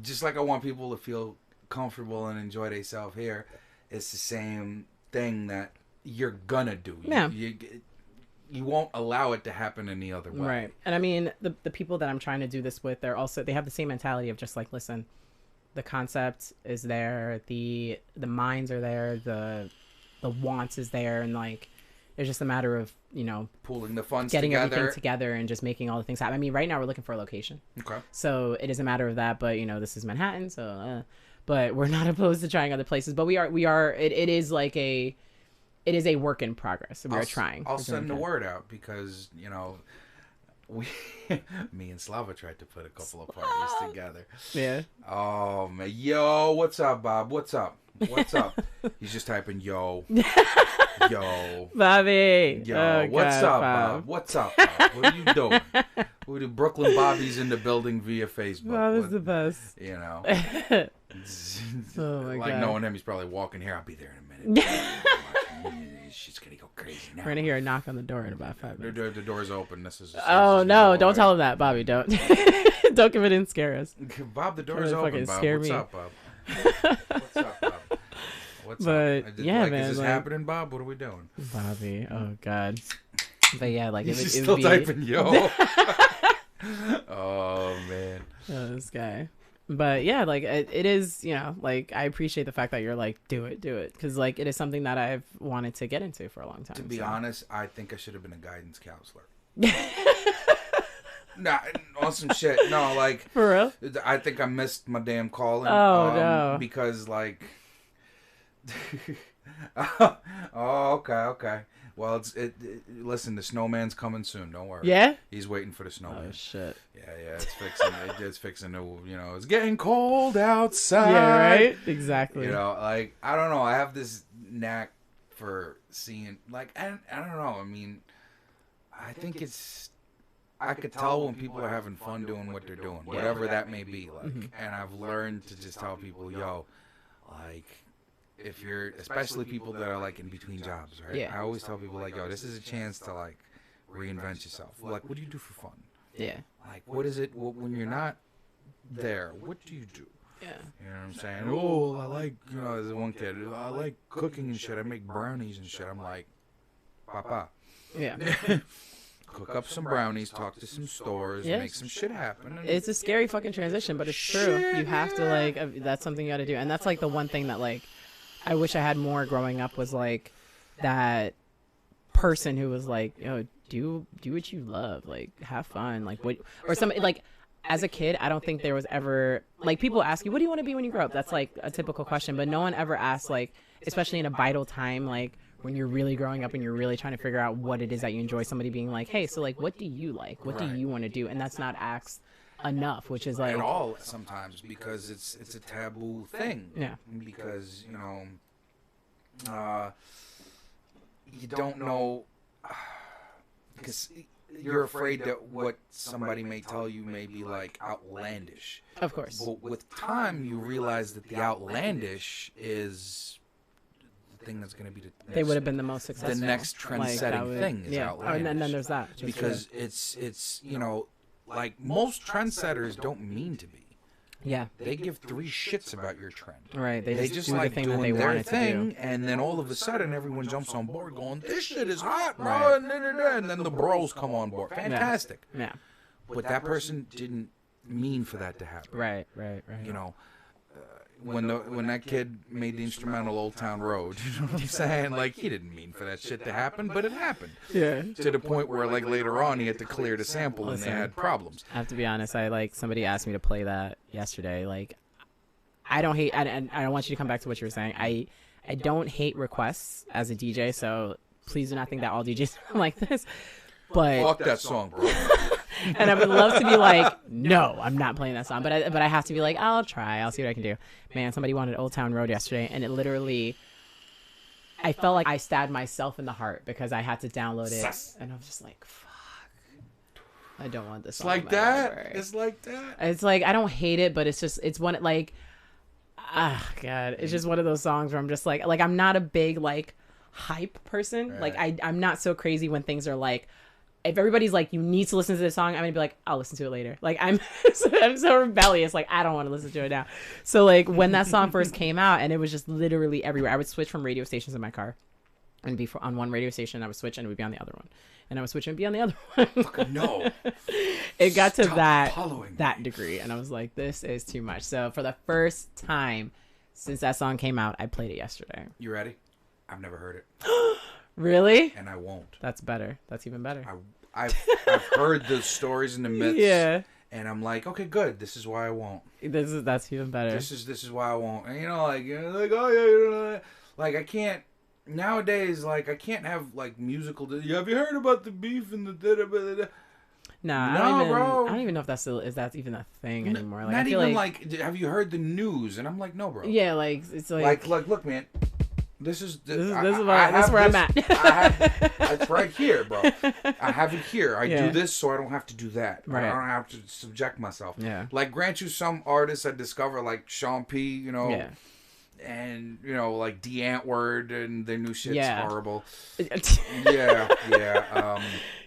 just like I want people to feel comfortable and enjoy themselves here, it's the same thing that you're gonna do. Yeah. You won't allow it to happen any other way. Right. And I mean, the people that I'm trying to do this with, they have the same mentality of just like, listen, the concept is there, the minds are there, the wants is there, and like, it's just a matter of, pulling the funds getting together. everything together and just making all the things happen. I mean, right now we're looking for a location. Okay. So it is a matter of that, but this is Manhattan, so but we're not opposed to trying other places. But we are it is like it is a work in progress. We are trying. I'll send the word out, because me and Slava tried to put a couple of parties together. Yeah. Oh man, yo, what's up, Bob? What's up? He's just typing yo. Yo, Bobby. Yo, what's up, Bob? What's up, Bob? What are you doing? We do Brooklyn Bobby's in the building via Facebook. Bob is the best. Oh my God. Knowing him, he's probably walking here. I'll be there in a minute. She's gonna go crazy now. We're gonna hear a knock on the door in about 5 minutes. The door's open. This is. Oh no! Don't tell him that, Bobby. Don't. Don't give it in. Scare us. Bob, the door's open. Bob, what's up, Bob? What's up, Bob? What's up? Man. Is this happening, Bob? What are we doing? Bobby. Oh God. But yeah, like he's still typing yo. Oh man. Oh, this guy. But yeah, like it is, like I appreciate the fact that you're like, do it, because like it is something that I've wanted to get into for a long time. To be honest, I think I should have been a guidance counselor. Nah, on some shit. No, like for real. I think I missed my damn calling. Oh no, because like. Oh, okay. Well, listen, the snowman's coming soon. Don't worry. Yeah? He's waiting for the snowman. Oh, shit. Yeah, it's fixing. It's fixing to, it's getting cold outside. Yeah, right? Exactly. Like, I don't know. I have this knack for seeing, like, I don't know. I mean, I think I could tell when people are having fun doing what they're doing, whatever that may be. Like, and I've learned to just tell people, yo, like, if you're, especially people that are like in between jobs, right? Yeah. I always tell people like, yo, this is a chance to like reinvent yourself. Like, what do you do for fun? Yeah. Like, what is it when you're not there? What do you do? Yeah. You know what I'm saying? Oh, I like, there's one kid, I like cooking and shit. I make brownies and shit. I'm like, Papa. Yeah. Cook up some brownies, talk to some stores, make some shit happen. It's a scary fucking transition, but it's true. You have to like, that's something you got to do. And that's like the one thing that like, I wish I had more growing up, was like that person who was like, do what you love, like have fun, like what, or something. Like as a kid, I don't think there was ever, like, people ask you, what do you want to be when you grow up? That's like a typical question, but no one ever asks, like, especially in a vital time, like when you're really growing up and you're really trying to figure out what it is that you enjoy, somebody being like, hey, so like, what do you like? What do you want to do? And that's not asked enough, which is like at all sometimes, because it's a taboo thing. Yeah. Because you don't know, because you're afraid that what somebody may tell you may be like outlandish. Of course. But with time, you realize that the outlandish is the thing that's going to be they would have been the most successful. The next trend-setting thing is outlandish. And then there's that. Because it's like most trendsetters don't mean to be. Yeah. They give 3 shits about your trend. Right. They just do like the thing that doing they their wanted to thing, do. and then all of a sudden everyone jumps on board going, this shit is hot, bro, Right. and then the bros come on board. Fantastic. Yeah. But that person didn't mean for that to happen. Right. You know, when that kid made the instrumental Old Town Road, you know what I'm saying? Like, he didn't mean for that shit to happen, but it happened. Yeah. To the point where, like, later on, he had to clear the sample and they had problems. I have to be honest. Somebody asked me to play that yesterday. Like, I don't hate. I don't want you to come back to what you were saying. I don't hate requests as a DJ. So please do not think that all DJs are like this. But Fuck that song, bro. and I would love to be like, no, I'm not playing that song. But I have to be like, I'll try. I'll see what I can do. Man, somebody wanted Old Town Road yesterday, and it literally, I felt like I stabbed myself in the heart because I had to download it, and I was just like, fuck, I don't want this. It's like that. It's like that. It's like, I don't hate it, but it's just, it's one, like, God, it's just one of those songs where I'm just like I'm not a big like hype person. Right. Like I'm not so crazy when things are like, if everybody's like, you need to listen to this song, I'm gonna be like, I'll listen to it later. Like I'm so rebellious. Like I don't want to listen to it now. So like when that song first came out and it was just literally everywhere, I would switch from radio stations in my car and be on one radio station. I would switch and it would be on the other one, and I would switch and be on the other one. Fucking no. It got to Stop following that me. degree, and I was like, this is too much. So for the first time since that song came out, I played it yesterday. You ready? I've never heard it, Really? and I won't. That's better. That's even better. I've heard the stories and the myths. Yeah. And I'm like, okay, good. This is why I won't. That's even better. This is why I won't. And oh yeah, you know, like I can't nowadays. Like I can't have like musical. Have you heard about the beef and the da-da-da-da-da? Nah, No, I don't even know if that's even a thing anymore. Like, Not I feel even like, have you heard the news? And I'm like, no, bro. yeah, like it's like Look, man. This is where I'm at. It's right here, bro. I have it here. I Yeah. do this so I don't have to do that. Right. I don't have to subject myself. Yeah. Like, grant you, some artists I discover, like Sean P, you know, Yeah. and, you know, like D Antwoord and their new shit's Yeah. horrible. Yeah.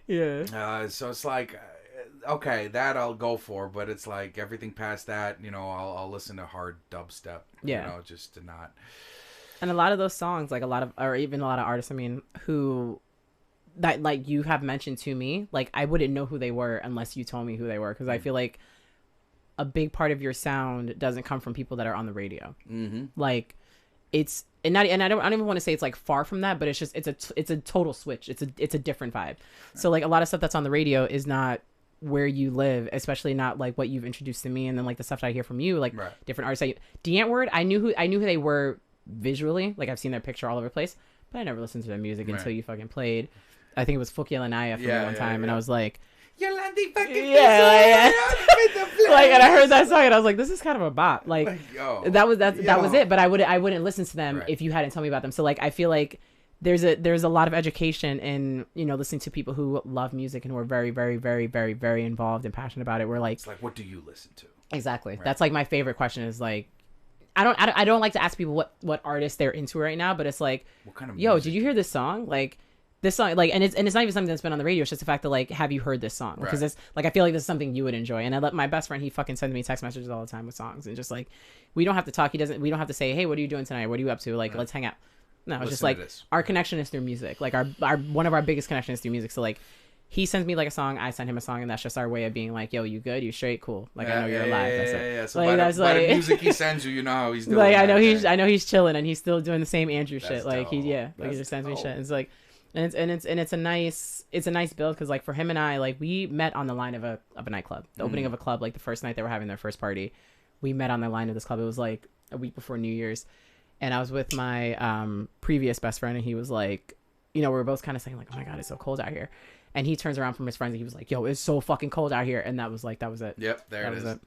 Yeah. So it's like, okay, that I'll go for, but it's like everything past that, you know, I'll listen to hard dubstep. Yeah. You know, just to not. And a lot of those songs, like even a lot of artists, I mean, who that like you have mentioned to me, like I wouldn't know who they were unless you told me who they were, because I feel like a big part of your sound doesn't come from people that are on the radio. Mm-hmm. Like it's I don't even want to say it's like far from that, but it's just it's a total switch. It's a different vibe. Right. So like a lot of stuff that's on the radio is not where you live, especially not like what you've introduced to me, and then like the stuff that I hear from you, like Right. different artists. D Antwoord, I knew who they were visually, like I've seen their picture all over the place, but I never listened to their music Right. until you fucking played. I think it was Fuki Lanaya for me one time, and I was like, Yolandi fucking yeah, like, and I heard that song and I was like, this is kind of a bop. Like that was it. But I wouldn't listen to them if you hadn't told me about them. So like I feel like there's a lot of education in, you know, listening to people who love music and who are very, very, very, very, very involved and passionate about it. We're like, it's like, what do you listen to? Exactly. Right. That's like my favorite question is like, I don't like to ask people what artists they're into right now, but it's like, what kind of yo, music? did you hear this song? Like this song, like, and it's not even something that's been on the radio. It's just the fact that like, have you heard this song? Because it's like, I feel like this is something you would enjoy. And I let my best friend, he fucking sends me text messages all the time with songs, and just like, we don't have to talk. We don't have to say, hey, what are you doing tonight? What are you up to? Like, let's hang out. No, it's just like our connection is through music. Like our one of our biggest connections is through music. So like, he sends me like a song, I send him a song, and that's just our way of being like, yo, you good? You straight? Cool. Like, I know you're alive. That's it. Yeah. So like, by the music he sends you, you know how he's doing. Like, I know he's chilling, and he's still doing the same Andrew shit. Like dope. he just sends me shit. And it's like, and it's a nice build, because like for him and I, like we met on the line of a nightclub, the opening of a club, like the first night they were having their first party. We met on the line of this club. It was like a week before New Year's, and I was with my previous best friend, and he was like, you know, we were both kind of saying like, oh my god, it's so cold out here. And he turns around from his friends and he was like, yo, it's so fucking cold out here. And that was it. Yep, there it is.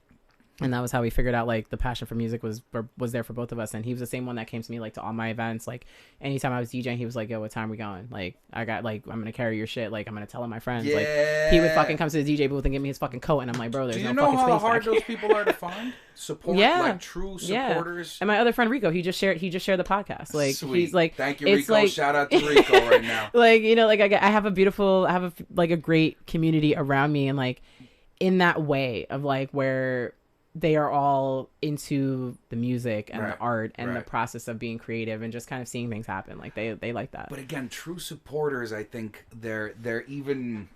And that was how we figured out like the passion for music was there for both of us. And he was the same one that came to me like to all my events. Like anytime I was DJing, he was like, yo, what time we going? Like I got like, I'm gonna carry your shit. Like I'm gonna tell all my friends. Yeah. Like he would fucking come to the DJ booth and give me his fucking coat, and I'm like, bro, there's no fucking space. Do you know how hard back here. those people are to find? Support, like true supporters. And my other friend Rico, he just shared the podcast. Like Sweet. he's like, thank you, Rico. Like, shout out to Rico right now. Like, you know, like I have a great community around me, and like in that way of like where they are all into the music and the Right, art and the right. process of being creative and just kind of seeing things happen. Like they like that. But again, true supporters, I think they're even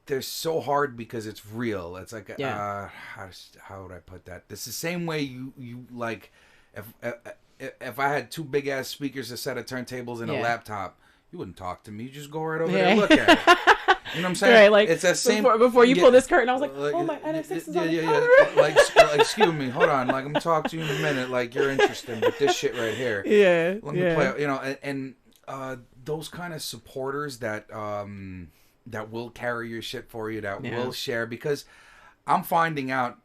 they're so hard because it's real. It's like Yeah. how would I put that? It's the same way you like if I had two big ass speakers, a set of turntables, and a Yeah. laptop, you wouldn't talk to me. You just go right over Yeah. there and look at it. You know what I'm saying? Right, like it's that same before you yeah, pull this curtain, I was like, like, oh my NX6 is yeah, on the yeah, cover. yeah. Like, excuse me, hold on. Like, I'm gonna talk to you in a minute. Like, you're interested with this shit right here. Yeah, Let me play. You know, and those kind of supporters that that will carry your shit for you, that will share, because I'm finding out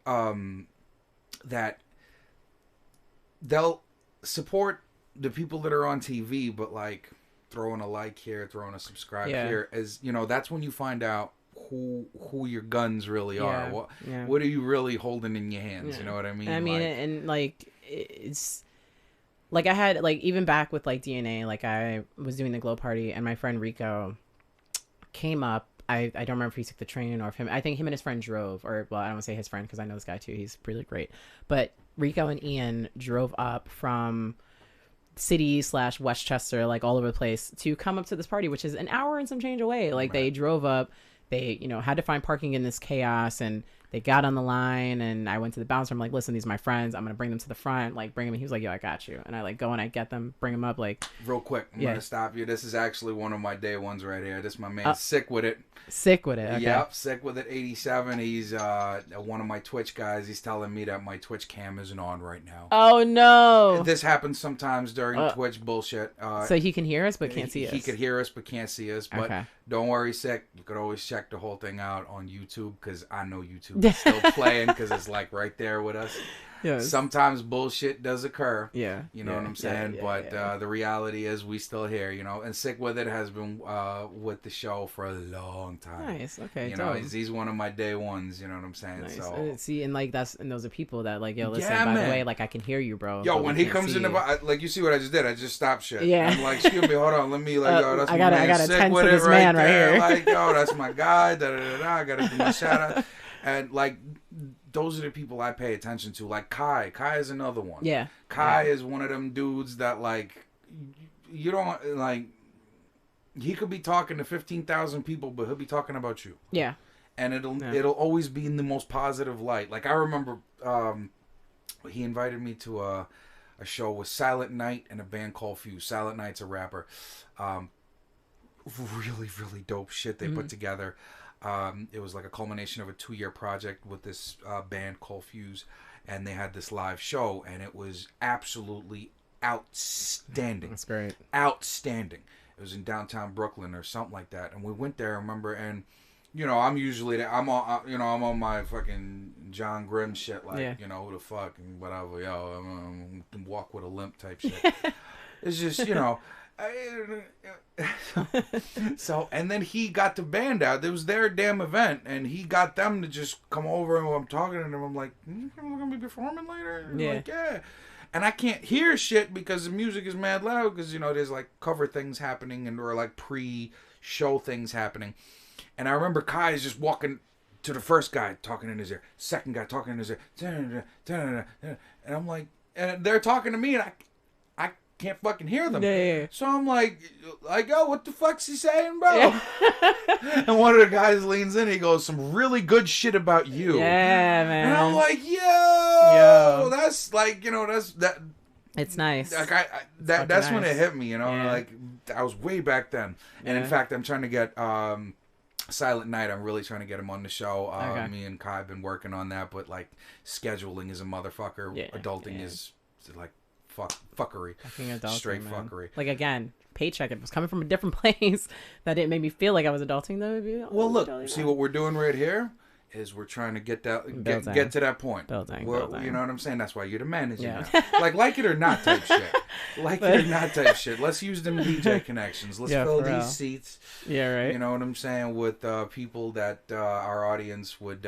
that they'll support the people that are on TV, but like throwing a like here, throwing a subscribe here, as you know, that's when you find out who your guns really are. What are you really holding in your hands? You know what I mean? I mean, like, and like it's like I had like even back with like DNA, like I was doing the glow party and my friend Rico came up. I don't remember if he took the train or if him. I think him and his friend drove, or well, I don't want to say his friend because I know this guy too. He's really great. But Rico and Ian drove up from city/Westchester, like all over the place, to come up to this party, which is an hour and some change away. Like they drove up, they had to find parking in this chaos, and they got on the line, and I went to the bouncer. I'm like, listen, these are my friends. I'm gonna bring them to the front. Like, bring them. And he was like, yo, I got you. And I like go and I get them, bring them up. Like, real quick, I'm gonna stop you. This is actually one of my day ones right here. This is my man, Sick With It. Sick With It. Okay. Yep, Sick With It 87. He's one of my Twitch guys. He's telling me that my Twitch cam isn't on right now. Oh no. This happens sometimes during Twitch bullshit. So he can hear us but can't see us. He could hear us but can't see us. But Okay. don't worry, Sick. You could always check the whole thing out on YouTube, because I know YouTube is still playing, because it's like right there with us. Yes. Sometimes bullshit does occur. Yeah. You know what I'm saying? But the reality is we still here, you know. And Sick With It has been with the show for a long time. Nice. Okay. You know, he's one of my day ones, you know what I'm saying? Nice. So See, and like and those are people that like, yo, listen, Yeah, by man. the way, like I can hear you, bro. yo, but when we he can't comes see in the you. like, you see what I just did? I just stopped shit. Yeah. I'm like, excuse me, hold on, let me like, yo, that's I my gotta- man, I gotta Sick tend With to It this man right there. here. Like, yo, that's my guy. Da da da da. I gotta do my shout out. And like, those are the people I pay attention to. Like Kai. Kai is another one. Yeah. Kai is one of them dudes that like, you don't like. He could be talking to 15,000 people, but he'll be talking about you. Yeah. And it'll always be in the most positive light. Like I remember, he invited me to a show with Silent Night and a band called Fuse. Silent Night's a rapper. Really, really dope shit they put together. It was like a culmination of a 2-year project with this band called Fuse, and they had this live show, and it was absolutely outstanding. That's great. Outstanding. It was in downtown Brooklyn or something like that, and we went there. I remember, and you know, I'm usually I'm on my fucking John Grimm shit, like you know, who the fuck and whatever, yo, I'm walk with a limp type shit. It's just, you know. So, and then he got the band out. It was their damn event, and he got them to just come over, and I'm talking to them. I'm like, "You gonna be performing later?" And they're like, yeah. And I can't hear shit because the music is mad loud, because you know there's like cover things happening and or like pre-show things happening. And I remember Kai is just walking to the first guy talking in his ear, second guy talking in his ear, and I'm like, and they're talking to me, and I can't fucking hear them. Yeah. So I'm like, yo, what the fuck's he saying, bro? And one of the guys leans in, he goes, some really good shit about you. Yeah, man. And I'm like, yo, that's like, you know, that. It's nice. Like that's when it nice. hit me, you know, Yeah. like I was way back then. And in Yeah. fact, I'm trying to get Silent Night. I'm really trying to get him on the show. Okay. Me and Kai have been working on that, but like scheduling is a motherfucker. Yeah, Adulting yeah. is like fuckery. Fucking adulting, Straight man. fuckery. Like again, paycheck. It was coming from a different place that didn't make me feel like I was adulting though. Maybe, Well, look, see what we're doing right here is we're trying to get that get to that point. Building. You know what I'm saying? That's why you're the manager. Yeah. Now. like it or not type shit. Like it or not type shit. Let's use them DJ connections. Let's fill for these real. seats. Yeah, right. You know what I'm saying? With people that our audience would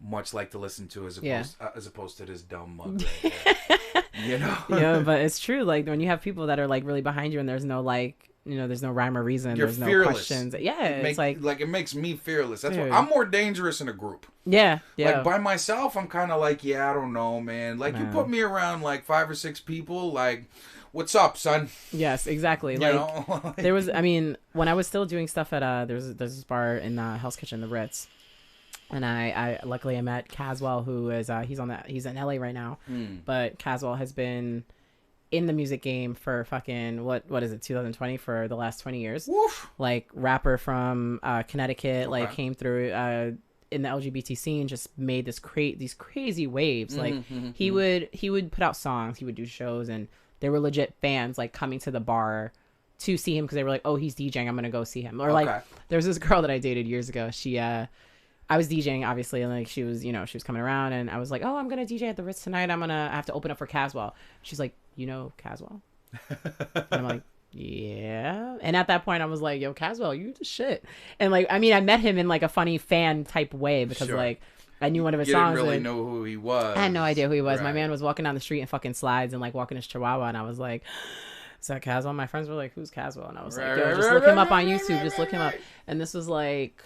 much like to listen to, as opposed to this dumb mug right there. You know? Yeah, but it's true. Like when you have people that are like really behind you, and there's no like there's no rhyme or reason. You're there's fearless. No questions. Yeah, it's like it makes me fearless. That's Dude. what I'm more dangerous in a group. Yeah. Like by myself, I'm kind of like, I don't know, man. Like you put me around like 5 or 6 people, like, what's up, son? Yes, exactly. You like know? there was, I mean, when I was still doing stuff at there's this bar in Hell's Kitchen, the Ritz, and I luckily I met Caswell, who is he's in LA right now, but Caswell has been in the music game for fucking what is it 2020 for the last 20 years. Woof. Like rapper from Connecticut, Okay. like came through in the LGBT scene, just made these crazy waves. Like he would put out songs, he would do shows, and there were legit fans like coming to the bar to see him because they were like, oh, he's DJing, I'm gonna go see him. Or like there was this girl that I dated years ago. She I was DJing obviously, and like she was coming around, and I was like, oh, I'm gonna DJ at the Ritz tonight, I have to open up for Caswell. She's like, you know Caswell? And I'm like, yeah. And at that point I was like, yo, Caswell, you the shit. And like, I mean, I met him in like a funny fan type way because like I knew one of his songs. You didn't really know who he was. I had no idea who he was. Right. My man was walking down the street in fucking slides and like walking his chihuahua, and I was like, is that Caswell? My friends were like, who's Caswell? And I was like, yo, just look him up on YouTube. Just look him up. And this was like,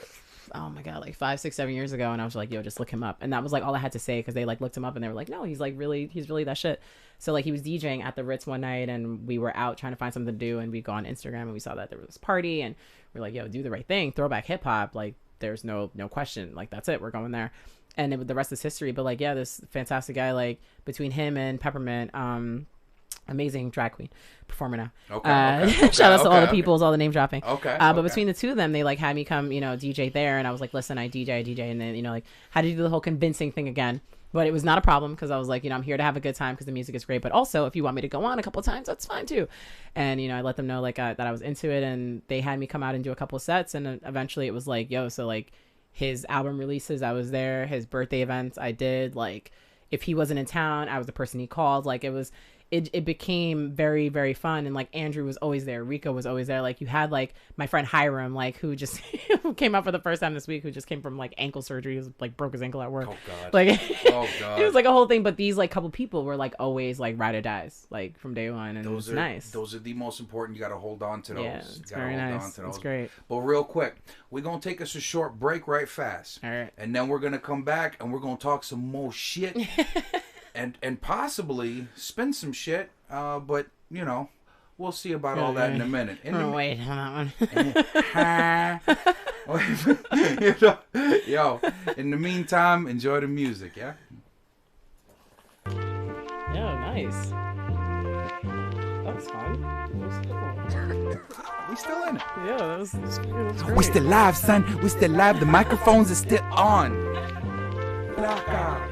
oh my god, like 5, 6, 7 years ago. And I was like, yo, just look him up. And that was like all I had to say, because they like looked him up and they were like, no, he's really that shit. So like he was DJing at the Ritz one night, and we were out trying to find something to do, and we go on Instagram and we saw that there was this party, and we're like, yo, do the right thing, throwback hip hop, like there's no question, like that's it, we're going there. And the rest is history. But like, yeah, this fantastic guy, like between him and Peppermint, amazing drag queen performer now. Shout out to all the peoples, all the name dropping. But between the two of them, they like had me come, DJ there, and I was like, listen, I DJ, and then like had to do the whole convincing thing again. But it was not a problem, because I was like, I'm here to have a good time because the music is great. But also, if you want me to go on a couple of times, that's fine too. And I let them know like that I was into it, and they had me come out and do a couple of sets. And eventually, it was like, yo, so like his album releases, I was there. His birthday events, I did. Like if he wasn't in town, I was the person he called. Like it became very, very fun. And like Andrew was always there, Rico was always there. Like you had like my friend Hiram, like who just who came out for the first time this week, who just came from like ankle surgery. He was like broke his ankle at work. Oh god. Like oh god. It was like a whole thing. But these like couple people were like always like ride or dies, like from day one, and it was nice. Those are the most important. You got to hold on to those. Yeah, it's very nice. It's great. But real quick, we're gonna take us a short break right fast. All right. And then we're gonna come back and we're gonna talk some more shit. and possibly spin some shit. But we'll see about all that in a minute. Wait on that one. Yo, in the meantime, enjoy the music, yeah? Yeah, nice. That was fun. That was cool. We still in it. Yeah, that was great. We still live, son. We still live. The microphones are still on. Blackout.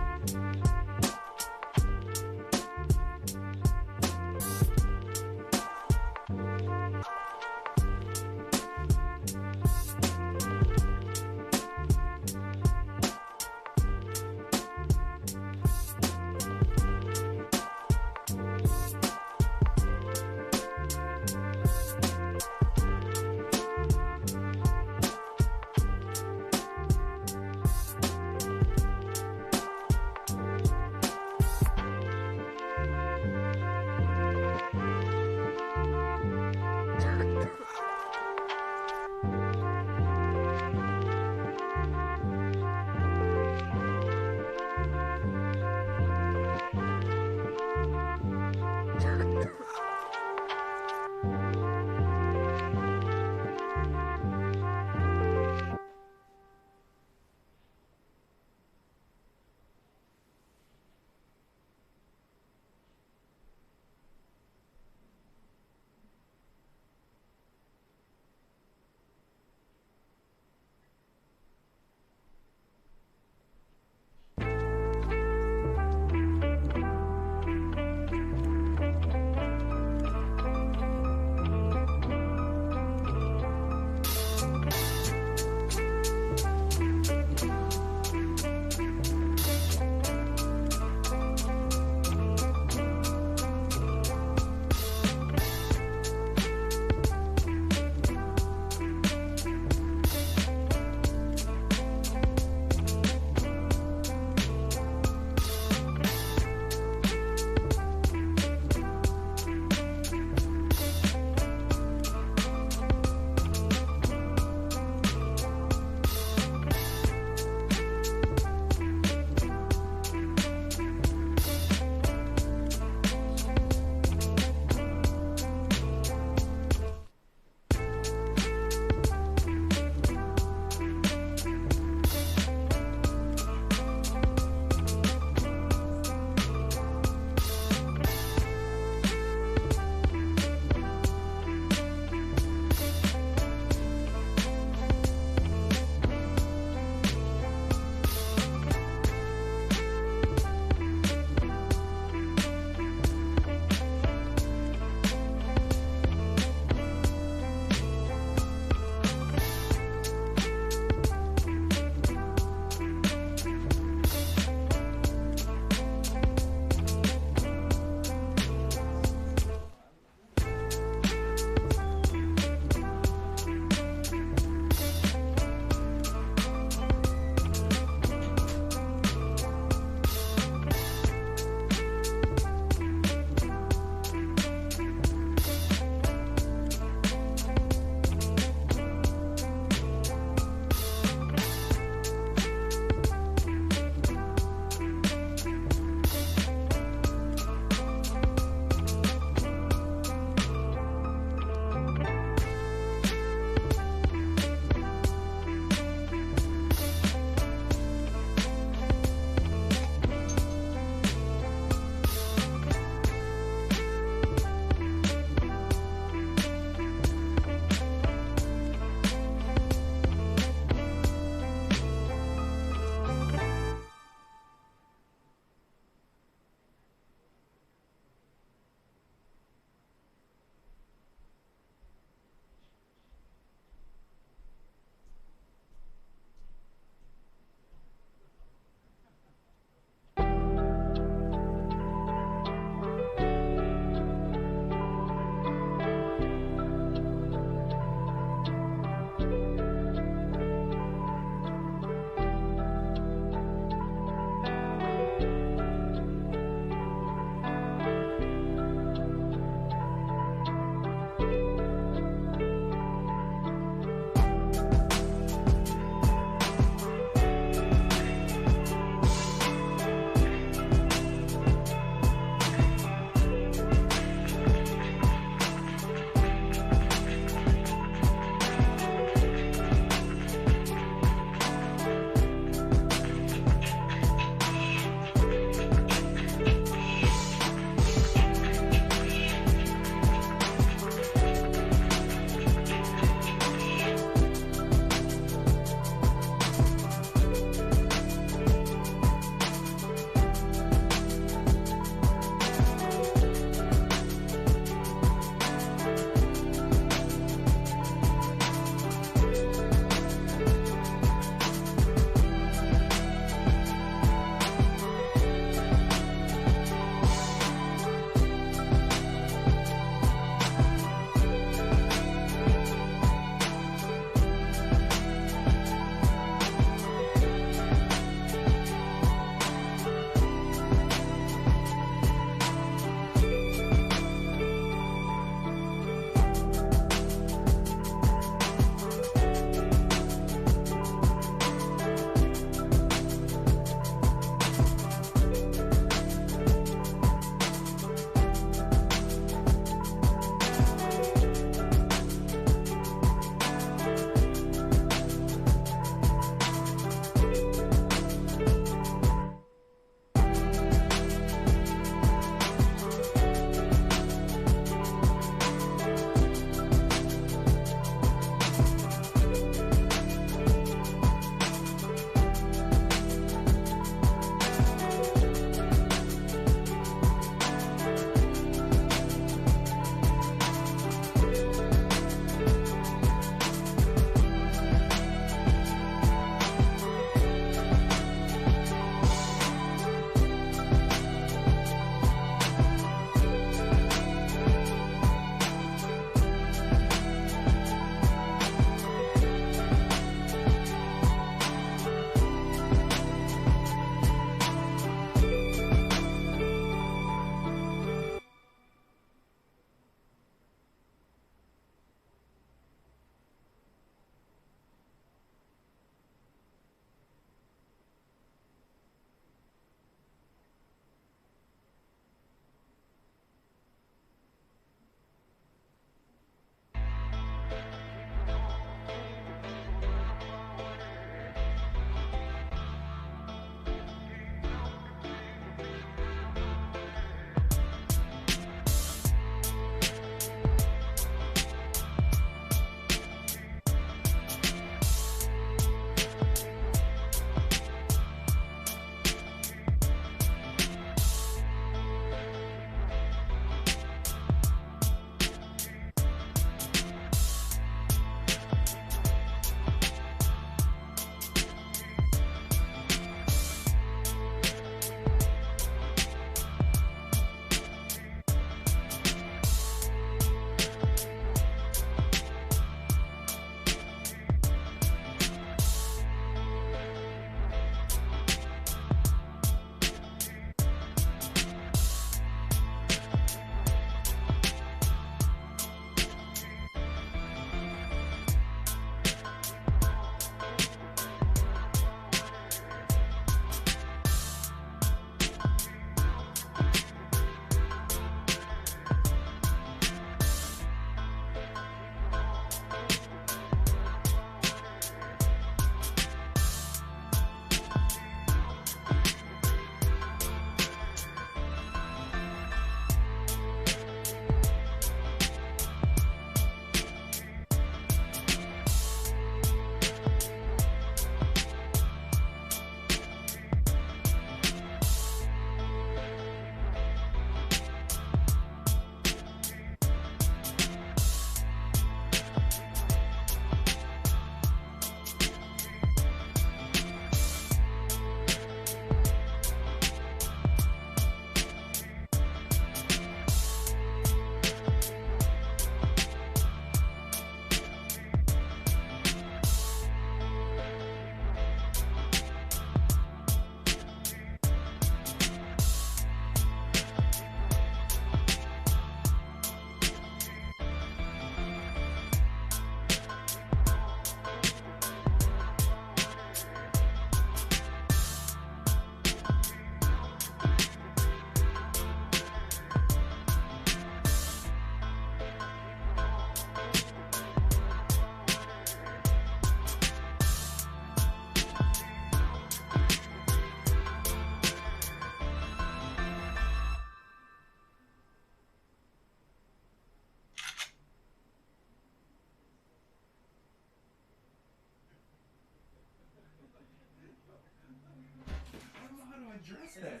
dress then?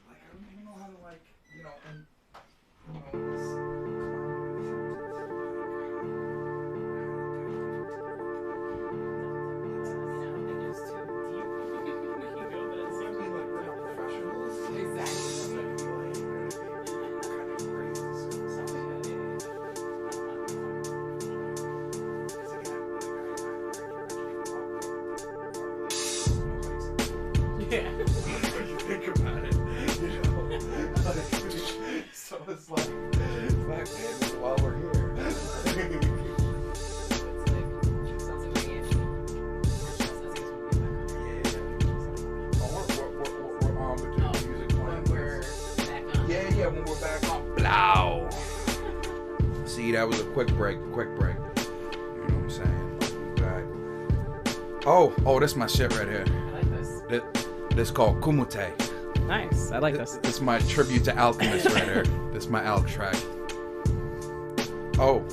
Like, I don't even know how to, like, you know, and, you know, Yeah. when you think about it, you know, like, so it's like, fuck, man, while we're here. Yeah, when we're back on blow. See, that was a quick break. You know what I'm saying? Like, we're back. Oh, this is my shit right here. I like this. This called Kumute. Nice. I like this. This is my tribute to Alchemist right here. This is my Alch track. Oh.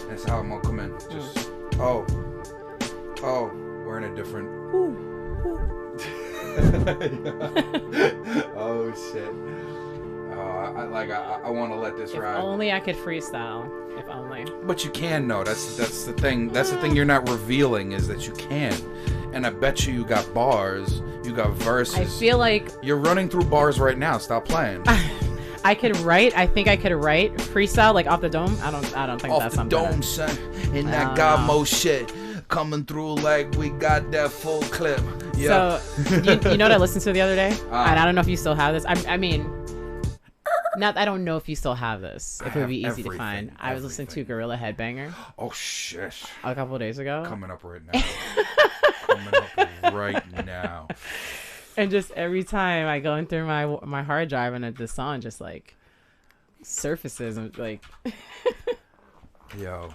That's how I'm gonna come in. Just oh. We're in a different. Oh shit. I want to let this ride. If only I could freestyle. If only. But you can, though. That's the thing. That's the thing you're not revealing is that you can. And I bet you got bars. You got verses. I feel like you're running through bars right now. Stop playing. I could write. I think I could write freestyle like off the dome. I don't think off that's the something. Dome, son. In that GodMode shit. Coming through like we got that full clip. Yeah. So you know what I listened to the other day? And I don't know if you still have this. I mean, not. I don't know if you still have this. If it would be easy to find. I was listening to Gorilla Headbanger. Oh shit! A couple of days ago. Coming up right now. Coming up right now. And just every time I go in through my hard drive and the song just like surfaces and like. Yo.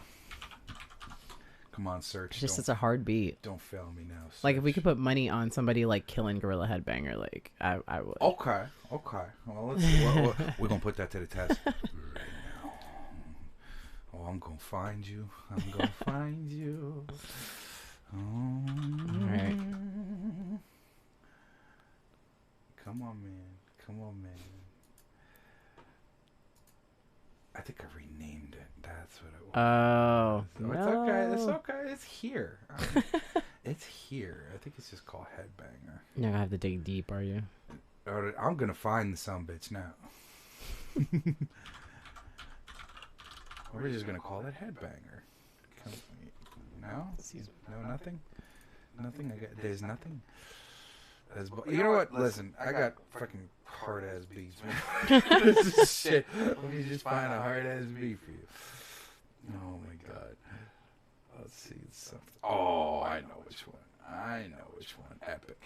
Come on, search. It's just such a hard beat. Don't fail me now. Search. Like if we could put money on somebody like killing Gorilla Headbanger, like I would. Okay. Well, we're gonna put that to the test right now. Oh, I'm gonna find you. Oh. All right. Come on, man. I think I renamed it. That's what it was. Oh, No, no. It's okay. It's here. It's here. I think it's just called Headbanger. You're gonna have to dig deep, are you? I'm gonna find the sumbitch now. We're just gonna call it Headbanger. No, nothing. There's nothing. You know what? Listen, I got fucking hard ass beats, man. This is shit. Let me just find a hard ass beat for you. Oh my god. Let's see something. Oh, I know which one. Epic.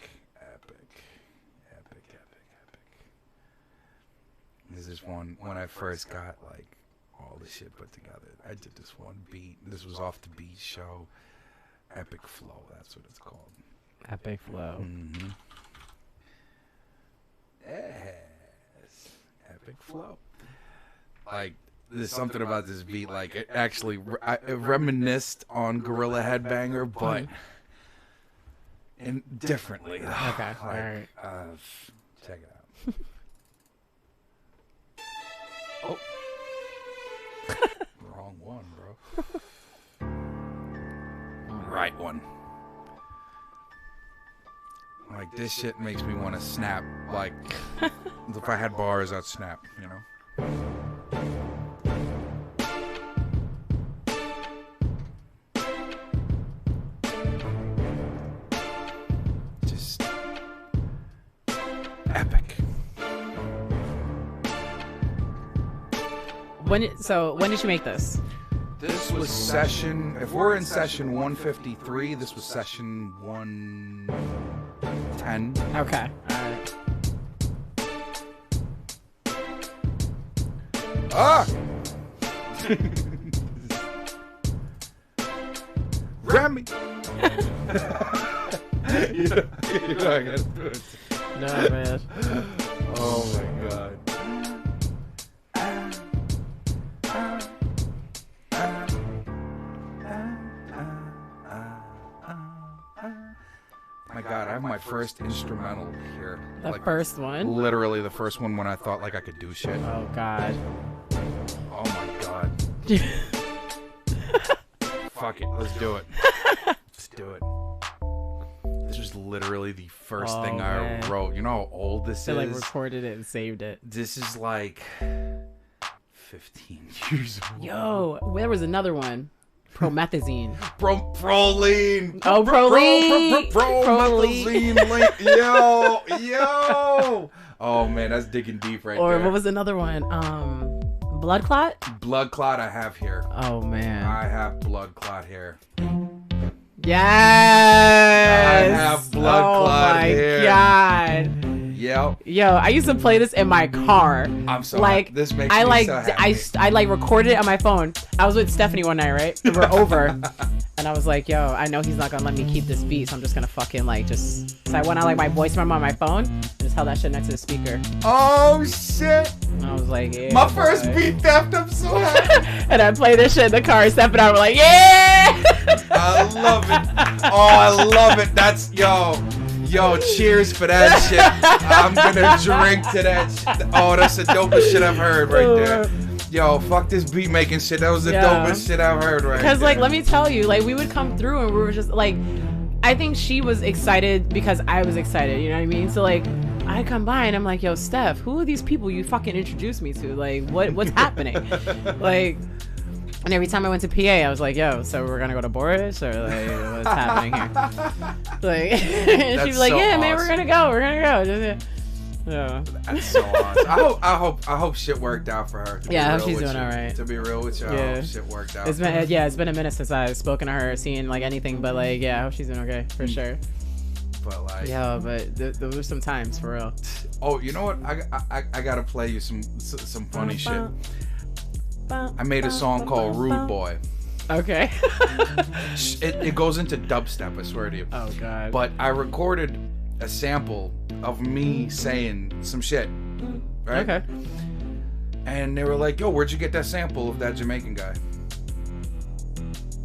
This is one when I first got like all the shit put together. I did this one beat. This was off the beat show. Epic Flow. That's what it's called. Epic Flow. Mm-hmm. Yes. Epic Flow. Like, there's something about this beat, like, it actually it reminisced on Gorilla Headbanger, but differently. Okay, Like, alright. Check it out. Oh. Wrong one, bro. Right one. Like, this shit makes me want to snap. Like, if I had bars, I'd snap, you know? Just epic. When did you make this? This was session, if we're in session 153, this was session 110. Okay. All right. Ah! Remy! you know I gotta do it. No, man. Oh my god. my God, I have my first instrumental here. The first one? Literally the first one when I thought like I could do shit. Oh, God. Oh my God. Fuck it, let's do it. Let's do it. This was literally the first thing I wrote. You know how old this I is? like recorded it and saved it. This is like 15 years old. Yo, there was another one. Promethazine. Proline. Oh, Proline. Promethazine. Yo. Oh man, that's digging deep right Or there. what was another one? Blood Clot? Blood Clot I have here. Oh, man. I have Blood Clot here. Yes. I have Blood Clot here. Oh, my God. Yep. Yo, I used to play this in my car. I'm so like this makes I me like so happy. I like recorded it on my phone. I was with Stephanie one night, right? We were over, and I was like, "Yo, I know he's not gonna let me keep this beat, so I'm just gonna fucking like just." So I went on like my voice memo on my phone, and just held that shit next to the speaker. Oh shit! And I was like, "Yeah." My first beat theft. I'm so happy. And I played this shit in the car. Steph and I were like, "Yeah!" I love it. Oh, I love it. That's Yo, cheers for that shit. I'm gonna drink to that shit. Oh, that's the dopest shit I've heard right there. Yo, fuck this beat making shit. That was the dopest shit I've heard right there. Because, like, let me tell you, like, we would come through and we were just, like, I think she was excited because I was excited, you know what I mean? So, like, I come by and I'm like, yo, Steph, who are these people you fucking introduced me to? Like, what's happening? Like... And every time I went to PA, I was like, yo, so we're going to go to Boris? Or, like, what's happening here? Like, and she'd be like, so yeah, man, awesome. we're going to go. Yeah. That's so awesome. I hope shit worked out for her. Yeah, I hope she's doing all right. To be real with you, I hope shit worked out. It's been a minute since I've spoken to her, seen, like, anything. But, like, yeah, I hope she's doing okay, for sure. But, like... Yeah, but those are some times, for real. Oh, you know what? I got to play you some funny shit. I made a song called Rude Boy. Okay. It goes into dubstep, I swear to you. Oh, God. But I recorded a sample of me saying some shit. Right? Okay. And they were like, yo, where'd you get that sample of that Jamaican guy?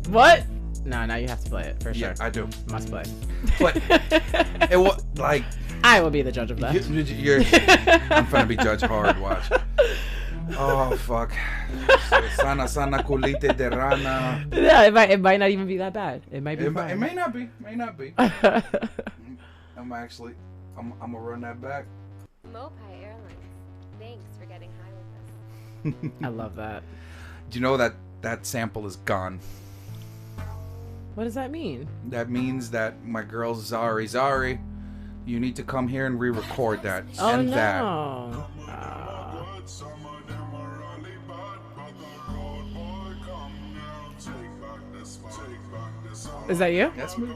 What? No, now you have to play it, for sure. Yeah, I do. Must play. But it was like... I will be the judge of that. I'm finna be judged hard, watch. Oh, fuck. Sana culite de rana. Yeah, it might not even be that bad. It might be. It may not be. May not be. I'm gonna run that back. Mopai Airlines. Thanks for getting high with us. I love that. Do you know that sample is gone? What does that mean? That means that my girl Zari, you need to come here and re-record that. Oh, and no. that. Is that you? That's me.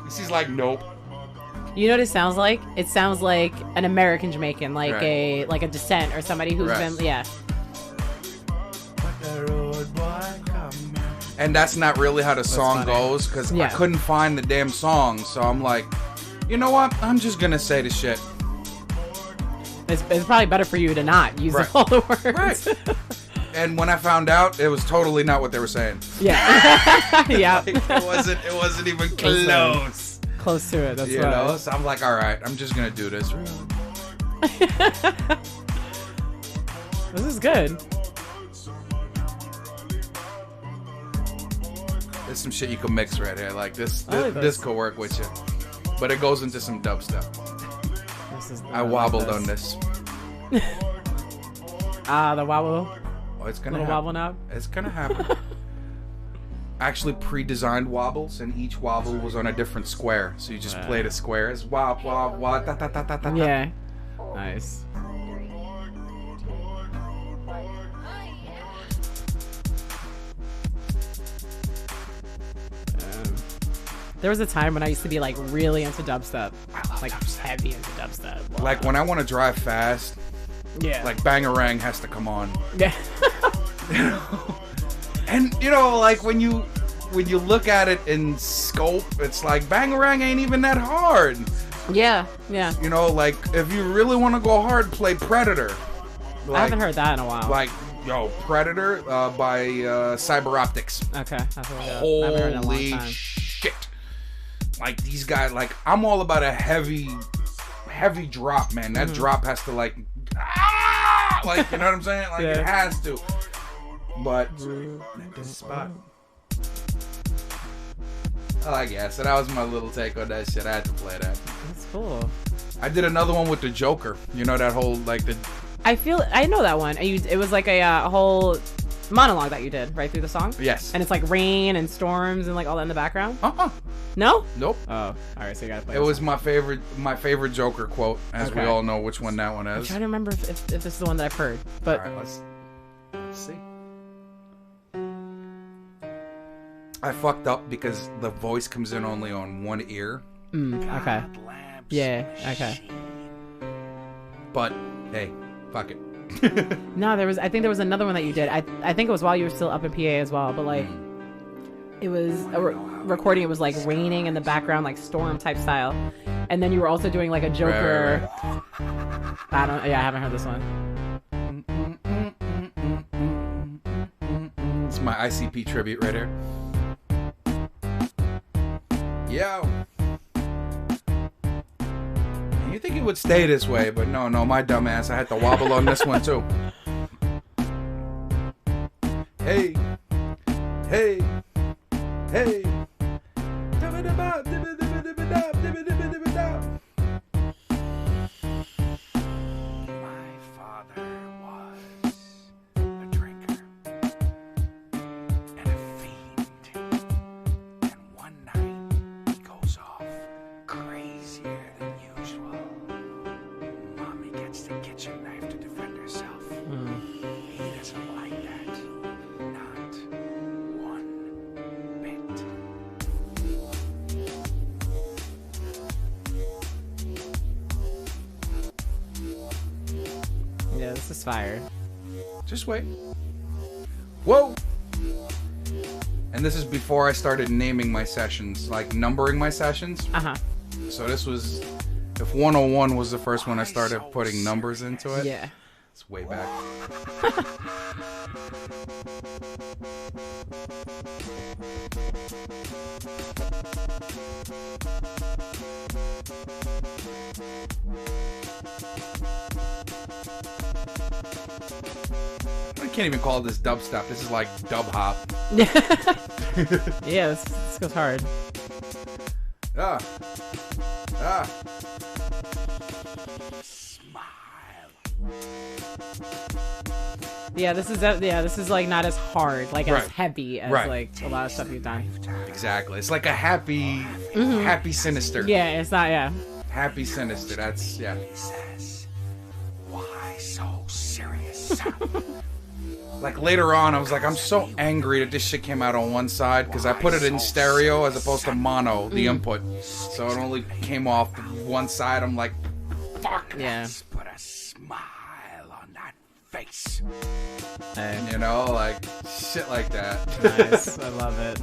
She's like, nope. You know what it sounds like? It sounds like an American Jamaican, like Right. a descent or somebody who's Right. been, yeah. And that's not really how the song funny. goes, because Yeah. I couldn't find the damn song. So I'm like, you know what? I'm just gonna say the shit. It's probably better for you to not use Right. all the words. Right. And when I found out, it was totally not what they were saying. Yeah. Yeah. Like, it wasn't even close. Close to it. That's You why. know, so I'm like, all right, I'm just gonna do this. This is good. There's some shit you can mix right here. Like this, I like this this. could work with you, but it goes into some dubstep. I like wobbled on this. The wobble. Oh, it's gonna Little happen. wobble knob. It's gonna happen. Actually, pre-designed wobbles, and each wobble was on a different square. So you just play the squares. Wob, wob, wob, ta ta ta ta ta. Yeah. Nice. There was a time when I used to be like really into dubstep. Like heavy into dubstep. Wow. Like when I want to drive fast, yeah. like Bangarang has to come on. Yeah. And you know, like when you look at it in scope, it's like Bangarang ain't even that hard. Yeah. Yeah. You know, like if you really want to go hard, play Predator. Like, I haven't heard that in a while. Like, yo, Predator by Cyber Optics. Okay. That's what I haven't heard in a long Holy time. shit. like these guys, like I'm all about a heavy drop, man. That drop has to like, like, you know what I'm saying? Like it has to. But this spot. Yeah, so that was my little take on that shit. I had to play that. That's cool. I did another one with the Joker. You know that whole like the. I know that one. It was like a whole monologue that you did right through the song. Yes. And it's like rain and storms and like all that in the background. No. Nope. Oh, all right. So you gotta play. It was my favorite Joker quote, as we all know which one that one is. I'm trying to remember if this is the one that I've heard, but all right, let's see. I fucked up because the voice comes in only on one ear. Okay. Yeah. Okay. But hey, fuck it. No, I think there was another one that you did. I think it was while you were still up in PA as well, but like it was a recording. It was like raining in the background, like storm type style, and then you were also doing like a Joker. Right. I haven't heard this one. It's my ICP tribute right here. Yo. You think it would stay this way, but no, my dumb ass, I had to wobble on this one too. Hey. Hey. Hey. My father was a drinker and a fiend. And one night he goes off crazier than usual. Mommy gets the kitchen knife to defend herself. He doesn't like that. Not one bit. Yeah, this is fire. Just wait. Whoa! And this is before I started naming my sessions, like numbering my sessions. So this was, if 101 was the first one I started putting numbers into it. Yeah. It's way back. I can't even call this dubstep. This is like dub hop. Yeah, this goes hard. Ah. Yeah, this is like not as hard, like as heavy as like a lot of stuff you've done. Exactly. It's like a happy sinister. Yeah, it's not. Yeah. Happy sinister. That's Why so serious? Like later on, I was like, I'm so angry that this shit came out on one side because I put it in stereo as opposed to mono, the input. So it only came off one side. I'm like, fuck. Yeah. Put a smile on that face. And you know, like shit like that. Nice. I love it.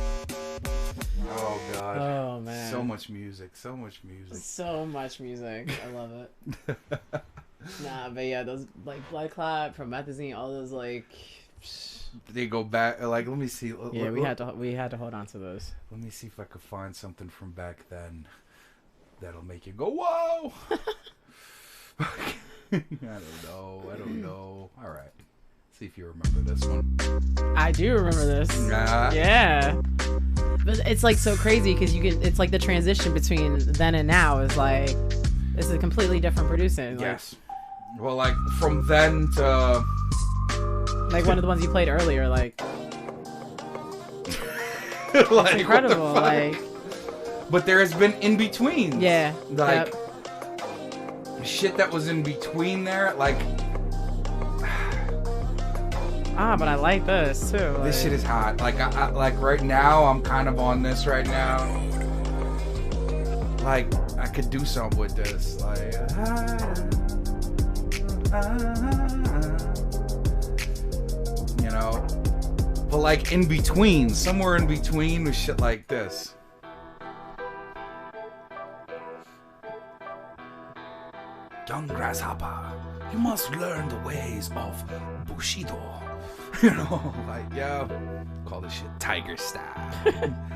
Oh god. Oh man. So much music. So much music. So much music. I love it. Nah, but yeah, those like Blood Clot, Promethazine, all those like. They go back. Like, let me see. Yeah, we had to hold on to those. Let me see if I could find something from back then that'll make you go whoa. I don't know. All right. See if you remember this one. I do remember this. Yeah. But it's like so crazy because it's like the transition between then and now is like this is completely different producing. Like, yes. Well, like from then to like one of the ones you played earlier, like like incredible. Like, but there has been in between. Yeah. Like shit that was in between there, like. But I like this too. Like, this shit is hot. Like, I like right now, I'm kind of on this right now. Like, I could do something with this. Like, you know. But like in between, somewhere in between with shit like this. Young grasshopper, you must learn the ways of Bushido. You know, like, yo, call this shit Tiger Style.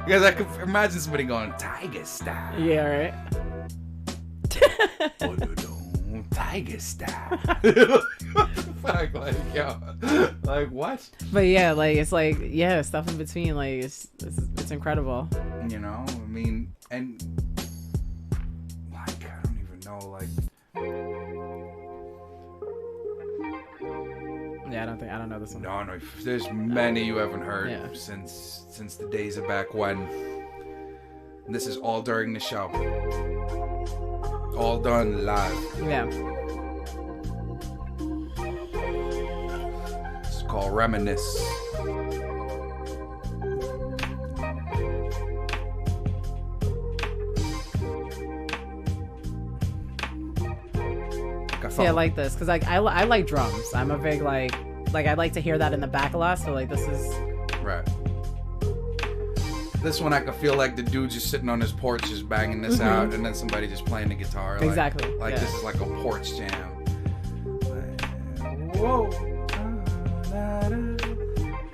Because I could imagine somebody going, Tiger Style. Yeah, right. Oh, no, Tiger Style. What the fuck? Like, yo, like, what? But yeah, like, it's like, yeah, stuff in between, like, it's incredible. You know, I mean, and, like, I don't even know, like, Yeah, I don't know this one. no, there's many you haven't heard Yeah. since the days of back when. And this is all during the show. All done live. Yeah. It's called Reminisce. See, I like this because like I like drums. I'm a big like I like to hear that in the back a lot. So like this is Right. This one I could feel like the dude just sitting on his porch just banging this out, and then somebody just playing the guitar. Like, Exactly, Like yeah. this is like a porch jam. Whoa.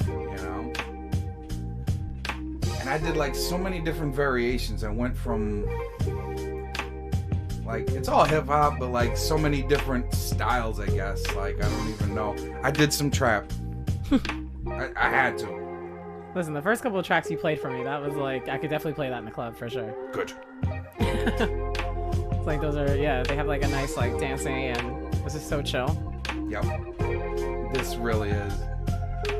You know. And I did like so many different variations. I went from like it's all hip hop, but like so many different styles. I guess like I don't even know. I did some trap. I had to. listen. The first couple of tracks you played for me, that was like I could definitely play that in the club for sure. Good. It's like those are they have like a nice like dancing and this is so chill. Yep. This really is.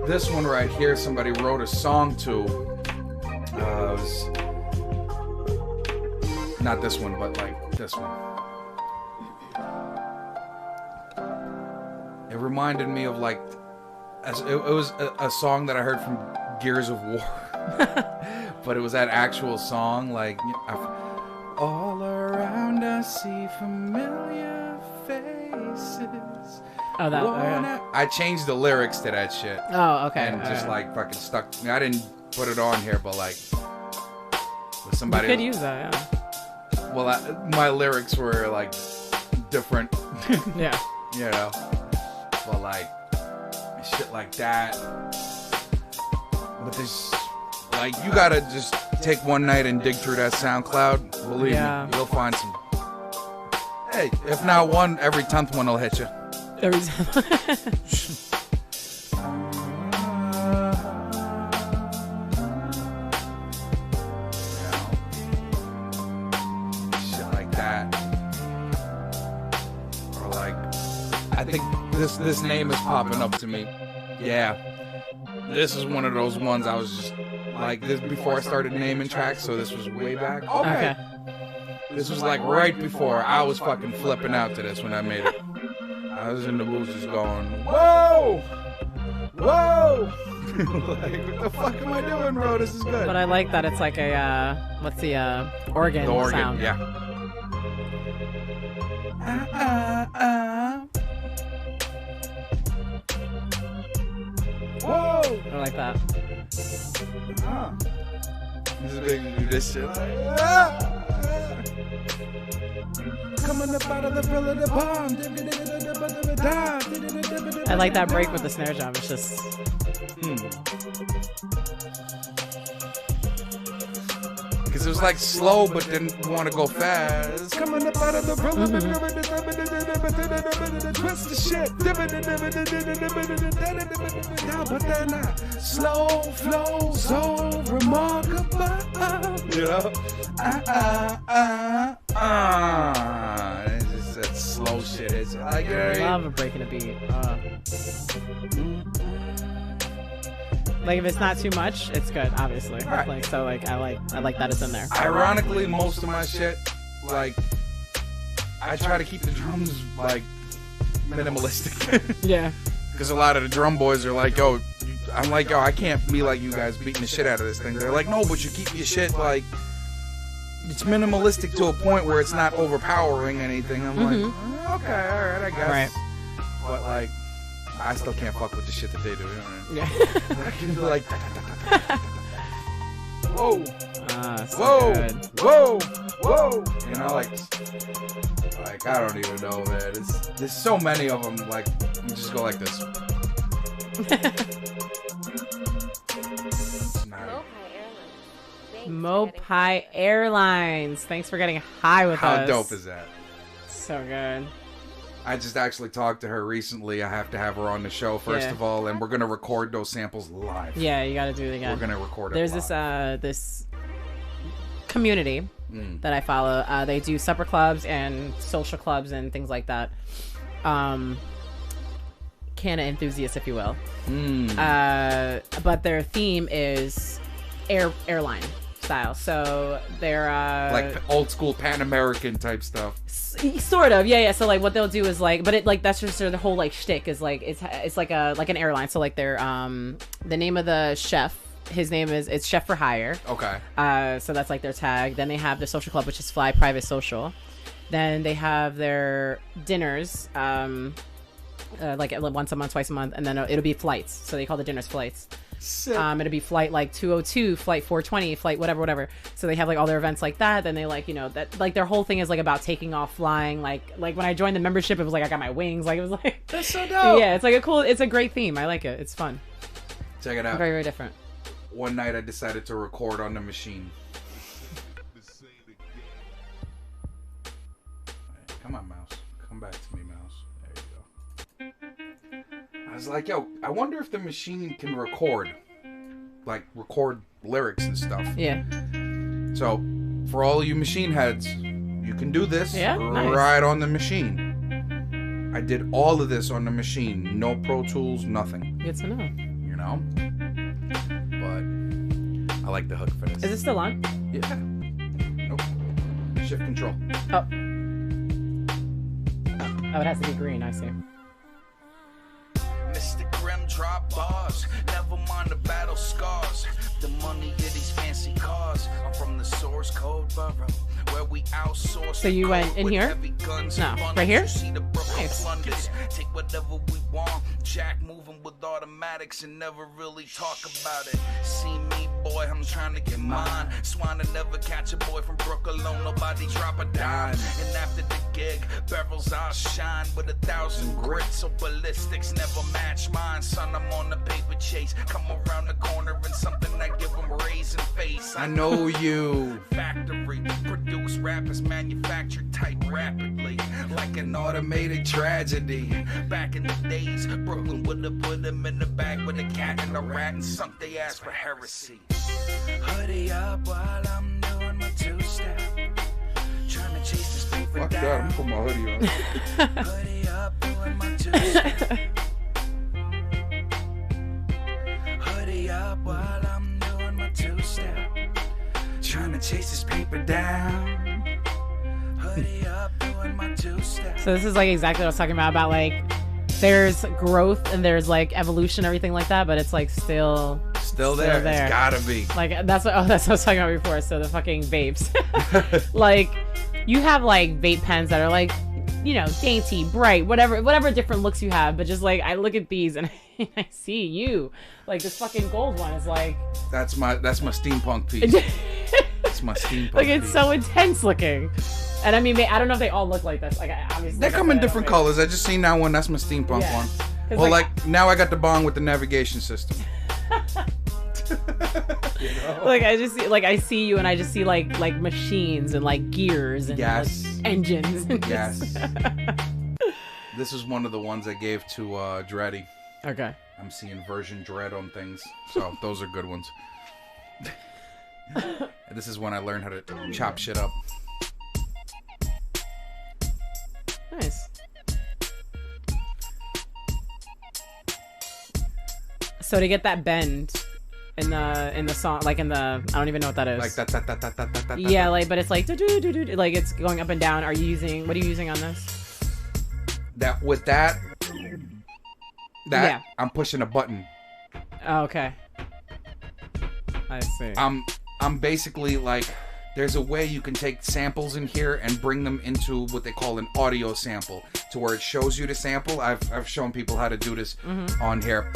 This one right here, somebody wrote a song to. It was not this one, but like this one. It reminded me of like, it was a song that I heard from Gears of War, but it was that actual song. Like, all around I see familiar faces. Oh, that. Okay. I changed the lyrics to that shit. Oh, okay. And just alright. like fucking stuck. I didn't put it on here, but like, with somebody. You could use that. Well, my lyrics were like different, Yeah. you know. But like shit like that. But there's like you gotta just take one night and dig through that SoundCloud. Believe Yeah. me, you'll find some. Hey, if not one, every 10th one will hit you. Every time. Shit like that. Or like, I think this name is popping up to me. Yeah. This is one of those ones I was just like this before I started naming tracks, so this was way back. Okay. This was like right before I was fucking flipping out to this when I made it. I was in the booth just going, whoa! Whoa! Like, what the fuck am I doing, bro? This is good. But I like that it's like a what's the organ The organ, sound. yeah. Whoa! I like that. This is big to do this shit. Coming up out of the bill of the bomb. I like that break with the snare drum. It's just Because it was like slow, but didn't want to go fast. Coming up out of the bill of the twist the shit. But then slow flow, so remarkable. You know? It's just that slow shit. It's like I love a break in a beat. Like if it's not too much, it's good. Obviously, Right. like so. Like I like that it's in there. Ironically, most of my shit, like, I try to keep the drums like minimalistic. Yeah. Because a lot of the drum boys are like, yo, I'm like, yo, I can't be like you guys beating the shit out of this thing. They're like, no, but you keep your shit like, it's minimalistic to a point where it's not overpowering anything. I'm like, okay, alright, I guess. Right. But like, I still can't fuck with the shit that they do. You know what I mean? Yeah. I can be like, whoa, So whoa, good. whoa, whoa. You know, like I don't even know, man. There's so many of them. Like, you just go like this. Mopai Airlines. Thanks for getting high with us. How dope is that? So good. I just actually talked to her recently. I have to have her on the show first of all, and we're gonna record those samples live. Yeah, you got to do it again. We're gonna record it. There's live. this community that I follow. They do supper clubs and social clubs and things like that. Canna enthusiasts, if you will. But their theme is airline style. So they're like old school Pan American type stuff. Sort of, yeah. So like, what they'll do is like, but it like that's just the whole like shtick is like it's like an airline. So like they're the name of the chef. His name it's Chef for Hire. Okay. So that's like their tag. Then they have the social club, which is Fly Private Social. Then they have their dinners, like once a month, twice a month, and then it'll be flights. So they call the dinners flights. It'll be flight like 202, flight 420, flight whatever. So they have like all their events like that. Then they like, that like their whole thing is like about taking off flying. Like when I joined the membership, it was like I got my wings. Like it was like that's so dope. Yeah, it's a great theme. I like it. It's fun. Check it out. Very, very different. One night I decided to record on the machine. Come on, mouse. Come back to me, mouse. There you go. I was like, yo, I wonder if the machine can record lyrics and stuff. Yeah. So, for all you machine heads, you can do this right on the machine. I did all of this on the machine. No Pro Tools, nothing. Good to know. You know? But I like the hook for this. Is it still on? Yeah. Nope. Shift control. Oh, it has to be green, I see. Mr. Grim drop bars, never mind the battle scars. The money of these fancy cars. I'm from the source code borough, where we outsource. So you went in here? No, right here? Nice. Take whatever we want. Jack moving with automatics and never really talk about it. See me, boy, I'm trying to get mine. Swan to never catch a boy from Brook alone. Nobody drop a dime. And after the gig, barrels I'll shine with 1,000 grits. So ballistics never match mine. Son, I'm on the paper chase. Come around the corner and something that give them raisin face. I know you. Factory produce rappers manufactured type rapidly like an automated tragedy. Back in the days, Brooklyn would have put them in the bag with a cat and a rat and sunk they ass for heresy. Hoodie up while I'm doing my two-step, trying to chase this paper Fuck down. that, I'm putting my hoodie on. Hoodie up doing my two-step. Hoodie up while I'm doing my two-step, trying to chase this paper down. Hoodie up doing my two-step. So this is like exactly what I was talking about like there's growth and there's like evolution, everything like that, but it's like still there. It's gotta be. Like that's what I was talking about before. So the fucking vapes. Like you have like vape pens that are like, dainty, bright, whatever different looks you have, but just like I look at these and I see you. Like this fucking gold one is like That's my steampunk piece. That's my steampunk like it's piece. so intense looking. And I mean, I don't know if they all look like this. Like, obviously, They come in different colors. I just seen that one. That's my steampunk one. Well, like now I got the bong with the navigation system. Like I just see, I see you, and I just see like machines and like gears and like, engines. Yes. This is one of the ones I gave to Dreddy. Okay. I'm seeing version Dread on things, so those are good ones. This is when I learned how to chop shit up. Nice. So to get that bend in the song, like in the, I don't even know what that is. Like that. Yeah, like, but it's like like it's going up and down. What are you using on this? That Yeah. I'm pushing a button. Oh, okay. I see. I'm basically like, there's a way you can take samples in here and bring them into what they call an audio sample, to where it shows you the sample. I've shown people how to do this on here.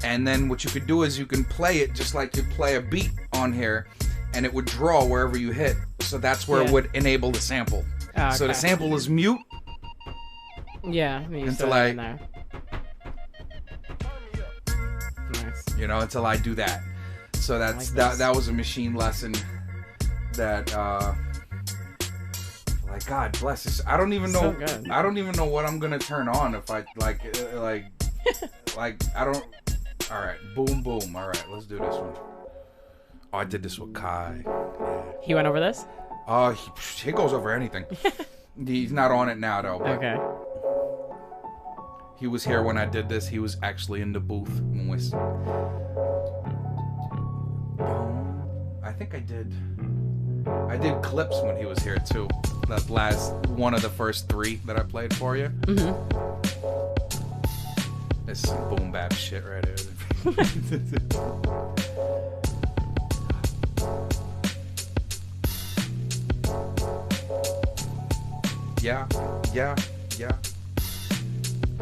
And then what you could do is you can play it just like you play a beat on here, and it would draw wherever you hit. So that's where it would enable the sample. Oh, okay. So the sample is mute. Yeah, until nice. Until I do that. So that's that was a machine lesson that like, God bless this. I don't even know. So good. I don't even know what I'm gonna turn on if I like I don't. All right, boom, boom. All right, let's do this one. Oh, I did this with Kai. Yeah. He went over this? He goes over anything. He's not on it now though. But Okay. he was here when I did this. He was actually in the booth when we. I think I did clips when he was here too. That last one of the first 3 that I played for you. This is some boom bap shit right here. Yeah.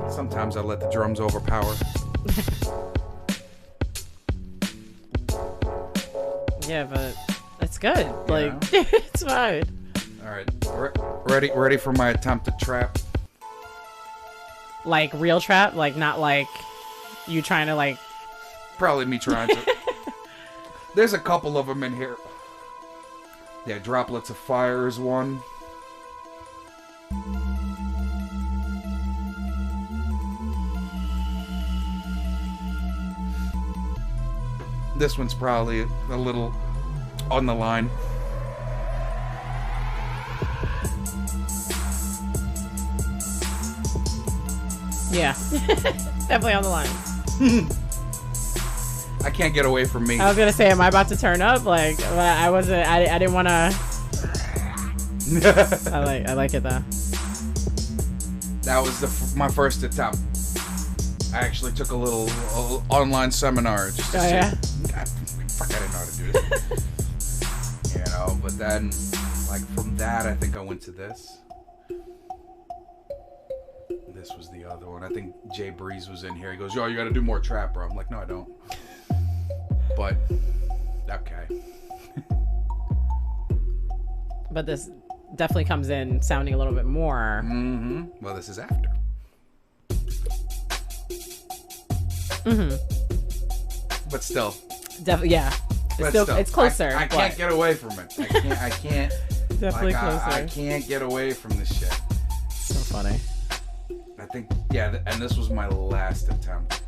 Sometimes I let the drums overpower. Yeah, but it's good. Like, it's fine. All right, ready for my attempted trap. Like real trap, like not like you trying to like. Probably me trying to. There's a couple of them in here. Yeah, droplets of fire is one. This one's probably a little on the line. Yeah, definitely on the line. I can't get away from me. I was gonna say, am I about to turn up? Like, I wasn't. I didn't want to. I like it though. That was my first attempt. I actually took a little online seminar just to see. Yeah? God, fuck, I didn't know how to do this. You know, but then, like, from that, I think I went to this. This was the other one. I think Jay Breeze was in here. He goes, yo, you got to do more trap, bro. I'm like, no, I don't. But, okay. But this definitely comes in sounding a little bit more. Mm-hmm. Well, this is after. Mm-hmm. But still. Yeah. It's closer. I can't get away from it. I can't. Definitely like, closer. I can't get away from this shit. So funny. I think, yeah, and this was my last attempt.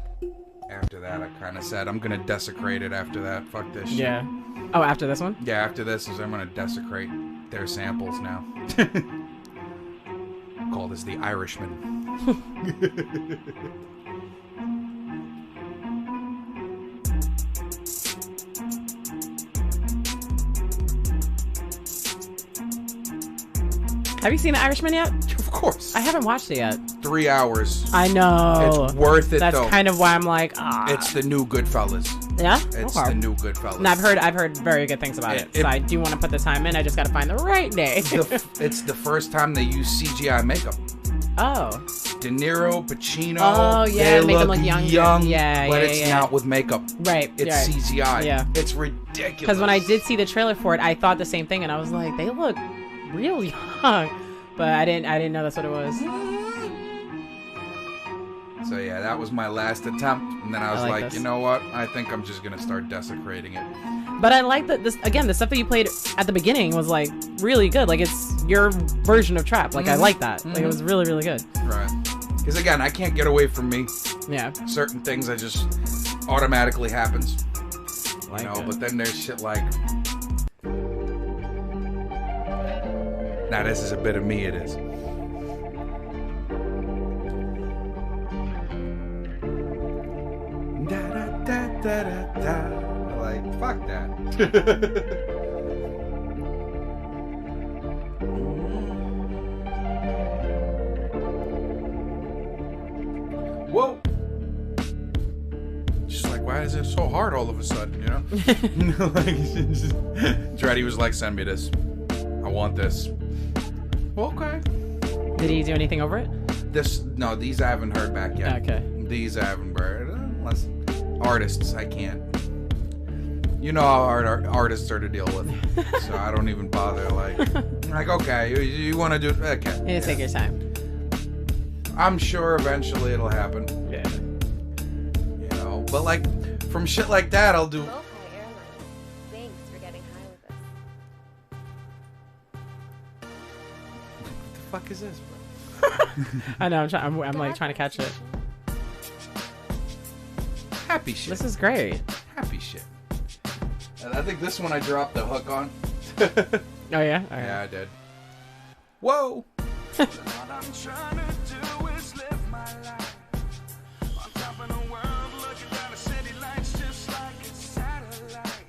After that, I kind of said, I'm going to desecrate it after that. Fuck this shit. Yeah. Oh, after this one? Yeah, after this is I'm going to desecrate their samples now. Call this the Irishman. Have you seen The Irishman yet? Of course. I haven't watched it yet. 3 hours. I know. It's worth it, That's though. kind of why I'm like, It's the new Goodfellas. Yeah? It's Okay. the new Goodfellas. And I've heard very good things about it. So I do want to put the time in. I just got to find the right day. It's the first time they use CGI makeup. Oh. De Niro, Pacino. Oh, yeah, they make them look look younger. young, Yeah, but yeah, it's yeah. not with makeup. Right. It's right. CGI. Yeah. It's ridiculous. Because when I did see the trailer for it, I thought the same thing, and I was like, they look real young. But I didn't know that's what it was. So yeah, that was my last attempt, and then I was I like like, this. you know what? I think I'm just gonna start desecrating it. But I like that this again. The stuff that you played at the beginning was like really good. Like it's your version of trap. Like I like that. Like it was really really good. Right. Because again, I can't get away from me. Yeah. Certain things I just automatically happens. Like You know, it. but then there's shit like. Now this is a bit of me. It is. Da, da, da, da, da, da. Like, fuck that. Whoa. Just like, why is it so hard all of a sudden, you know? Like, Dreddy was like, send me this. I want this. Okay. Did he do anything over it? No, these I haven't heard back yet. Okay. These I haven't heard. Unless artists, I can't. You know how hard artists are to deal with, so I don't even bother. Like okay, you want to do it? Okay. You take your time. I'm sure eventually it'll happen. Yeah. You know, but like from shit like that, I'll do. Local airlines fuck is this, bro? I know. I'm like trying to catch it. Happy shit. This is great. Happy shit. And I think this one I dropped the hook on. Oh yeah. All right. Yeah, I did. Whoa. What I'm trying to do is live my life on top of the world, looking down the city lights just like it's satellite.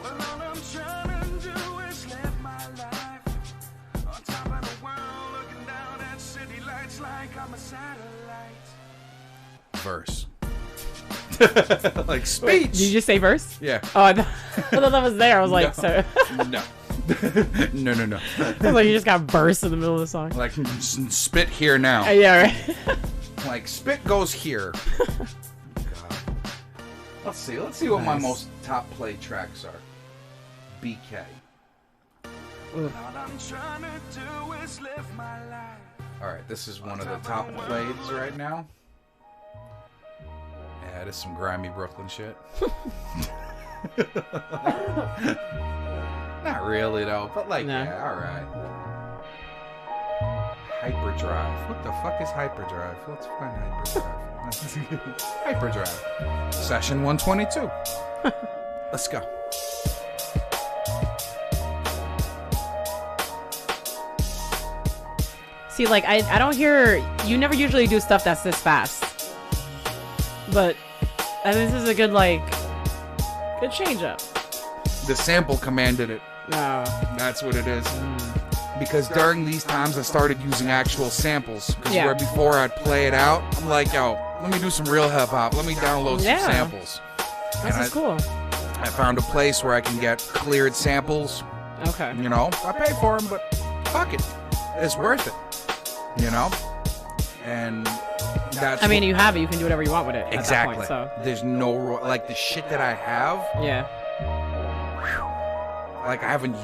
Well, all I'm trying to do is live my life on top of the world, looking down at city lights like I'm a satellite. Verse. Like speech. Did you just say verse? Yeah. Oh, I thought that was there. I was like, No. so. No. No. I was like, you just got burst in the middle of the song. Like spit here now. Yeah, right. Like spit goes here. God. Let's see what my most top played tracks are. BK. All I'm trying to do is live my life. All right, this is one of the top plays right now. Yeah, it is some grimy Brooklyn shit. Not really though, but like, No. yeah, all right. Hyperdrive. What the fuck is hyperdrive? Let's find hyperdrive. Hyperdrive. Session 122. Let's go. See, like, I don't hear... You never usually do stuff that's this fast. But this is a good, like... Good change up. The sample commanded it. No. That's what it is. Because during these times, I started using actual samples. Because Yeah. where before I'd play it out, I'm like, yo, let me do some real hip hop. Let me download Yeah. some samples. This is cool. I found a place where I can get cleared samples. Okay. You know, I pay for them, but fuck it, it's worth it. You know, and that's. I mean, you have it. You can do whatever you want with it. exactly. At that point, There's no like the shit that I have. so yeah. Like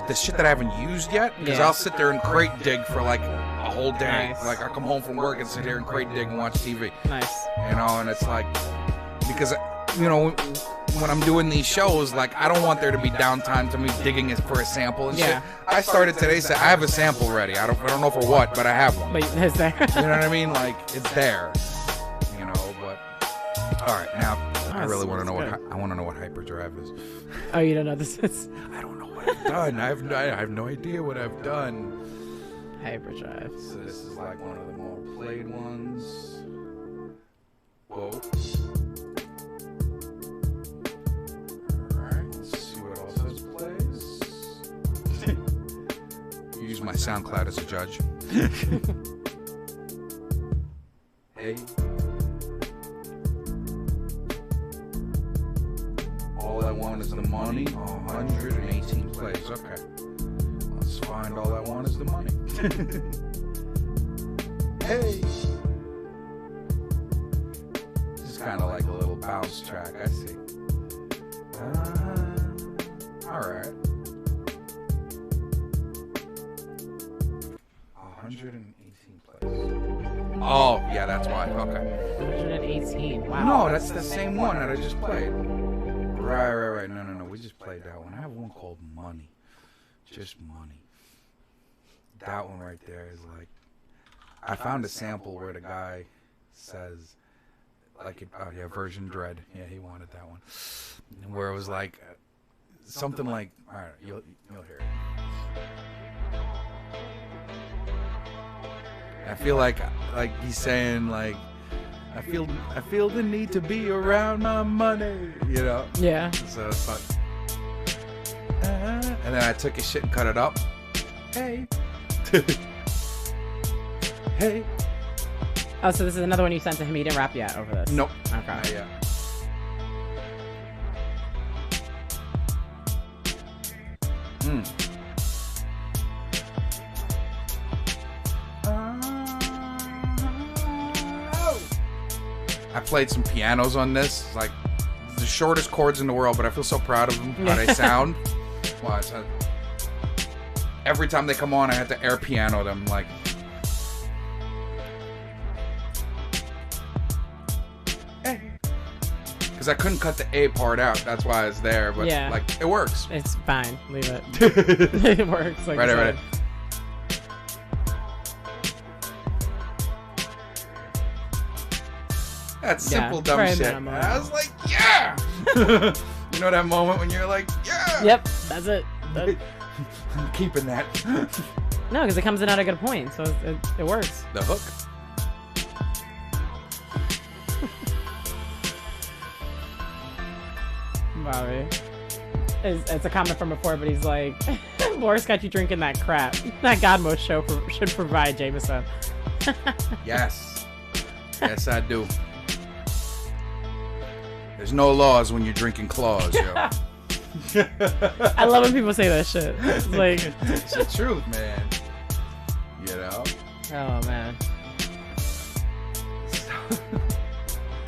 the shit that I haven't used yet, because Yeah. I'll sit there and crate dig for like a whole day. Nice. Like I come home from work and sit here and crate dig and watch TV. Nice. You know, and it's like, because, you know, when I'm doing these shows, like, I don't want there to be downtime to me digging it for a sample and Yeah. shit. I started today, so I have a sample ready. I don't know for what, but I have one. But it's there. You know what I mean? Like, it's there. You know, but all right, now I really want to know I want to know what hyperdrive is. Oh, you don't know this is I don't know what I've done. I have no idea what I've done. hyperdrive. So this is like one of the more played ones. Whoa. Alright, let's see what else this plays. Use my SoundCloud as a judge. Hey. All I want is the money. 118 plays. Okay. Let's find all I want is the money. Hey. This is kind of like a little bounce track. I see. All right. 118 plays. Oh, yeah, that's why. Okay. 118. Wow. No, that's the same one that I just played. Right. No. We just played that one. I have one called Money. Just Money. That one right there is like, I found a sample where the guy says, like, Version Dread. Yeah, he wanted that one. Where it was like, something like, all right, you'll hear it. I feel like he's saying like, I feel the need to be around my money, you know. Yeah. So it's like, and then I took his shit and cut it up. Hey, hey. Oh, so this is another one you sent to him. He didn't rap yet over this. Nope. Okay. Not yet. I played some pianos on this. It's like the shortest chords in the world, but I feel so proud of them, how they sound. Wow, every time they come on, I had to air piano them. Like, because I couldn't cut the A part out. That's why it's there. But Yeah. like, it works. It's fine. Leave it. It works. Like Ready. That's simple dumb very shit. minimal. And I was like, yeah. You know that moment when you're like, yeah. Yep, that's it. I'm keeping that. No, because it comes in at a good point, so it works. The hook. Bobby. It's a comment from before, but he's like, Boris got you drinking that crap. That GodMode show should provide Jameson. Yes. Yes, I do. There's no laws when you're drinking claws, yo. I love when people say that shit. It's like, It's the truth, man. You know? oh man.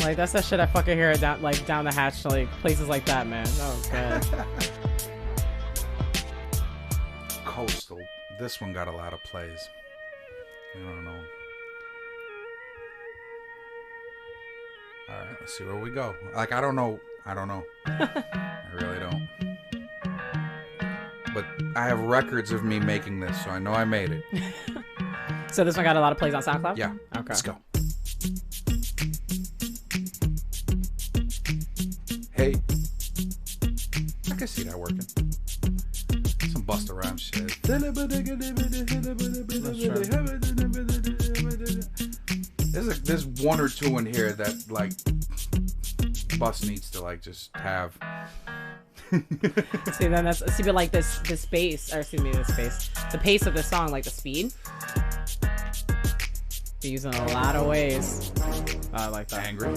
Like that's that shit I fucking hear down the hatch to like places like that, man. Oh god. Coastal. This one got a lot of plays. I don't know. Alright, let's see where we go. Like, I don't know. I really don't. But I have records of me making this, so I know I made it. So this one got a lot of plays on SoundCloud? Yeah. Okay. Let's go. Hey. I can see that working. Some Busta Rhymes shit. There's one or two in here that like Bus needs to like just have. See, then but like this bass, or excuse me, the pace of the song, like the speed. You're using a lot of ways. I like that. Angry.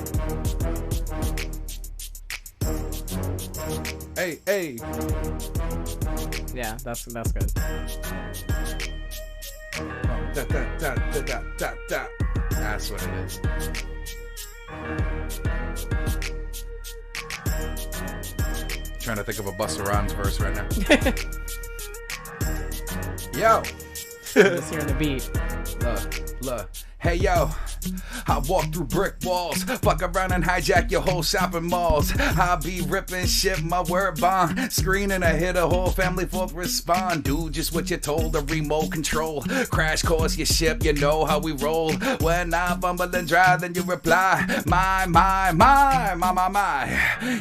Hey. Yeah, that's good. Da. That's what it is. Trying to think of a Busta Rhymes verse right now. Yo. Just hearing the beat. Look. Hey yo, I walk through brick walls, fuck around and hijack your whole shopping malls. I be ripping shit, my word bond, screening I hit a whole family for respond. Do just what you're told, a remote control. Crash course your ship, you know how we roll. When I fumble and drive, then you reply, my.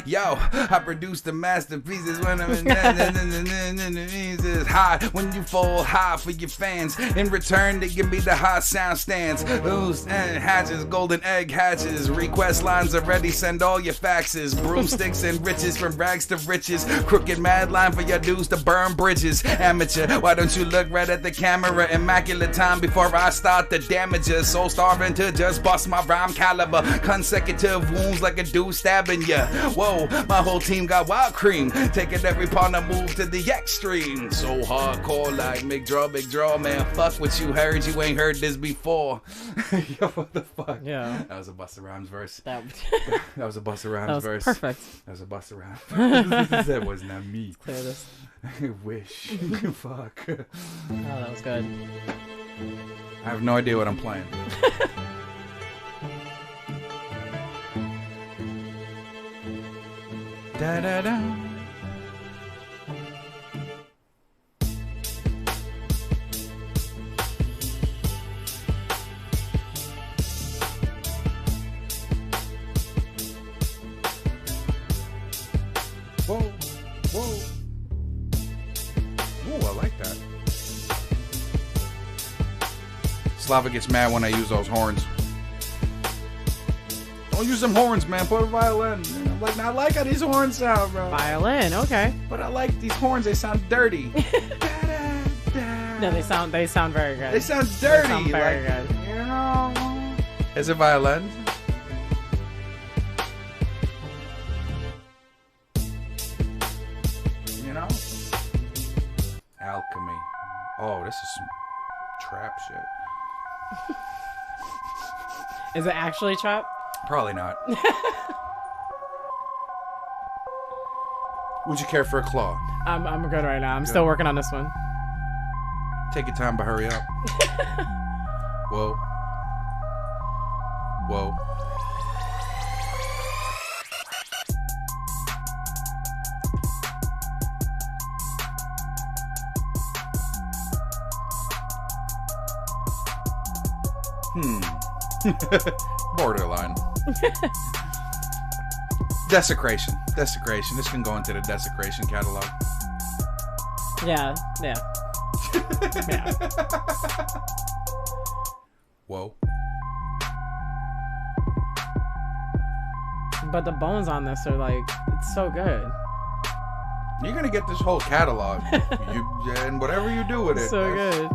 Yo, I produce the masterpieces when I'm in high. When you fall high for your fans, in return they give me the high sound stands. Loose and hatches, golden egg hatches. Request lines are ready, send all your faxes. Broomsticks and riches, from rags to riches. Crooked mad line for your dudes to burn bridges. Amateur, why don't you look right at the camera? Immaculate time before I start the damages. So starving to just bust my rhyme caliber. Consecutive wounds like a dude stabbing ya. Whoa, my whole team got wild cream. Taking every partner move to the extreme. So hardcore like big draw, man. Fuck what you heard, you ain't heard this before. Yo, what the fuck? Yeah. That was a Busta Rhymes verse. That was a Busta Rhymes verse. Perfect. That was a Busta Rhymes verse. That was not me. Clear this. I wish. Fuck. Oh, that was good. I have no idea what I'm playing. Da-da-da. Whoa. Ooh, I like that. Slava gets mad when I use those horns. Don't use them horns, man. Put a violin. I'm like, I like how these horns sound, bro. Violin, okay. But I like these horns. They sound dirty. No, they sound very good. They sound dirty. They sound very good. You know. Is it violin? You know. Alchemy. Oh, this is some trap shit. Is it actually trap? Probably not. Would you care for a claw? I'm good right now. I'm still working on this one. Take your time, but hurry up. Whoa. Borderline. Desecration. Desecration. This can go into the desecration catalog. Yeah. Yeah. Yeah. Whoa. But the bones on this are like, it's so good. You're gonna get this whole catalog. And whatever you do with it. So good.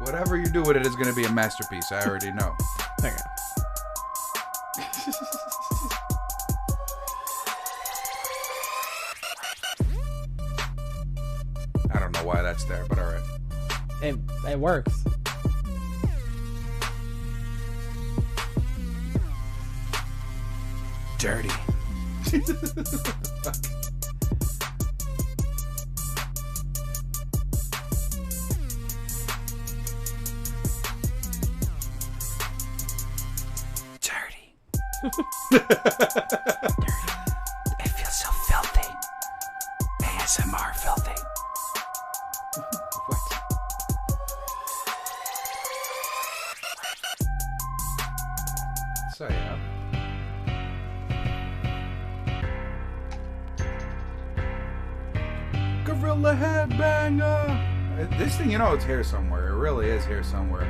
Whatever you do with it is gonna be a masterpiece. I already know. Okay. I don't know why that's there, but alright. It works. Dirty. Dirty. It feels so filthy. ASMR filthy. What? So yeah. Gorilla headbanger. This thing, you know, it's here somewhere. It really is here somewhere.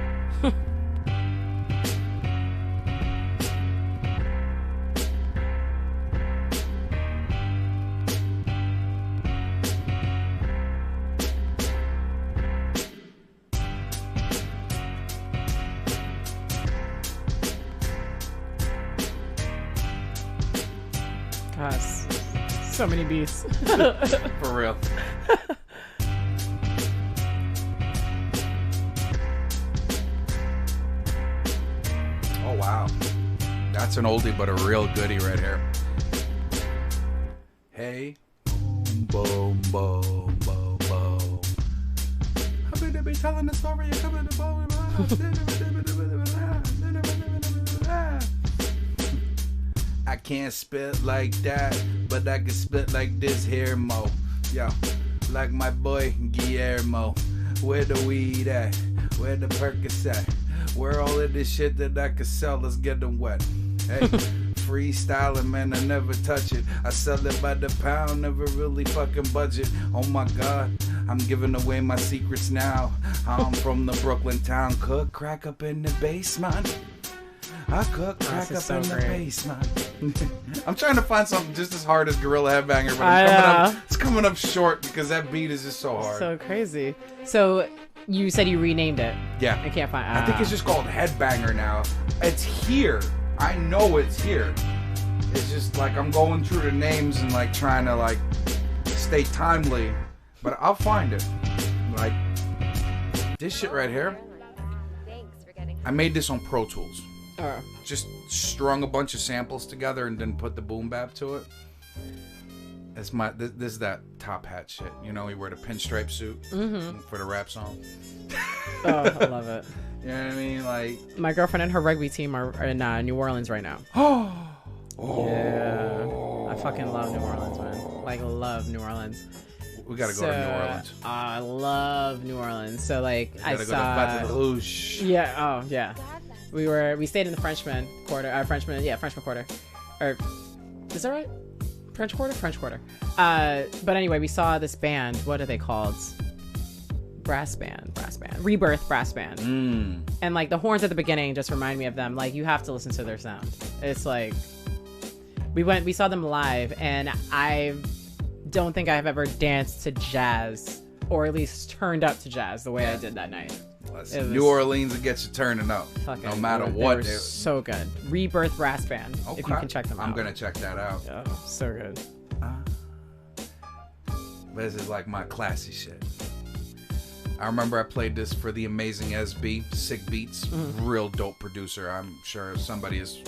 Gosh, so many beats. For real. Oh wow, that's an oldie but a real goodie right here. Hey, boom, boom, boom, boom. I'm gonna be telling the story. You're coming to boom. I can't spit like that, but I can spit like this here, Mo. Yo, like my boy Guillermo. Where the weed at? Where the Percocet at? Where all of this shit that I could sell? Let's get them wet. Hey, freestyling, man, I never touch it. I sell it by the pound, never really fucking budget. Oh my God, I'm giving away my secrets now. I'm from the Brooklyn town. Cook crack up in the basement. I cook crack up in the basement. I'm trying to find something just as hard as Gorilla Headbanger, but it's coming up short because that beat is just so hard. So crazy. So you said you renamed it. Yeah. I can't find. I think it's just called Headbanger now. It's here. I know it's here. It's just like I'm going through the names and like trying to like stay timely, but I'll find it. Like this shit right here. Thanks for getting I made this on Pro Tools. Oh. Just strung a bunch of samples together and then put the boom bap to it. That's my this is that top hat shit. You know, he wear the pinstripe suit for the rap song. Oh, I love it. You know what I mean? Like My girlfriend and her rugby team are in New Orleans right now. oh Yeah. I fucking love New Orleans, man. Like, love New Orleans. we gotta go to New Orleans. I love New Orleans. So, like, We I gotta go to saw... Baton Rouge. Yeah, oh, yeah. We stayed in the Frenchman Quarter. Frenchman Quarter. Or, is that right? French Quarter? But anyway, we saw this band. What are they called? Brass band. Rebirth Brass Band. And like the horns at the beginning just remind me of them. Like, you have to listen to their sound. It's like, we saw them live, and I don't think I've ever danced to jazz, or at least turned up to jazz the way I did that night. Listen, New Orleans, it gets you turning up. No matter what. They were so good. Rebirth Brass Band. Okay. If you can check them out. I'm gonna check that out. Oh, so good. This is like my classy shit. I remember I played this for the amazing SB, Sick Beats, real dope producer. I'm sure somebody is.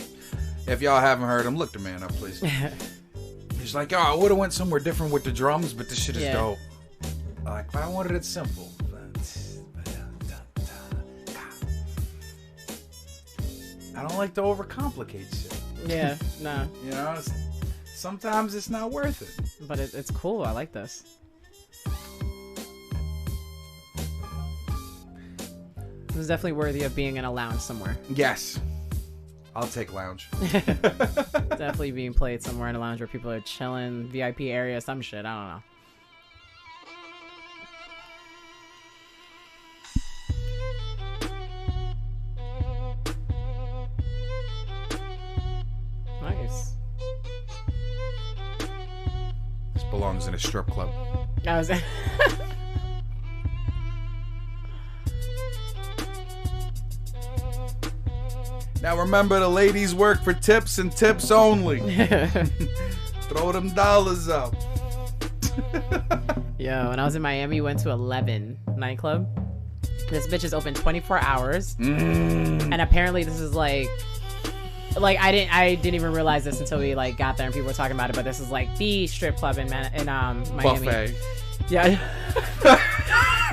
If y'all haven't heard him, look the man up, please. He's like, yo, I would have went somewhere different with the drums, but this shit is dope. Like, I wanted it simple. I don't like to overcomplicate shit. Yeah, no. You know, sometimes it's not worth it. But it's cool. I like this. It was definitely worthy of being in a lounge somewhere. Yes. I'll take lounge. Definitely being played somewhere in a lounge where people are chilling, VIP area, some shit. I don't know. Nice. This belongs in a strip club. I was. Now remember, the ladies work for tips and tips only. Throw them dollars up. Yo, when I was in Miami, went to 11 nightclub. This bitch is open 24 hours. And apparently this is like I didn't even realize this until we like got there and people were talking about it, but this is like the strip club in Miami. Buffet. Yeah.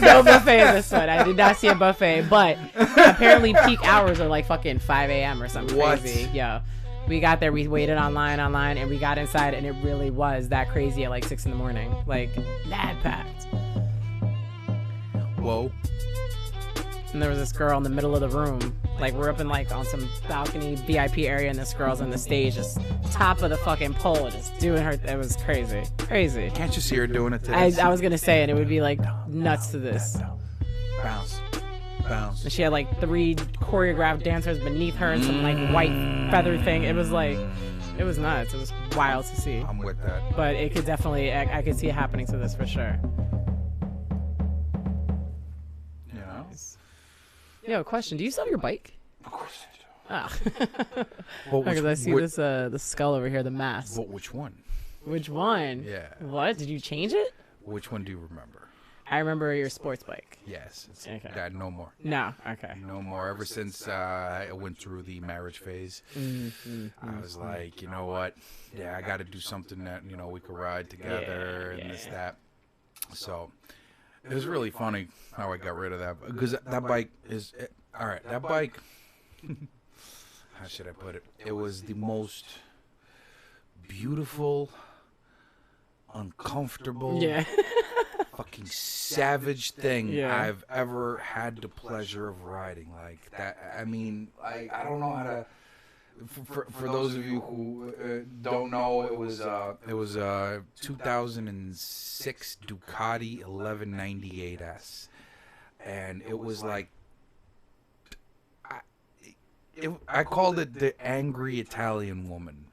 No buffet in this one. I did not see a buffet, but apparently peak hours are like fucking 5 a.m. or something crazy. Yo. We got there, we waited online, and we got inside, and it really was that crazy at like 6 in the morning. Like, mad packed. Whoa. And there was this girl in the middle of the room. Like, we're up in like on some balcony VIP area, and this girl's on the stage, just top of the fucking pole, just doing her. It was crazy. Crazy. Can't you see her doing it to this? I was gonna say, and it would be like nuts to this. Bounce. Bounce. And she had like 3 choreographed dancers beneath her and some like white feather thing. It was like, it was nuts. It was wild to see. I'm with that. But it could definitely, I could see it happening to this for sure. Yeah. Yo, question. Do you sell your bike? Of course I do. Ah. Well, Because I see this the skull over here, the mask. But which one? Which one? Yeah. What? Did you change it? Which one do you remember? I remember your sports bike. Yes. It's Okay. no more. No. Okay. No more. Ever since I went through the marriage phase, I was like, you know what? Yeah, I got to do something that, you know, we could ride together and this, that. So it was really funny how I got rid of that. Because that bike is, all right, that bike, how should I put it? It was the most beautiful, uncomfortable, fucking savage thing I've ever had the pleasure of riding. Like that, I mean, I don't know how to. For those of you who don't know, it was 2006 Ducati 1198S, and it was like I called it the angry Italian woman.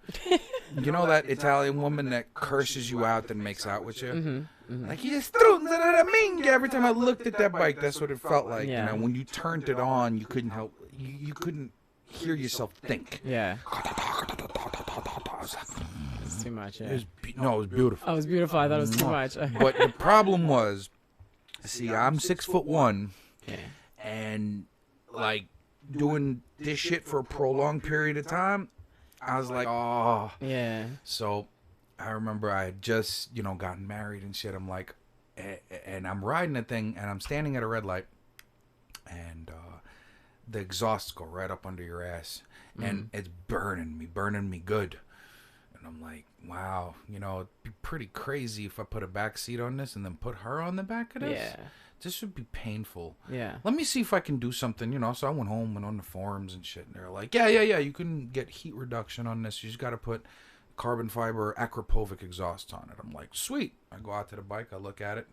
You know that Italian woman that curses you out then makes out with you? Like, you just every time I looked at that bike, that's what it felt like. You know, when you turned it on, you couldn't help, you couldn't hear yourself think. Yeah. It's too much, yeah. It was beautiful. Oh, it was beautiful. I thought it was too much. But the problem was, see, I'm 6'1", and like doing this shit for a prolonged period of time, I was like, oh. Yeah. So I remember I had just, you know, gotten married and shit. I'm like, and I'm riding the thing, and I'm standing at a red light, and the exhausts go right up under your ass, and it's burning me good. And I'm like, wow, you know, it'd be pretty crazy if I put a back seat on this and then put her on the back of this. Yeah. This would be painful. Yeah. Let me see if I can do something, you know. So I went home and on the forums and shit, and they're like, yeah, you can get heat reduction on this. You just got to put carbon fiber Akrapovic exhaust on it. I'm like, sweet. I go out to the bike, I look at it.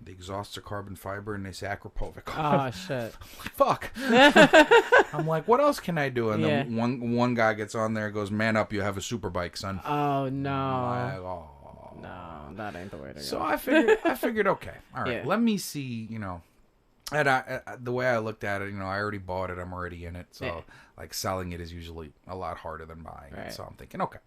The exhausts are carbon fiber, and they say Akrapovic. Oh, shit. Fuck. I'm like, what else can I do? And then one guy gets on there and goes, man up, you have a super bike, son. Oh, no. I'm like, oh. No, that ain't the way to go. So I figured, okay, all right, let me see, you know. And the way I looked at it, you know, I already bought it. I'm already in it. So, like, selling it is usually a lot harder than buying it. So I'm thinking, okay,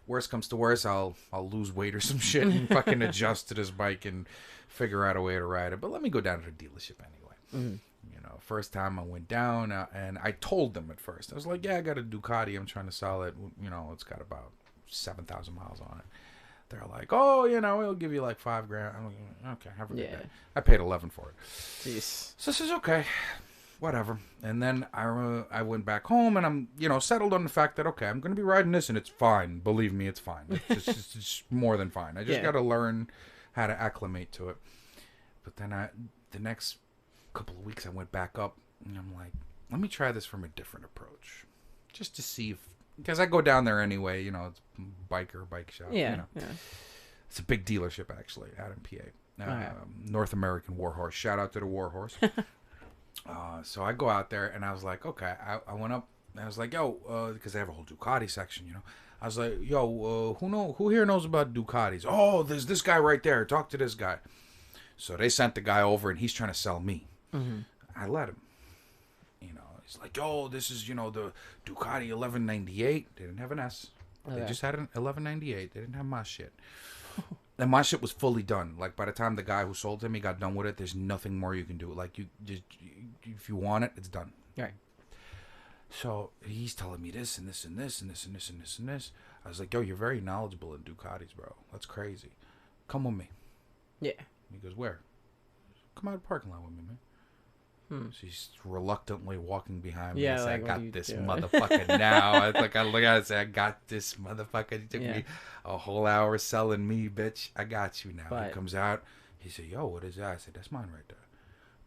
worst comes to worst, I'll lose weight or some shit and fucking adjust to this bike and figure out a way to ride it. But let me go down to the dealership anyway. You know, first time I went down, and I told them at first. I was like, yeah, I got a Ducati. I'm trying to sell it. You know, it's got about 7,000 miles on it. They're like, oh, you know, we'll give you like $5,000. I'm like, okay, have a good day. I paid $11 for it. Jeez. So this is okay, whatever. And then I went back home, and I'm, you know, settled on the fact that, okay, I'm going to be riding this, and it's fine. Believe me, it's fine. It's more than fine. I just got to learn how to acclimate to it. But then the next couple of weeks, I went back up, And I'm like, let me try this from a different approach. Just to see if... Because I go down there anyway, you know, it's bike shop. Yeah, You know. yeah. It's a big dealership, actually, out in PA. yeah. North American Warhorse. Shout out to the Warhorse. So I go out there, and I was like, okay. I went up, and I was like, yo, because they have a whole Ducati section, you know. I was like, yo, who here knows about Ducatis? Oh, there's this guy right there. Talk to this guy. So they sent the guy over, and he's trying to sell me. Mm-hmm. I let him. You know, he's like, yo, this is, you know, the Ducati 1198. They didn't have an S. Okay. They just had an 1198. They didn't have my shit. And my shit was fully done. Like, by the time the guy who sold to me got done with it, there's nothing more you can do. Like, you just, if you want it, it's done. Right. So he's telling me this and this and this and this and this and this and this. I was like, yo, you're very knowledgeable in Ducatis, bro. That's crazy. Come with me. Yeah. He goes, where? Come out of the parking lot with me, man. She's reluctantly walking behind me. Yeah, and say, like, I what got are you this doing? motherfucker now. I look at it and say, I got this motherfucker. It took me a whole hour selling me, bitch. I got you now. But- He comes out. He said, yo, what is that? I said, that's mine right there.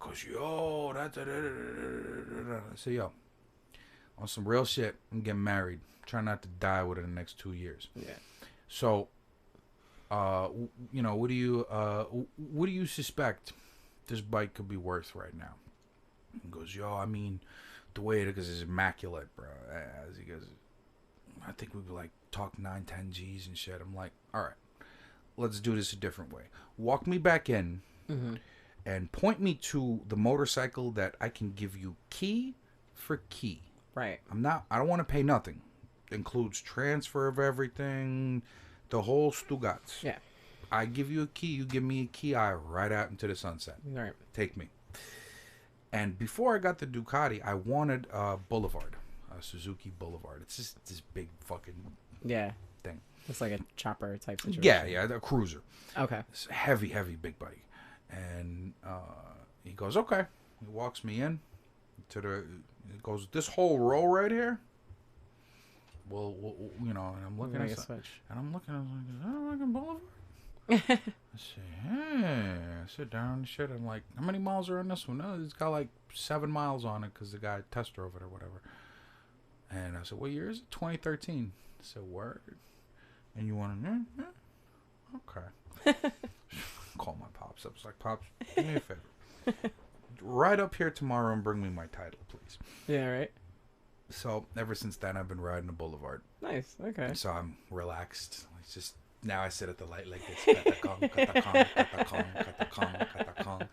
Goes, yo, that's... I said, yo, on some real shit, I'm getting married. Trying not to die within the next 2 years. Yeah. So, you know, what do you suspect this bike could be worth right now? He goes, yo, I mean, the way it is immaculate, bro. As he goes, I think we'd be like talk 9, 10 G's and shit. I'm like, all right, let's do this a different way. Walk me back in and point me to the motorcycle that I can give you key for key. Right. I don't want to pay nothing. Includes transfer of everything, the whole Stugats. Yeah. I give you a key, you give me a key, I ride out into the sunset. Right. Take me. And before I got the Ducati, I wanted a Boulevard, a Suzuki Boulevard. It's just this big fucking Yeah. thing. It's like a chopper type situation. Yeah, a cruiser. Okay. It's a heavy, big body. And he goes, okay. He walks me in to the. He goes, this whole row right here. Well, you know, and I'm looking at it, and I'm looking. I was like, is that like a Boulevard? I said, hey. I sit down and shit. I'm like, how many miles are on this one? No, it's got like 7 miles on it because the guy test drove it or whatever. And I said, what year is it? 2013. I said, word. And you want to? Yeah. Okay. Call my pops up. It's like, pops, do me a favor. Ride up here tomorrow and bring me my title, please. Yeah. Right. So ever since then, I've been riding the Boulevard. Nice. Okay. So I'm relaxed. It's just now I sit at the light like this. Katakong, katakong, katakong, katakong, katakong.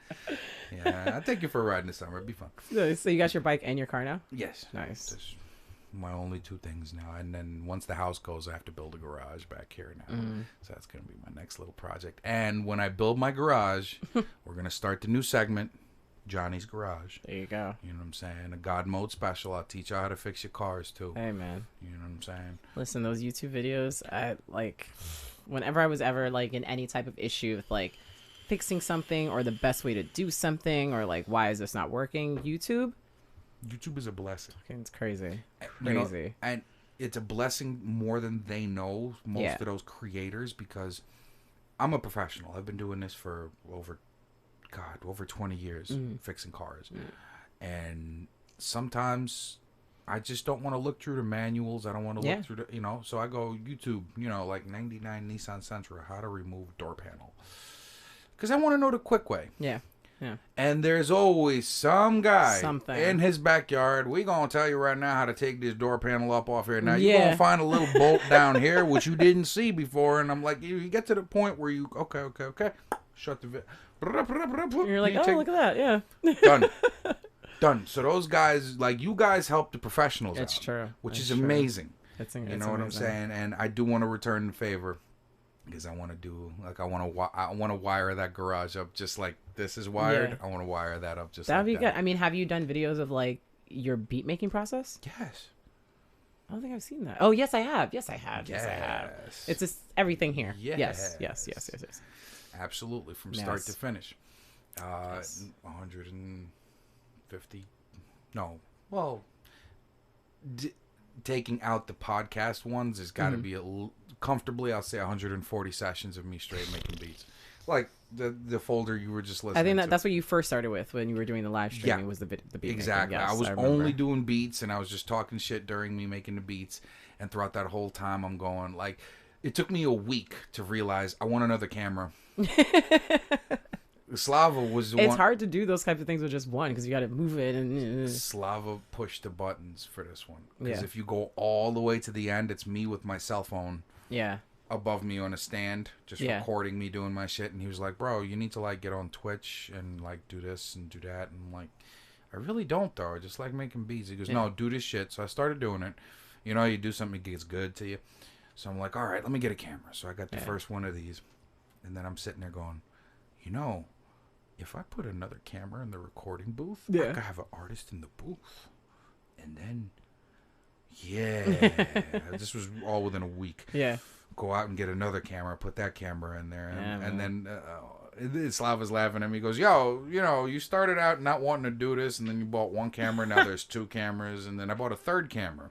Yeah, I thank you for riding this summer. It'd be fun. So you got your bike and your car now? Yes. Nice. That's my only 2 things now. And then once the house goes, I have to build a garage back here now. So that's going to be my next little project. And when I build my garage, we're going to start the new segment, Johnny's Garage. There you go. You know what I'm saying? A GodMode special. I'll teach you how to fix your cars too. Hey, man. You know what I'm saying? Listen, those YouTube videos, I like, whenever I was ever like in any type of issue with like fixing something or the best way to do something or like, why is this not working? YouTube is a blessing. it's crazy. You know, Crazy. and it's a blessing more than they know, most Yeah. of those creators, because I'm a professional. I've been doing this for over 20 years, fixing cars. And sometimes I just don't want to look through the manuals. I don't want to look through the, you know, so I go YouTube, you know, like 99 Nissan Sentra, how to remove door panel. Because I want to know the quick way. Yeah. Yeah. And there's always some guy Something. in his backyard. We gonna tell you right now how to take this door panel up off here. Now you're Yeah. gonna find a little bolt down here which you didn't see before. And I'm like, you get to the point where you okay. Shut the You're like, oh, look at that. Yeah. Done. So those guys, like you guys, help the professionals It's out, true. which It's is true. amazing. You You know what I'm saying? And I do want to return the favor. Because I want to do, like, I want to wire that garage up just like this is wired. Yeah. I want to wire that up just That'd like be that. good. I mean, have you done videos of like your beat making process? Yes. I don't think I've seen that. Oh, yes, I have. Yes, I have. Yes. It's just everything here. Yes. Yes. Absolutely, from start Yes. to finish. Yes. 150. No. Well, taking out the podcast ones has got to be comfortably, I'll say 140 sessions of me straight making beats. Like the folder you were just listening I think to. that's what you first started with when you were doing the live streaming. Was the beat exactly. making. Yes, I was remember. only doing beats, and I was just talking shit during me making the beats. And throughout that whole time, I'm going like, it took me a week to realize I want another camera. Slava was the one. It's hard to do those types of things with just one because you got to move it and. Slava pushed the buttons for this one because Yeah. if you go all the way to the end, it's me with my cell phone Yeah. above me on a stand, just Yeah. recording me doing my shit. And he was like, "Bro, you need to like get on Twitch and like do this and do that." And I'm like, I really don't though. I just like making beats. He goes, "No, do this shit." So I started doing it. You know, you do something, it gets good to you. So I'm like, all right, let me get a camera. So I got the first one of these, and then I'm sitting there going, you know, if I put another camera in the recording booth, I could have an artist in the booth. And then, this was all within a week. Yeah. Go out and get another camera, put that camera in there. And then Slava's laughing at me. He goes, yo, you know, you started out not wanting to do this, and then you bought one camera. Now there's two cameras. And then I bought a third camera.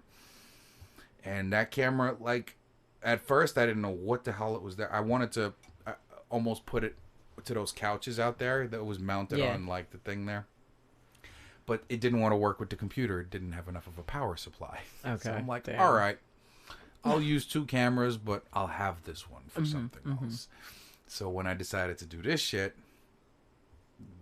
And that camera, like, at first I didn't know what the hell it was there. I wanted to almost put it to those couches out there that was mounted on like the thing there, but it didn't want to work with the computer. It didn't have enough of a power supply. Okay, so I'm like, all right, I'll use two cameras, but I'll have this one for something else. So when I decided to do this shit,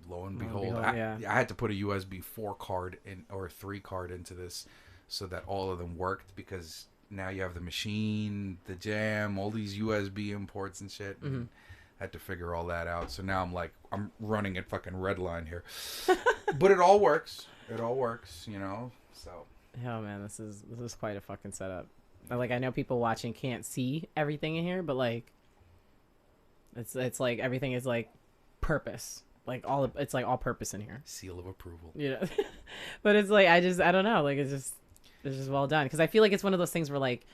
lo and behold, I had to put a USB 4 card in or 3 card into this so that all of them worked, because now you have the machine, the jam, all these USB imports and shit. And had to figure all that out. So now I'm running at fucking red line here. But it all works. It all works, you know. So Oh man, this is quite a fucking setup. Like, I know people watching can't see everything in here, but like it's like everything is like purpose. Like it's like all purpose in here. Seal of approval. You know. But it's like I don't know, like it's just well done, because I feel like it's one of those things where, like,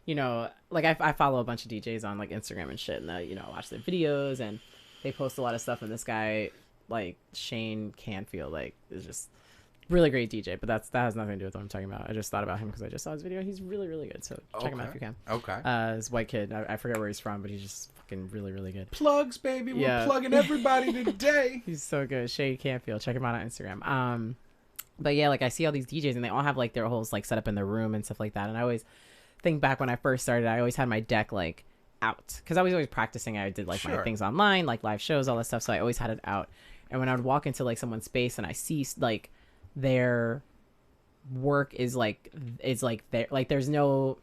you know, like I follow a bunch of DJs on like Instagram and shit, and you know, I watch their videos and they post a lot of stuff, and this guy, like Shane Canfield, like, is just really great DJ, but that has nothing to do with what I'm talking about. I just thought about him because I just saw his video. He's really, really good, so check him out if you can. Okay. This white kid, I forget where he's from, but he's just fucking really, really good. Plugs, baby. We're plugging everybody today. He's so good. Shane Canfield, check him out on Instagram. But yeah, like I see all these DJs and they all have like their whole like setup in their room and stuff like that, and I always think back when I first started, I always had my deck like out because I was always practicing. I did like my things online, like live shows, all that stuff, so I always had it out. And when I would walk into like someone's space and I see like their work is like there, like there's no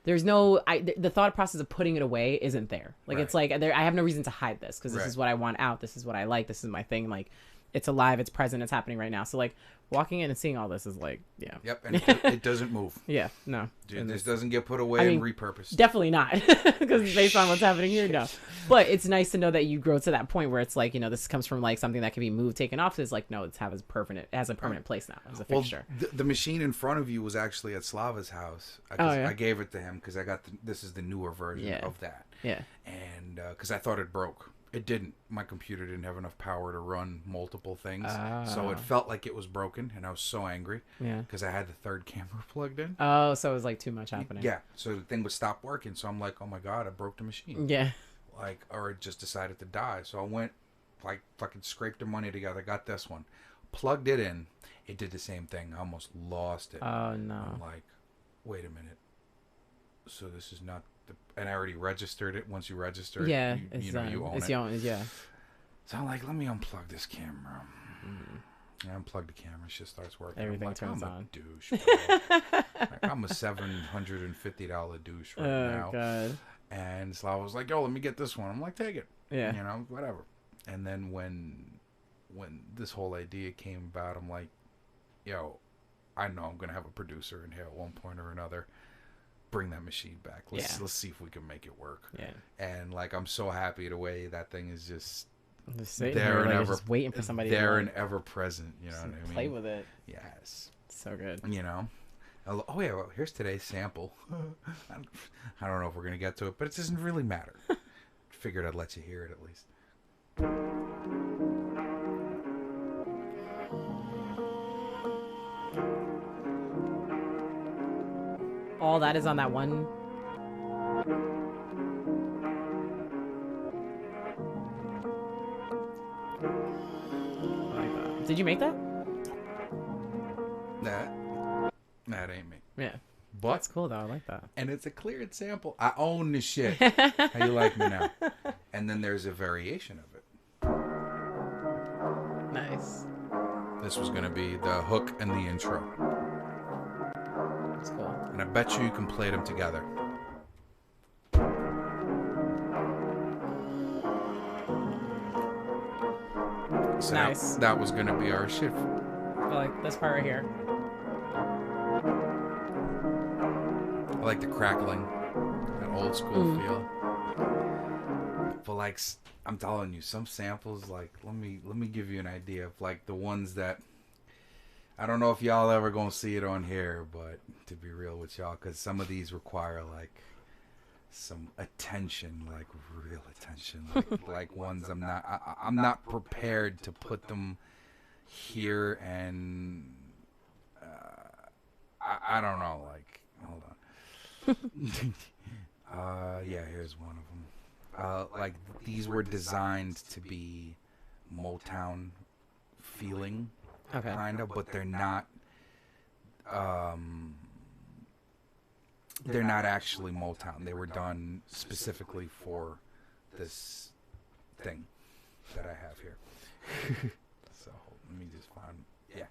the thought process of putting it away isn't there. Like it's like I have no reason to hide this because this is what I want out, this is what I like, this is my thing. Like, it's alive, it's present, it's happening right now. So like walking in and seeing all this is like, Yep, and it doesn't move. No. Dude, this doesn't get put away and repurposed. Definitely not, because based on what's happening here, no. But it's nice to know that you grow to that point where it's like, you know, this comes from like something that can be moved, taken off. So it's like, no, it has a permanent place now as a fixture. The machine in front of you was actually at Slava's house. I gave it to him because I got this is the newer version of that. Yeah. And because I thought it broke. It didn't. My computer didn't have enough power to run multiple things. So it felt like it was broken, and I was so angry. Yeah. Because I had the third camera plugged in. Oh, so it was like too much happening. Yeah. So the thing would stop working. So I'm like, oh my God, I broke the machine. Yeah. Like, or it just decided to die. So I went, like, fucking scraped the money together, got this one, plugged it in. It did the same thing. I almost lost it. Oh, no. I'm like, wait a minute. So this is not... And I already registered it. Once you register it, you own it. Yeah. So I'm like, let me unplug this camera. I unplug the camera. Shit starts working. Everything turns on. I'm a douche, bro. I'm a $750 douche right now. Oh, God. And Slava was like, yo, let me get this one. I'm like, take it. Yeah. You know, whatever. And then when this whole idea came about, I'm like, yo, I know I'm going to have a producer in here at one point or another. Bring that machine back. Let's see if we can make it work. Yeah. And like, I'm so happy the way that thing is just there and ever, just waiting for somebody there and ever present. You know what I mean? Play with it. Yes. So good. You know. Oh yeah. Well, here's today's sample. I don't know if we're gonna get to it, but it doesn't really matter. Figured I'd let you hear it at least. All that is on that one. Did you make that? That ain't me. Yeah. But That's cool though. I like that. and it's a cleared sample. I own the shit. How you like me now? And then there's a variation of it. Nice. This was gonna be the hook and the intro. That's cool. And I bet you can play them together. So Nice. that was gonna be our shit. I like this part right here. I like the crackling, that old school feel. But like, I'm telling you, some samples, like, let me give you an idea of like the ones that I don't know if y'all ever gonna see it on here, but to be real with y'all, because some of these require like some attention, like real attention, like ones I'm not prepared to put them here, and I don't know, like, hold on. Yeah, here's one of them. Like, these were designed to be Motown feeling, Okay. kind of, but they're not actually Motown. They were done specifically for this thing that I have here. So let me just find, yeah.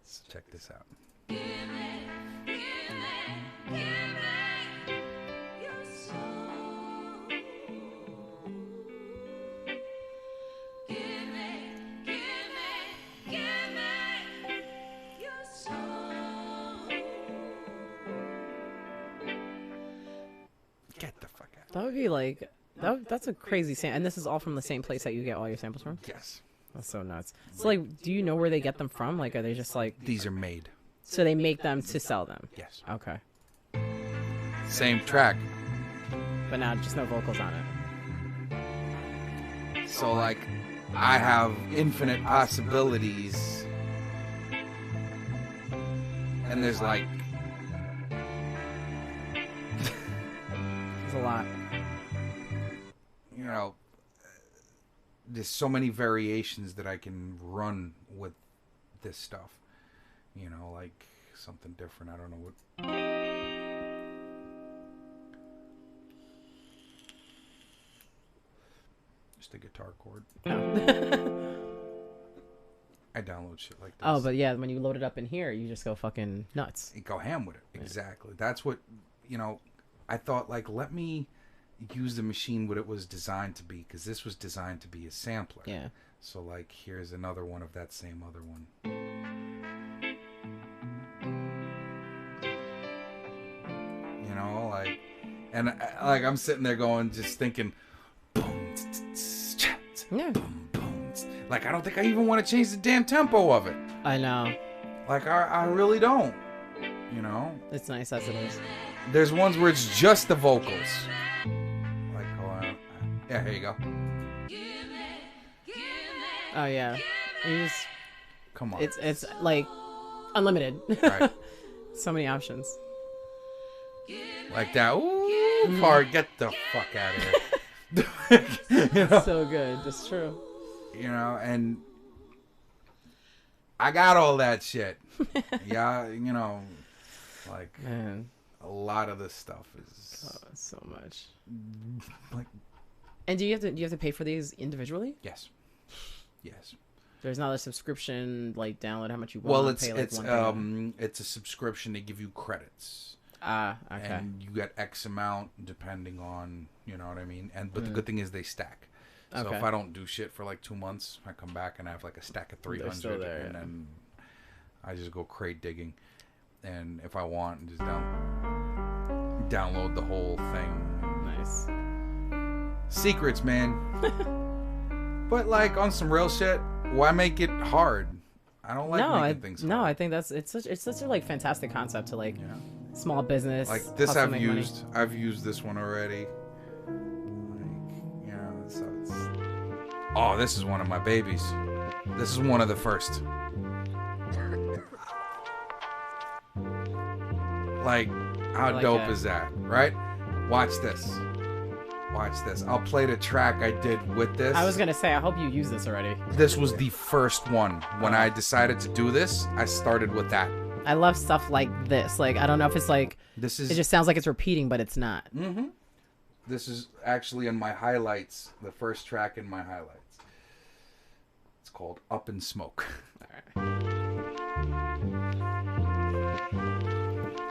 Let's check this out. Get the fuck out. That would be like that's a crazy sample. And this is all from the same place that you get all your samples from? Yes. That's so nuts. So like, do you know where they get them from? Like, are they just like, These are made. so they make them to sell them? Yes. Okay. Same track. But now just no vocals on it. So like, I have infinite possibilities. And there's like, There's a lot. you know, there's so many variations that I can run with this stuff. You know, like something different. I don't know what. Just a guitar chord. I download shit like this. Oh, but yeah, when you load it up in here, you just go fucking nuts. You go ham with it. Exactly. That's what, you know, I thought, like, let me use the machine what it was designed to be, because this was designed to be a sampler. Yeah. So, like, here's another one of that same other one. You know, like, and like, I'm sitting there going, just thinking, boom, Yeah. boom, boom. Like, I don't think I even want to change the damn tempo of it. I know. Like, I really don't. You know? It's nice as it is. There's ones where it's just the vocals. Like, hold on. Yeah, here you go. Oh yeah. You just, Come on. it's like unlimited. Right. So many options. Like that. Ooh, part. Get the fuck out of here. You know? So good. That's true. You know, and I got all that shit. Yeah, you know, like, Man. a lot of this stuff is Oh, so much. like, And do you have to pay for these individually? yes. Yes. There's not a subscription, like download how much you want. Well, it's pay, like, one thing. it's a subscription. They give you credits. Ah, okay. And you get X amount depending on, you know what I mean? And but the good thing is they stack. So Okay. if I don't do shit for like 2 months, I come back and I have like a stack of 300, still there, and yeah. then I just go crate digging. And if I want, just download the whole thing. Nice. Secrets, man. But like on some real shit, why make it hard? I don't like making things hard. No, I think it's such a like fantastic concept to like small business. Like this, hustle, I've make money. used. I've used this one already. Like, you know, so it's. Oh, this is one of my babies. This is one of the first. Like, how like dope that. is that, right? Watch this. Watch this. I'll play the track I did with this. I was gonna say, I hope you use this already. This was the first one. When I decided to do this, I started with that. I love stuff like this. Like, I don't know if it's like, This is it just sounds like it's repeating, but it's not. This is actually in my highlights, the first track in my highlights. It's called Up in Smoke.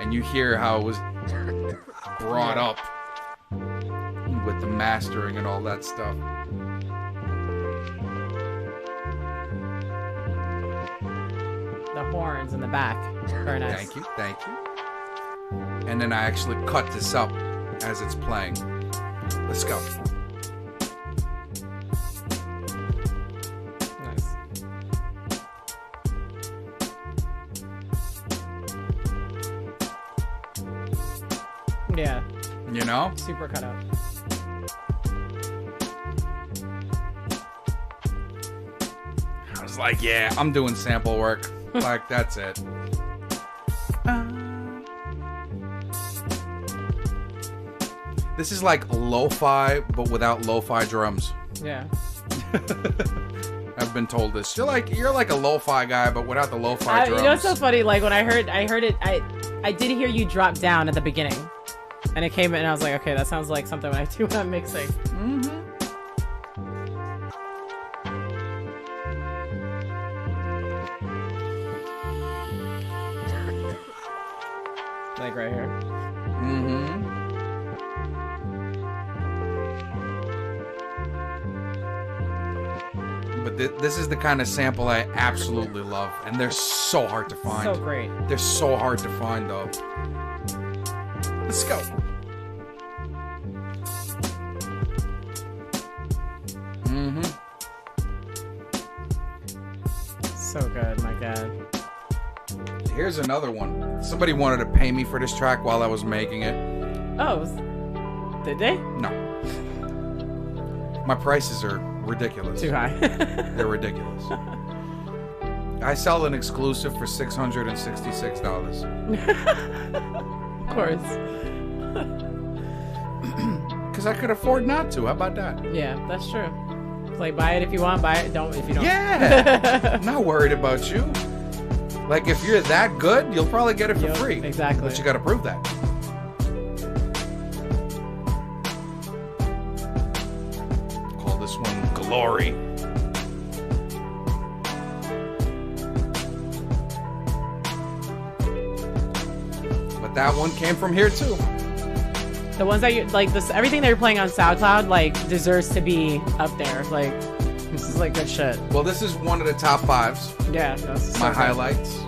And you hear how it was brought up with the mastering and all that stuff. The horns in the back. Very nice. Thank you, thank you. And then I actually cut this up as it's playing. Let's go. Nice. Yeah, You know? super cut out. I was like, yeah, I'm doing sample work. Like, that's it. This is like lo-fi, but without lo-fi drums. Yeah. I've been told this. You're like a lo-fi guy, but without the lo-fi drums. You know what's so funny? Like when I heard it, I did hear you drop down at the beginning, and it came in, and I was like, okay, that sounds like something I do when I'm mixing. Like right here. But this is the kind of sample I absolutely love, and they're so hard to find. So great. They're so hard to find, though. Let's go. So good, my God. Here's another one. Somebody wanted to pay me for this track while I was making it. Oh, did they? No. My prices are ridiculous. Too high. They're ridiculous. I sell an exclusive for $666. Of course. Because I could afford not to. How about that? Yeah, that's true. It's like, buy it if you want, buy it. Don't if you don't. Yeah. I'm not worried about you. Like, if you're that good, you'll probably get it for Yep, free. exactly. But you got to prove that. Call this one Glory. But that one came from here too. The ones that you like, this everything that you're playing on SoundCloud like deserves to be up there. Like, this is like good shit. Well, this is one of the top fives. Yeah, that's My so good. highlights.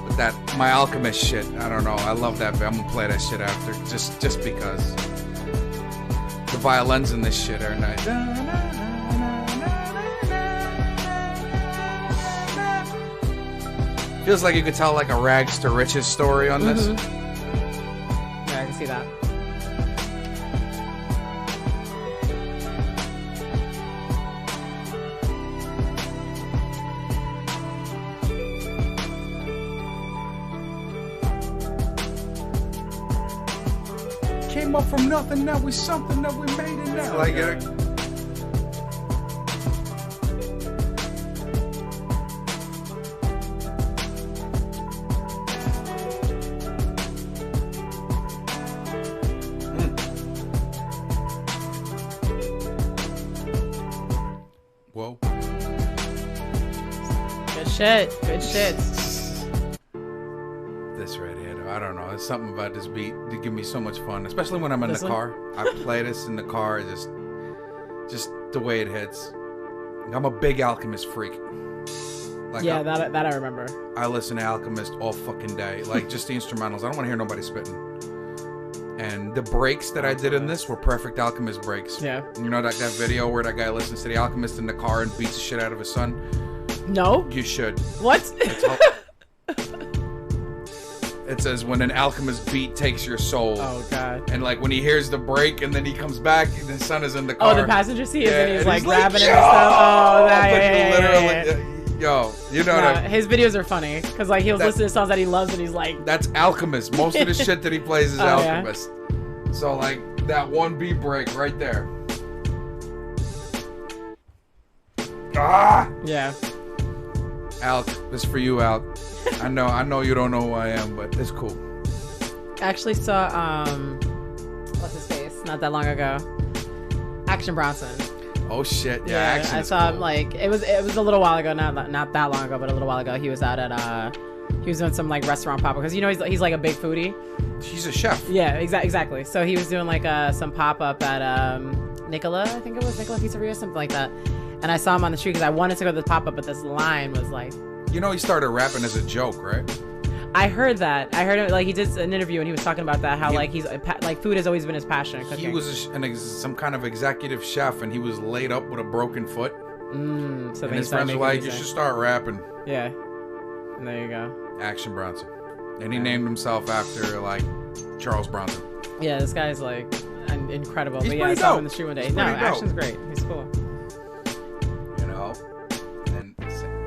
But that My Alchemist shit, I don't know. I love that. I'm gonna play that shit after, just because. The violins in this shit are nice. Feels like you could tell like a rags to riches story on this. Yeah, I can see that. Came up from nothing, now we something that we made it now. Like whoa. Good shit. Good shit. This right here, though, I don't know. There's something about this beat that give me so much fun, especially when I'm in This the one? car. I play this in the car, just the way it hits. I'm a big Alchemist freak. Like Yeah, that I remember. I listen to Alchemist all fucking day. Like, just the instrumentals. I don't want to hear nobody spitting. And the breaks that I did in this were perfect Alchemist breaks. Yeah. You know that video where that guy listens to the Alchemist in the car and beats the shit out of his son? No. You should. What? It says when an Alchemist beat takes your soul. Oh God. And like when he hears the break and then he comes back and his son is in the car. Oh, the passenger seat, and then he's and like grabbing him "Yo!" and stuff. Oh, But yeah. literally, Yo, you know Nah, that. his videos are funny because like he'll listen to songs that he loves and he's like, That's Alchemist. Most of the shit that he plays is Oh, yeah? Alchemist. So like that one beat break right there. Ah, yeah. Alk, this for you, Alk. I know you don't know who I am, but it's cool. Actually saw what's his face not that long ago, Action Bronson. Oh shit, yeah, Action I is saw cool. him like it was a little while ago, not that long ago, but a little while ago. He was out at he was doing some like restaurant pop up because you know he's like a big foodie. He's a chef. Yeah, exactly. So he was doing like some pop up at Nicola, I think it was Nicola Pizzeria, something like that. And I saw him on the street because I wanted to go to the pop up, but this line was like. You know he started rapping as a joke, right? I heard that. I heard it like he did an interview and he was talking about that how like he's like food has always been his passion. Cooking. He was some kind of executive chef, and he was laid up with a broken foot. So And then his friends were like, "You should start rapping." Yeah. And there you go. Action Bronson, and he named himself after like Charles Bronson. Yeah, this guy's like incredible. He's But yeah, I pretty saw him dope. in the street one day. He's No, pretty dope. Action's great. He's cool. You know, and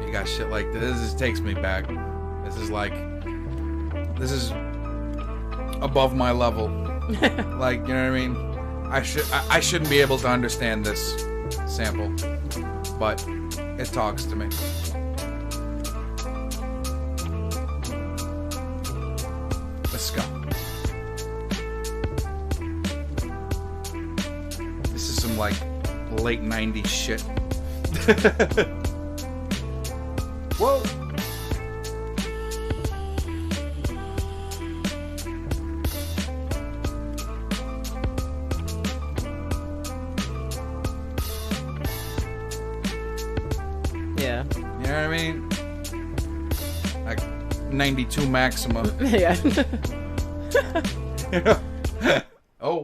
you got shit like this. This takes me back. This is above my level. Like, you know what I mean? I shouldn't be able to understand this sample, but it talks to me. Let's go. This is some like late 90s shit. Whoa. Yeah. You know what I mean? Like 92 Maxima. Yeah. Oh.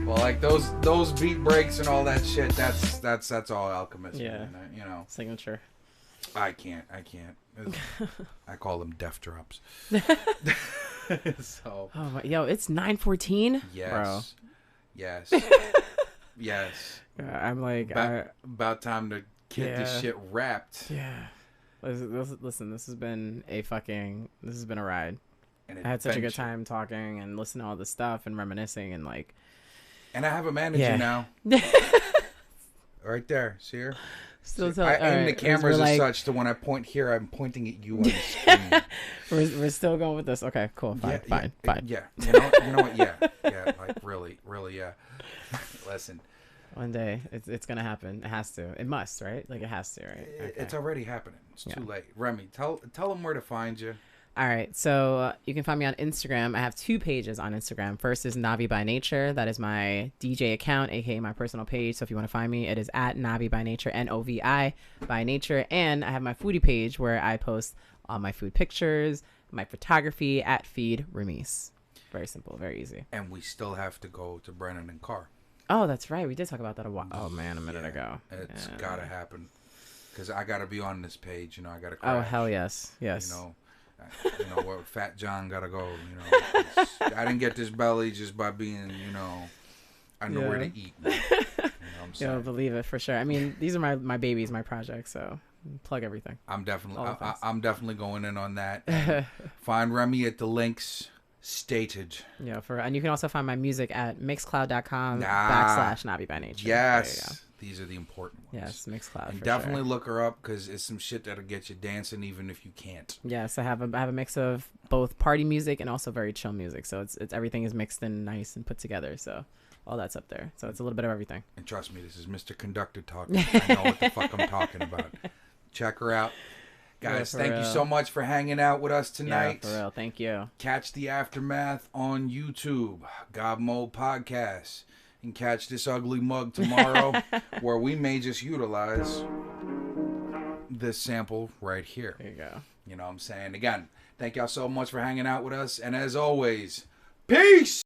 Well, like those beat breaks and all that shit. That's all Alchemist. Yeah. Man. You know. Signature. I can't. I call them death drops. So. Oh my, yo, it's 9:14. Yes. Bro. Yes. Yes. I'm like, About time to get this Yeah. shit wrapped. yeah. Listen, this has been a ride. And I had such a good adventure. time talking and listening to all this stuff and reminiscing and like. And I have a manager Yeah. now. Right there. See her? Still I aim the cameras we're as like, such to when I point here, I'm pointing at you on the screen. we're still going with this. Okay, cool. Fine. Yeah. You know what? Yeah. Like really, yeah. Listen, One day it's gonna happen. It has to. It must, right? Like it has to, right? Okay. it's already happening. It's too late. Remy, tell them where to find you. All right, so you can find me on Instagram. I have 2 pages on Instagram. First is Novi by Nature. That is my DJ account, aka my personal page. So if you want to find me, it is at Novi by Nature, Novi by Nature. And I have my foodie page where I post all my food pictures, my photography at Feed Remeice. Very simple, very easy. And we still have to go to Brennan and Carr. Oh, that's right. We did talk about that a minute ago. It's Yeah. gotta happen because I gotta be on this page. You know, I gotta. Oh, Crash. hell yes, yes. You know where Fat John gotta go. You know, 'cause I didn't get this belly just by being. You know, I know where to eat. You know what I'm saying? Yo, believe it for sure. I mean, these are my babies, my projects. So plug everything. I'm definitely All the things. I'm definitely going in on that. And find Remy at the links stated. Yeah, and you can also find my music at mixcloud.com Ah, /Navi by Nature. Yes, these are the important ones. Yes, Mixcloud. And for definitely sure. look her up because it's some shit that'll get you dancing even if you can't. Yes, I have a mix of both party music and also very chill music. So it's everything is mixed and nice and put together. So all that's up there. So it's a little bit of everything. And trust me, this is Mr. Conductor talking. I know what the fuck I'm talking about. Check her out. Guys, for thank you real. so much for hanging out with us tonight. Yeah, for real. Thank you. Catch the aftermath on YouTube, GodMode Podcast. And catch this ugly mug tomorrow where we may just utilize this sample right here. There you go. You know what I'm saying? Again, thank y'all so much for hanging out with us. And as always, peace!